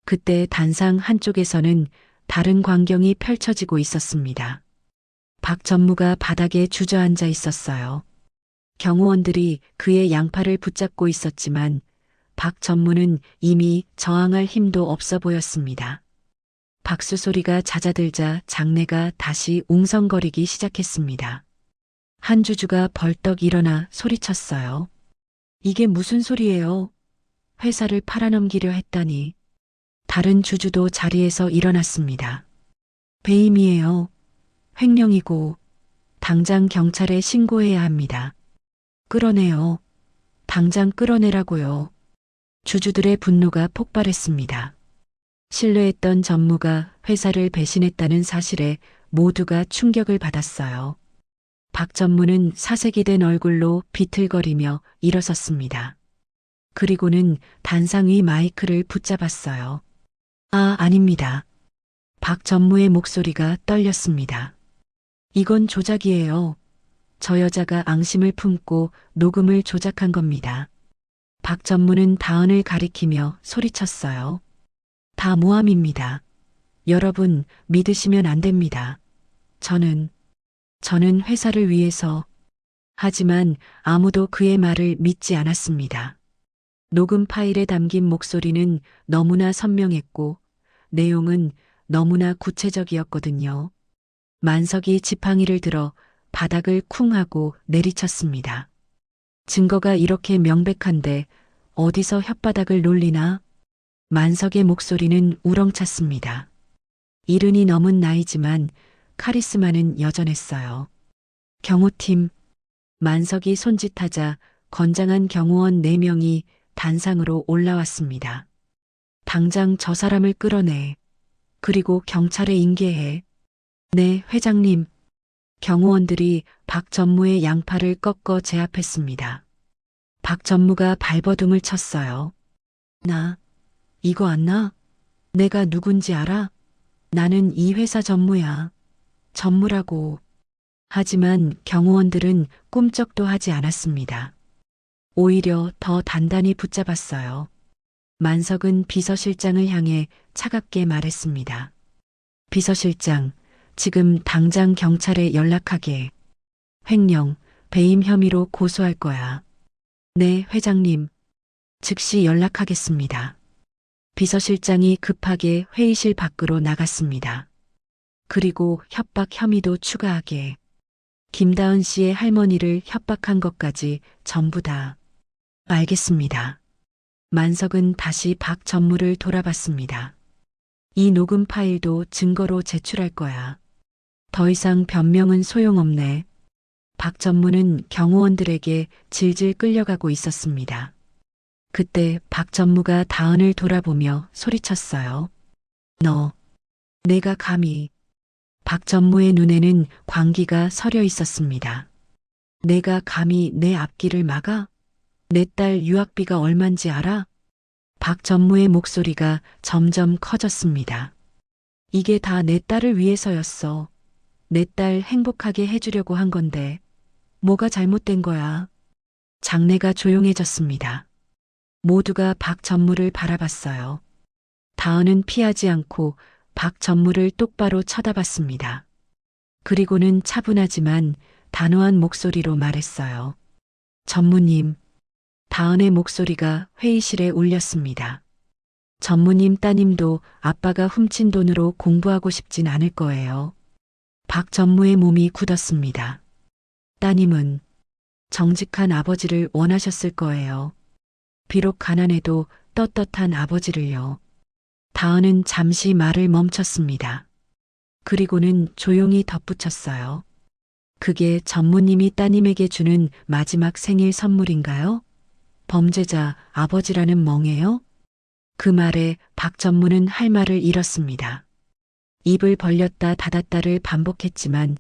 그때 단상 한쪽에서는 다른 광경이 펼쳐지고 있었습니다. 박전무가 바닥에 주저앉아 있었어요. 경호원들이 그의 양팔을 붙잡고 있었지만 박전무는 이미 저항할 힘도 없어 보였습니다. 박수 소리가 잦아들자 장내가 다시 웅성거리기 시작했습니다. 한 주주가 벌떡 일어나 소리쳤어요. 이게 무슨 소리예요? 회사를 팔아넘기려 했다니. 다른 주주도 자리에서 일어났습니다. 배임이에요. 횡령이고 당장 경찰에 신고해야 합니다. 끌어내요. 당장 끌어내라고요. 주주들의 분노가 폭발했습니다. 신뢰했던 전무가 회사를 배신했다는 사실에 모두가 충격을 받았어요. 박전무는 사색이 된 얼굴로 비틀거리며 일어섰습니다. 그리고는 단상 위 마이크를 붙잡았어요. 아, 아닙니다. 박 전무의 목소리가 떨렸습니다. 이건 조작이에요. 저 여자가 앙심을 품고 녹음을 조작한 겁니다. 박 전무는 다은을 가리키며 소리쳤어요. 다 모함입니다. 여러분, 믿으시면 안 됩니다. 저는 회사를 위해서. 하지만 아무도 그의 말을 믿지 않았습니다. 녹음 파일에 담긴 목소리는 너무나 선명했고 내용은 너무나 구체적이었거든요. 만석이 지팡이를 들어 바닥을 쿵 하고 내리쳤습니다. 증거가 이렇게 명백한데 어디서 혓바닥을 놀리나? 만석의 목소리는 우렁찼습니다. 이른이 넘은 나이지만 카리스마는 여전했어요. 경호팀, 만석이 손짓하자 건장한 경호원 4명이 단상으로 올라왔습니다. 당장 저 사람을 끌어내. 그리고 경찰에 인계해. 네, 회장님. 경호원들이 박 전무의 양팔을 꺾어 제압했습니다. 박 전무가 발버둥을 쳤어요. 나, 이거 안 나? 내가 누군지 알아? 나는 이 회사 전무야. 전무라고. 하지만 경호원들은 꿈쩍도 하지 않았습니다. 오히려 더 단단히 붙잡았어요. 만석은 비서실장을 향해 차갑게 말했습니다. 비서실장, 지금 당장 경찰에 연락하게. 횡령, 배임 혐의로 고소할 거야. 네, 회장님. 즉시 연락하겠습니다. 비서실장이 급하게 회의실 밖으로 나갔습니다. 그리고 협박 혐의도 추가하게. 김다은 씨의 할머니를 협박한 것까지 전부 다. 알겠습니다. 만석은 다시 박 전무를 돌아봤습니다. 이 녹음 파일도 증거로 제출할 거야. 더 이상 변명은 소용없네. 박 전무는 경호원들에게 질질 끌려가고 있었습니다. 그때 박 전무가 다은을 돌아보며 소리쳤어요. 너, 내가 감히. 박 전무의 눈에는 광기가 서려 있었습니다. 내가 감히 내 앞길을 막아? 내 딸 유학비가 얼만지 알아? 박 전무의 목소리가 점점 커졌습니다. 이게 다 내 딸을 위해서였어. 내 딸 행복하게 해주려고 한 건데 뭐가 잘못된 거야? 장내가 조용해졌습니다. 모두가 박 전무를 바라봤어요. 다은은 피하지 않고 박 전무를 똑바로 쳐다봤습니다. 그리고는 차분하지만 단호한 목소리로 말했어요. 전무님. 다은의 목소리가 회의실에 울렸습니다. 전무님 따님도 아빠가 훔친 돈으로 공부하고 싶진 않을 거예요. 박 전무의 몸이 굳었습니다. 따님은 정직한 아버지를 원하셨을 거예요. 비록 가난해도 떳떳한 아버지를요. 다은은 잠시 말을 멈췄습니다. 그리고는 조용히 덧붙였어요. 그게 전무님이 따님에게 주는 마지막 생일 선물인가요? 범죄자 아버지라는 멍해요? 그 말에 박 전무는 할 말을 잃었습니다. 입을 벌렸다 닫았다를 반복했지만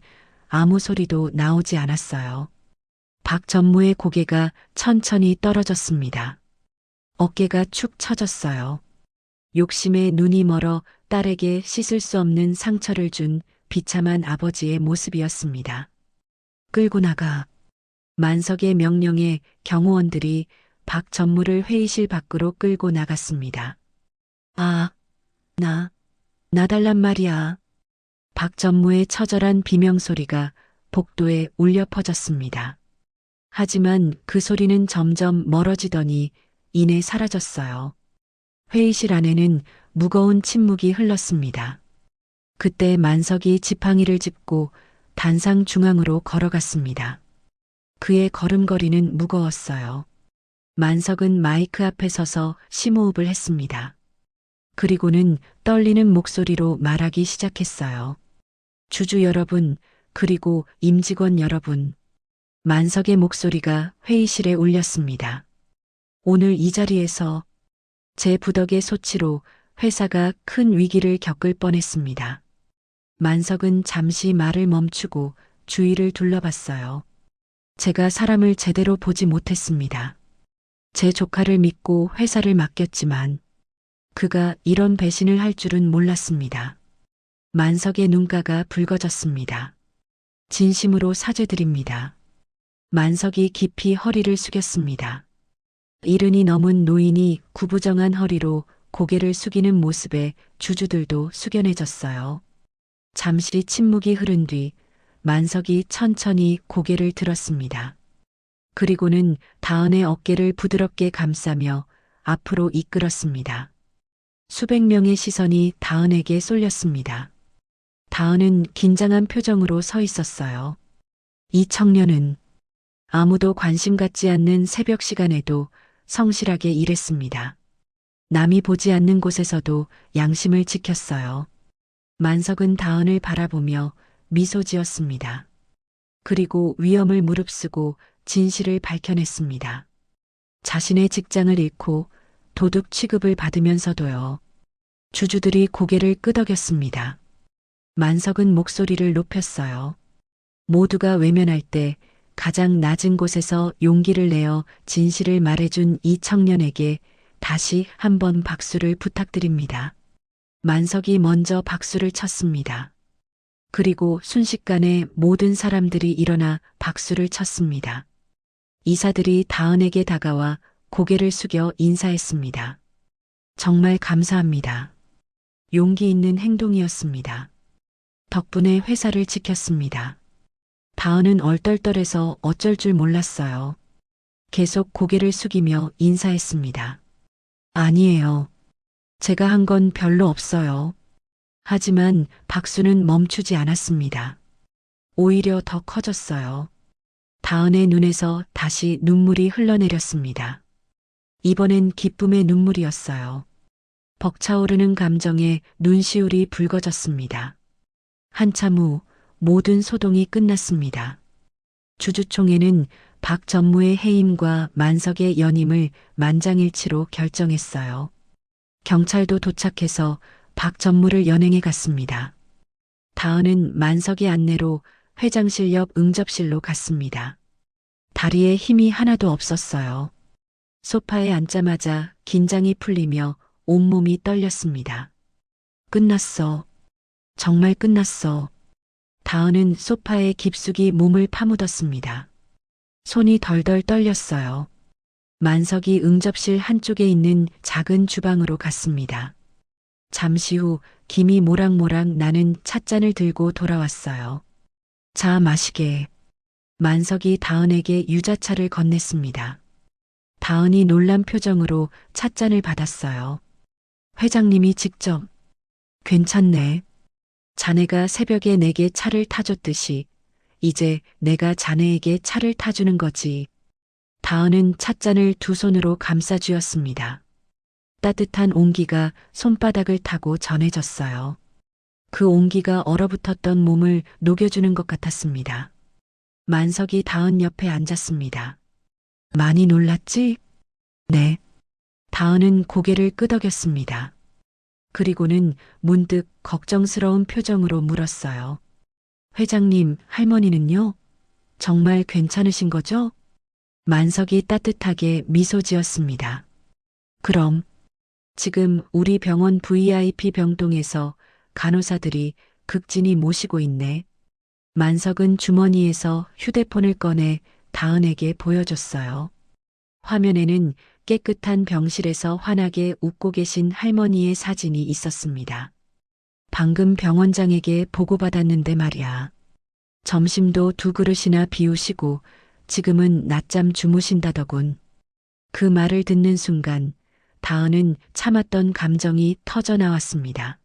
아무 소리도 나오지 않았어요. 박 전무의 고개가 천천히 떨어졌습니다. 어깨가 축 처졌어요. 욕심에 눈이 멀어 딸에게 씻을 수 없는 상처를 준 비참한 아버지의 모습이었습니다. 끌고 나가. 만석의 명령에 경호원들이 박 전무를 회의실 밖으로 끌고 나갔습니다. 아, 나 달란 말이야. 박 전무의 처절한 비명소리가 복도에 울려 퍼졌습니다. 하지만 그 소리는 점점 멀어지더니 이내 사라졌어요. 회의실 안에는 무거운 침묵이 흘렀습니다. 그때 만석이 지팡이를 짚고 단상 중앙으로 걸어갔습니다. 그의 걸음걸이는 무거웠어요. 만석은 마이크 앞에 서서 심호흡을 했습니다. 그리고는 떨리는 목소리로 말하기 시작했어요. 주주 여러분, 그리고 임직원 여러분. 만석의 목소리가 회의실에 울렸습니다. 오늘 이 자리에서 제 부덕의 소치로 회사가 큰 위기를 겪을 뻔했습니다. 만석은 잠시 말을 멈추고 주위를 둘러봤어요. 제가 사람을 제대로 보지 못했습니다. 제 조카를 믿고 회사를 맡겼지만 그가 이런 배신을 할 줄은 몰랐습니다. 만석의 눈가가 붉어졌습니다. 진심으로 사죄드립니다. 만석이 깊이 허리를 숙였습니다. 이른이 넘은 노인이 구부정한 허리로 고개를 숙이는 모습에 주주들도 숙연해졌어요. 잠시 침묵이 흐른 뒤 만석이 천천히 고개를 들었습니다. 그리고는 다은의 어깨를 부드럽게 감싸며 앞으로 이끌었습니다. 수백 명의 시선이 다은에게 쏠렸습니다. 다은은 긴장한 표정으로 서 있었어요. 이 청년은 아무도 관심 갖지 않는 새벽 시간에도 성실하게 일했습니다. 남이 보지 않는 곳에서도 양심을 지켰어요. 만석은 다은을 바라보며 미소 지었습니다. 그리고 위험을 무릅쓰고 진실을 밝혀냈습니다. 자신의 직장을 잃고 도둑 취급을 받으면서도요. 주주들이 고개를 끄덕였습니다. 만석은 목소리를 높였어요. 모두가 외면할 때 가장 낮은 곳에서 용기를 내어 진실을 말해준 이 청년에게 다시 한번 박수를 부탁드립니다. 만석이 먼저 박수를 쳤습니다. 그리고 순식간에 모든 사람들이 일어나 박수를 쳤습니다. 이사들이 다은에게 다가와 고개를 숙여 인사했습니다. 정말 감사합니다. 용기 있는 행동이었습니다. 덕분에 회사를 지켰습니다. 다은은 얼떨떨해서 어쩔 줄 몰랐어요. 계속 고개를 숙이며 인사했습니다. 아니에요. 제가 한 건 별로 없어요. 하지만 박수는 멈추지 않았습니다. 오히려 더 커졌어요. 다은의 눈에서 다시 눈물이 흘러내렸습니다. 이번엔 기쁨의 눈물이었어요. 벅차오르는 감정에 눈시울이 붉어졌습니다. 한참 후 모든 소동이 끝났습니다. 주주총회는 박 전무의 해임과 만석의 연임을 만장일치로 결정했어요. 경찰도 도착해서 박 전무를 연행해 갔습니다. 다은은 만석의 안내로 회장실 옆 응접실로 갔습니다. 다리에 힘이 하나도 없었어요. 소파에 앉자마자 긴장이 풀리며 온몸이 떨렸습니다. 끝났어. 정말 끝났어. 다은은 소파에 깊숙이 몸을 파묻었습니다. 손이 덜덜 떨렸어요. 만석이 응접실 한쪽에 있는 작은 주방으로 갔습니다. 잠시 후 김이 모락모락 나는 찻잔을 들고 돌아왔어요. 자, 마시게. 만석이 다은에게 유자차를 건넸습니다. 다은이 놀란 표정으로 찻잔을 받았어요. 회장님이 직접. 괜찮네. 자네가 새벽에 내게 차를 타줬듯이 이제 내가 자네에게 차를 타주는 거지. 다은은 찻잔을 두 손으로 감싸 쥐었습니다. 따뜻한 온기가 손바닥을 타고 전해졌어요. 그 온기가 얼어붙었던 몸을 녹여주는 것 같았습니다. 만석이 다은 옆에 앉았습니다. 많이 놀랐지? 네. 다은은 고개를 끄덕였습니다. 그리고는 문득 걱정스러운 표정으로 물었어요. 회장님, 할머니는요? 정말 괜찮으신 거죠? 만석이 따뜻하게 미소 지었습니다. 그럼 지금 우리 병원 VIP 병동에서 간호사들이 극진히 모시고 있네. 만석은 주머니에서 휴대폰을 꺼내 다은에게 보여줬어요. 화면에는 깨끗한 병실에서 환하게 웃고 계신 할머니의 사진이 있었습니다. 방금 병원장에게 보고받았는데 말이야. 점심도 두 그릇이나 비우시고 지금은 낮잠 주무신다더군. 그 말을 듣는 순간 다은은 참았던 감정이 터져 나왔습니다.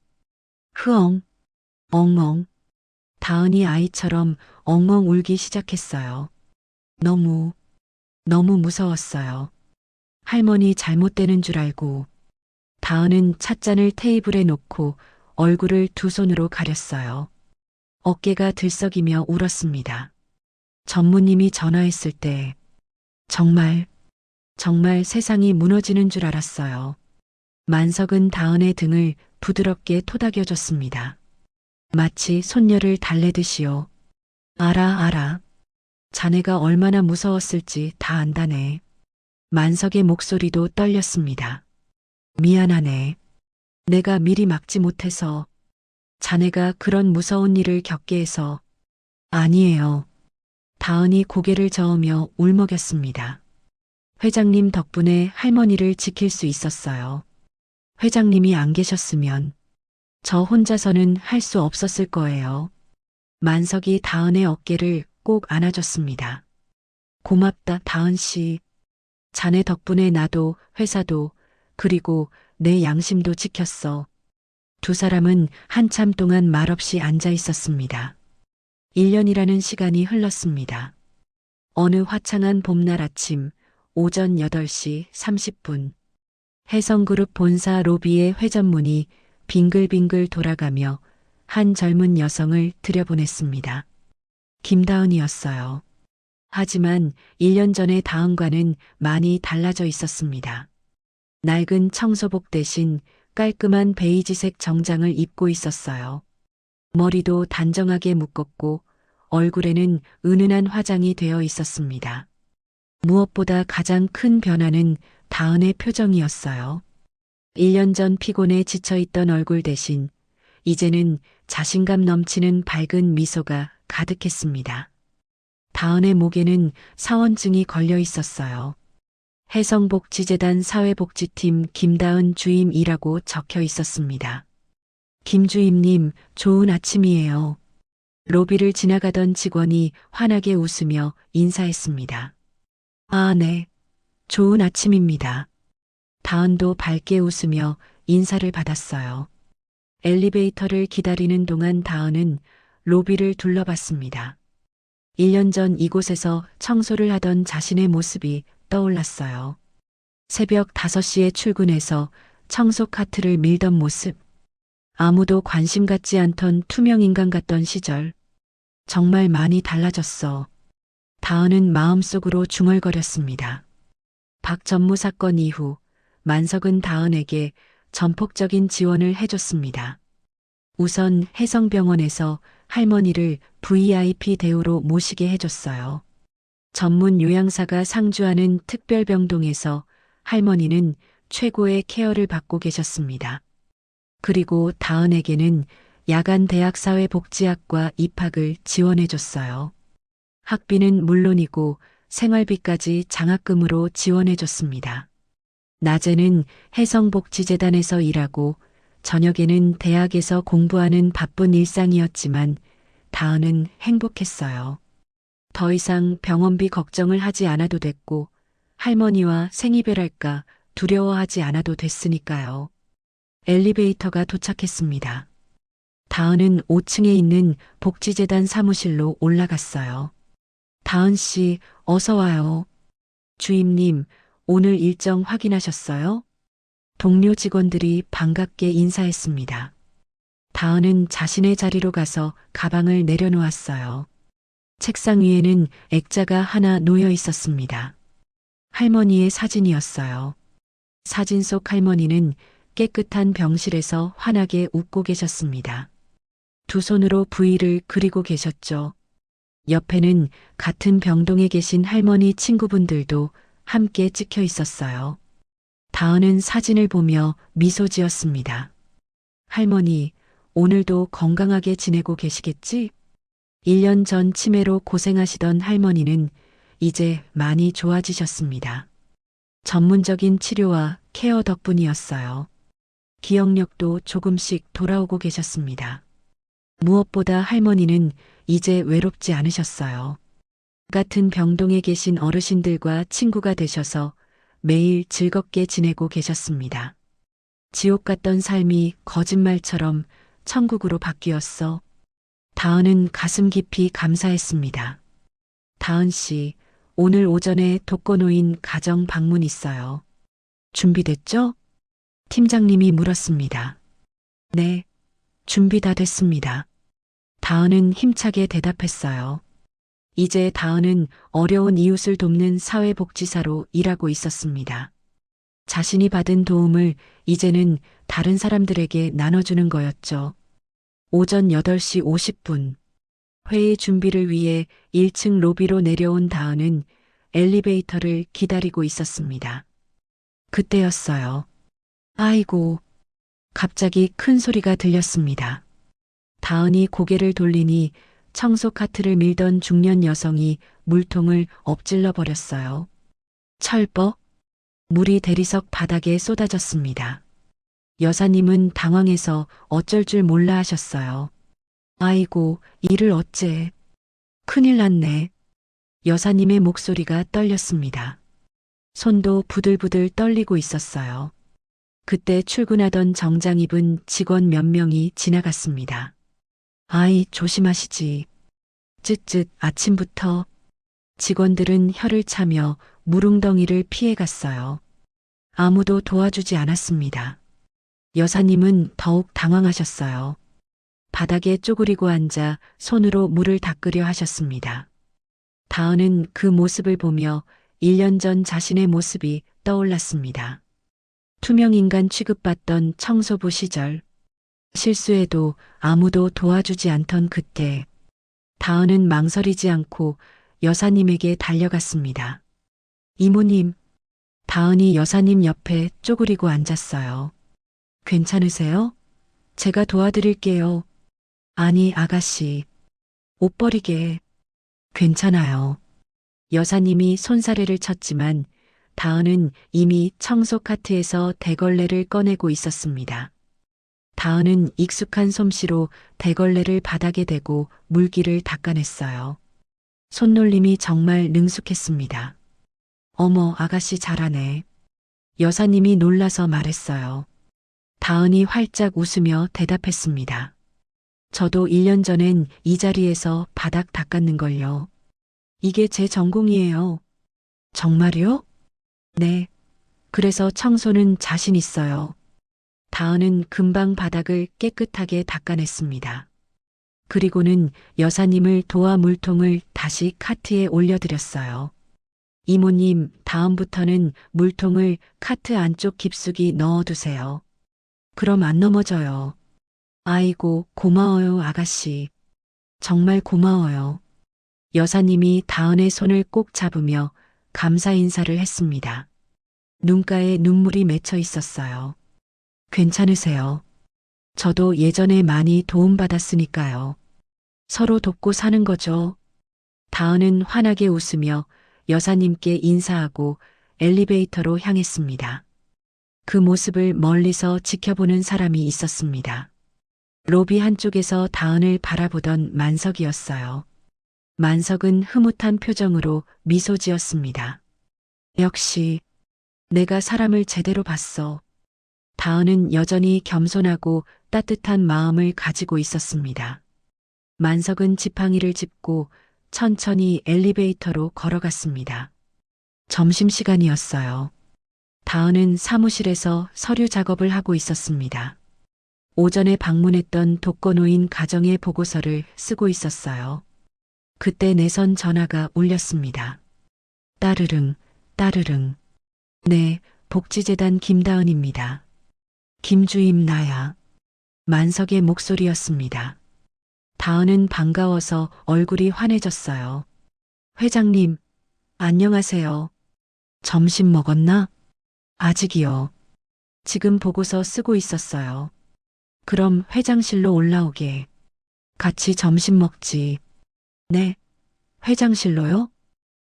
흐엉, 엉엉. 다은이 아이처럼 엉엉 울기 시작했어요. 너무 무서웠어요. 할머니 잘못되는 줄 알고. 다은은 찻잔을 테이블에 놓고 얼굴을 두 손으로 가렸어요. 어깨가 들썩이며 울었습니다. 전무님이 전화했을 때 정말 세상이 무너지는 줄 알았어요. 만석은 다은의 등을 부드럽게 토닥여줬습니다. 마치 손녀를 달래듯이요. 알아. 자네가 얼마나 무서웠을지 다 안다네. 만석의 목소리도 떨렸습니다. 미안하네. 내가 미리 막지 못해서. 자네가 그런 무서운 일을 겪게 해서. 아니에요. 다은이 고개를 저으며 울먹였습니다. 회장님 덕분에 할머니를 지킬 수 있었어요. 회장님이 안 계셨으면 저 혼자서는 할 수 없었을 거예요. 만석이 다은의 어깨를 꼭 안아줬습니다. 고맙다, 다은 씨. 자네 덕분에 나도 회사도 그리고 내 양심도 지켰어. 두 사람은 한참 동안 말없이 앉아 있었습니다. 1년이라는 시간이 흘렀습니다. 어느 화창한 봄날 아침 오전 8시 30분 해성그룹 본사 로비의 회전문이 빙글빙글 돌아가며 한 젊은 여성을 들여보냈습니다. 김다은이었어요. 하지만 1년 전의 다은과는 많이 달라져 있었습니다. 낡은 청소복 대신 깔끔한 베이지색 정장을 입고 있었어요. 머리도 단정하게 묶었고 얼굴에는 은은한 화장이 되어 있었습니다. 무엇보다 가장 큰 변화는 다은의 표정이었어요. 1년 전 피곤에 지쳐있던 얼굴 대신 이제는 자신감 넘치는 밝은 미소가 가득했습니다. 다은의 목에는 사원증이 걸려 있었어요. 해성복지재단 사회복지팀 김다은 주임이라고 적혀 있었습니다. 김 주임님, 좋은 아침이에요. 로비를 지나가던 직원이 환하게 웃으며 인사했습니다. 아, 네. 좋은 아침입니다. 다은도 밝게 웃으며 인사를 받았어요. 엘리베이터를 기다리는 동안 다은은 로비를 둘러봤습니다. 1년 전 이곳에서 청소를 하던 자신의 모습이 떠올랐어요. 새벽 5시에 출근해서 청소 카트를 밀던 모습. 아무도 관심 갖지 않던 투명 인간 같던 시절. 정말 많이 달라졌어. 다은은 마음속으로 중얼거렸습니다. 박 전무 사건 이후 만석은 다은에게 전폭적인 지원을 해줬습니다. 우선 해성병원에서 할머니를 VIP 대우로 모시게 해줬어요. 전문 요양사가 상주하는 특별병동에서 할머니는 최고의 케어를 받고 계셨습니다. 그리고 다은에게는 야간 대학사회복지학과 입학을 지원해줬어요. 학비는 물론이고 생활비까지 장학금으로 지원해줬습니다. 낮에는 해성복지재단에서 일하고 저녁에는 대학에서 공부하는 바쁜 일상이었지만 다은은 행복했어요. 더 이상 병원비 걱정을 하지 않아도 됐고 할머니와 생이별할까 두려워하지 않아도 됐으니까요. 엘리베이터가 도착했습니다. 다은은 5층에 있는 복지재단 사무실로 올라갔어요. 다은 씨, 어서 와요. 주임님, 오늘 일정 확인하셨어요? 동료 직원들이 반갑게 인사했습니다. 다은은 자신의 자리로 가서 가방을 내려놓았어요. 책상 위에는 액자가 하나 놓여 있었습니다. 할머니의 사진이었어요. 사진 속 할머니는 깨끗한 병실에서 환하게 웃고 계셨습니다. 두 손으로 V를 그리고 계셨죠. 옆에는 같은 병동에 계신 할머니 친구분들도 함께 찍혀 있었어요. 다은은 사진을 보며 미소 지었습니다. 할머니, 오늘도 건강하게 지내고 계시겠지? 1년 전 치매로 고생하시던 할머니는 이제 많이 좋아지셨습니다. 전문적인 치료와 케어 덕분이었어요. 기억력도 조금씩 돌아오고 계셨습니다. 무엇보다 할머니는 이제 외롭지 않으셨어요. 같은 병동에 계신 어르신들과 친구가 되셔서 매일 즐겁게 지내고 계셨습니다. 지옥 같던 삶이 거짓말처럼 천국으로 바뀌었어. 다은은 가슴 깊이 감사했습니다. 다은 씨, 오늘 오전에 독거노인 가정 방문 있어요. 준비됐죠? 팀장님이 물었습니다. 네, 준비 다 됐습니다. 다은은 힘차게 대답했어요. 이제 다은은 어려운 이웃을 돕는 사회복지사로 일하고 있었습니다. 자신이 받은 도움을 이제는 다른 사람들에게 나눠주는 거였죠. 오전 8시 50분. 회의 준비를 위해 1층 로비로 내려온 다은은 엘리베이터를 기다리고 있었습니다. 그때였어요. 아이고. 갑자기 큰 소리가 들렸습니다. 다은이 고개를 돌리니 청소 카트를 밀던 중년 여성이 물통을 엎질러 버렸어요. 철벅! 물이 대리석 바닥에 쏟아졌습니다. 여사님은 당황해서 어쩔 줄 몰라 하셨어요. 아이고, 이를 어째. 큰일 났네. 여사님의 목소리가 떨렸습니다. 손도 부들부들 떨리고 있었어요. 그때 출근하던 정장 입은 직원 몇 명이 지나갔습니다. 아이, 조심하시지. 쯧쯧 아침부터. 직원들은 혀를 차며 물웅덩이를 피해갔어요. 아무도 도와주지 않았습니다. 여사님은 더욱 당황하셨어요. 바닥에 쪼그리고 앉아 손으로 물을 닦으려 하셨습니다. 다은은 그 모습을 보며 1년 전 자신의 모습이 떠올랐습니다. 투명인간 취급받던 청소부 시절. 실수해도 아무도 도와주지 않던 그때. 다은은 망설이지 않고 여사님에게 달려갔습니다. 이모님. 다은이 여사님 옆에 쪼그리고 앉았어요. 괜찮으세요? 제가 도와드릴게요. 아니, 아가씨. 옷 버리게. 괜찮아요. 여사님이 손사래를 쳤지만 다은은 이미 청소 카트에서 대걸레를 꺼내고 있었습니다. 다은은 익숙한 솜씨로 대걸레를 바닥에 대고 물기를 닦아냈어요. 손놀림이 정말 능숙했습니다. 어머, 아가씨 잘하네. 여사님이 놀라서 말했어요. 다은이 활짝 웃으며 대답했습니다. 저도 1년 전엔 이 자리에서 바닥 닦았는걸요. 이게 제 전공이에요. 정말요? 네. 그래서 청소는 자신 있어요. 다은은 금방 바닥을 깨끗하게 닦아냈습니다. 그리고는 여사님을 도와 물통을 다시 카트에 올려드렸어요. 이모님, 다음부터는 물통을 카트 안쪽 깊숙이 넣어두세요. 그럼 안 넘어져요. 아이고, 고마워요, 아가씨. 정말 고마워요. 여사님이 다은의 손을 꼭 잡으며 감사 인사를 했습니다. 눈가에 눈물이 맺혀 있었어요. 괜찮으세요? 저도 예전에 많이 도움받았으니까요. 서로 돕고 사는 거죠. 다은은 환하게 웃으며 여사님께 인사하고 엘리베이터로 향했습니다. 그 모습을 멀리서 지켜보는 사람이 있었습니다. 로비 한쪽에서 다은을 바라보던 만석이었어요. 만석은 흐뭇한 표정으로 미소 지었습니다. 역시 내가 사람을 제대로 봤어. 다은은 여전히 겸손하고 따뜻한 마음을 가지고 있었습니다. 만석은 지팡이를 짚고 천천히 엘리베이터로 걸어갔습니다. 점심시간이었어요. 다은은 사무실에서 서류 작업을 하고 있었습니다. 오전에 방문했던 독거노인 가정의 보고서를 쓰고 있었어요. 그때 내선 전화가 울렸습니다. 따르릉, 따르릉. 네, 복지재단 김다은입니다. 김주임 나야. 만석의 목소리였습니다. 다은은 반가워서 얼굴이 환해졌어요. 회장님, 안녕하세요. 점심 먹었나? 아직이요. 지금 보고서 쓰고 있었어요. 그럼 회장실로 올라오게. 같이 점심 먹지. 네. 회장실로요?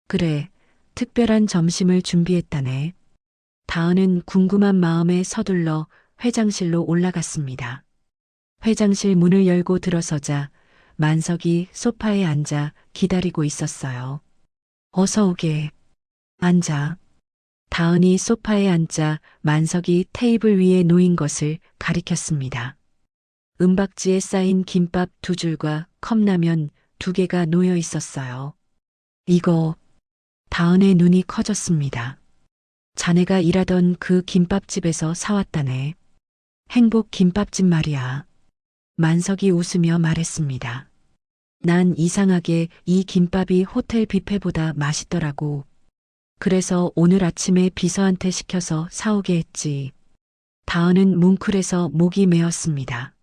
그래. 특별한 점심을 준비했다네. 다은은 궁금한 마음에 서둘러 회장실로 올라갔습니다. 회장실 문을 열고 들어서자 만석이 소파에 앉아 기다리고 있었어요. 어서 오게. 앉아. 다은이 소파에 앉자 만석이 테이블 위에 놓인 것을 가리켰습니다. 은박지에 쌓인 김밥 2줄과 컵라면 2개가 놓여 있었어요. 이거, 다은의 눈이 커졌습니다. 자네가 일하던 그 김밥집에서 사왔다네. 행복 김밥집 말이야. 만석이 웃으며 말했습니다. 난 이상하게 이 김밥이 호텔 뷔페보다 맛있더라고. 그래서 오늘 아침에 비서한테 시켜서 사오게 했지. 다은은 뭉클해서 목이 메었습니다.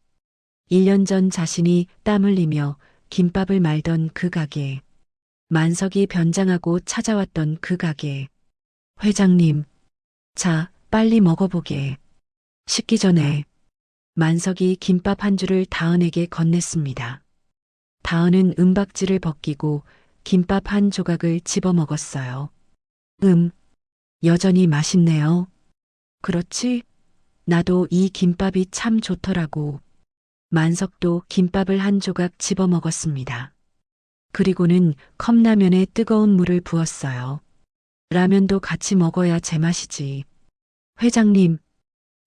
1년 전 자신이 땀 흘리며 김밥을 말던 그 가게. 만석이 변장하고 찾아왔던 그 가게. 회장님, 자, 빨리 먹어보게. 식기 전에. 만석이 김밥 한 줄을 다은에게 건넸습니다. 다은은 은박지를 벗기고 김밥 한 조각을 집어 먹었어요. 여전히 맛있네요. 그렇지? 나도 이 김밥이 참 좋더라고. 만석도 김밥을 한 조각 집어 먹었습니다. 그리고는 컵라면에 뜨거운 물을 부었어요. 라면도 같이 먹어야 제맛이지. 회장님,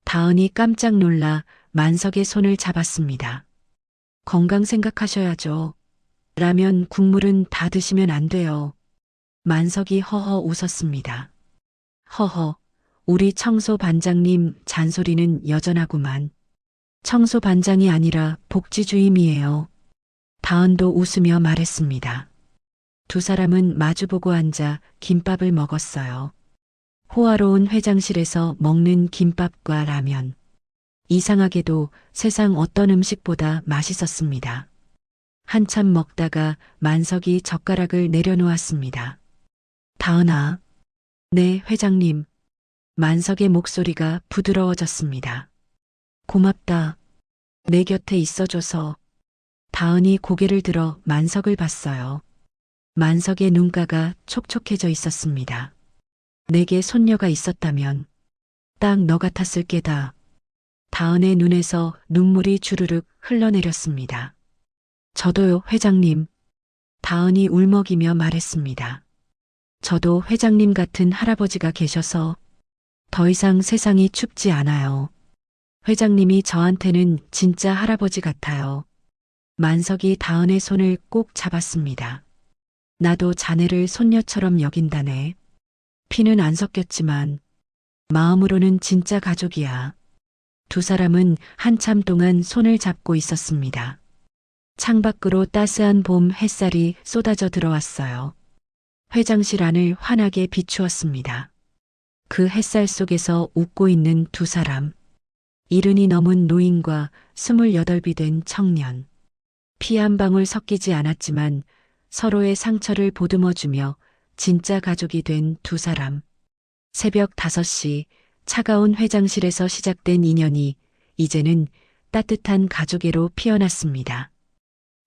다은이 깜짝 놀라 만석의 손을 잡았습니다. 건강 생각하셔야죠. 라면 국물은 다 드시면 안 돼요. 만석이 허허 웃었습니다. 허허, 우리 청소 반장님 잔소리는 여전하구만. 청소 반장이 아니라 복지주임이에요. 다은도 웃으며 말했습니다. 두 사람은 마주보고 앉아 김밥을 먹었어요. 호화로운 회장실에서 먹는 김밥과 라면. 이상하게도 세상 어떤 음식보다 맛있었습니다. 한참 먹다가 만석이 젓가락을 내려놓았습니다. 다은아. 네, 회장님. 만석의 목소리가 부드러워졌습니다. 고맙다. 내 곁에 있어줘서. 다은이 고개를 들어 만석을 봤어요. 만석의 눈가가 촉촉해져 있었습니다. 내게 손녀가 있었다면 딱 너 같았을 게다. 다은의 눈에서 눈물이 주르륵 흘러내렸습니다. 저도요, 회장님. 다은이 울먹이며 말했습니다. 저도 회장님 같은 할아버지가 계셔서 더 이상 세상이 춥지 않아요. 회장님이 저한테는 진짜 할아버지 같아요. 만석이 다은의 손을 꼭 잡았습니다. 나도 자네를 손녀처럼 여긴다네. 피는 안 섞였지만 마음으로는 진짜 가족이야. 두 사람은 한참 동안 손을 잡고 있었습니다. 창밖으로 따스한 봄 햇살이 쏟아져 들어왔어요. 회장실 안을 환하게 비추었습니다. 그 햇살 속에서 웃고 있는 두 사람. 70이 넘은 노인과 28이 된 청년. 피 한 방울 섞이지 않았지만 서로의 상처를 보듬어주며 진짜 가족이 된 두 사람. 새벽 5시 차가운 회장실에서 시작된 인연이 이제는 따뜻한 가족애로 피어났습니다.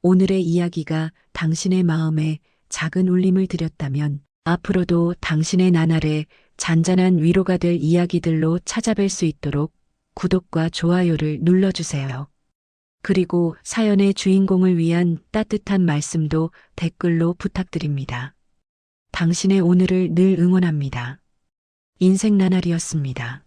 오늘의 이야기가 당신의 마음에 작은 울림을 드렸다면 앞으로도 당신의 나날에 잔잔한 위로가 될 이야기들로 찾아뵐 수 있도록 구독과 좋아요를 눌러주세요. 그리고 사연의 주인공을 위한 따뜻한 말씀도 댓글로 부탁드립니다. 당신의 오늘을 늘 응원합니다. 인생 나날이었습니다.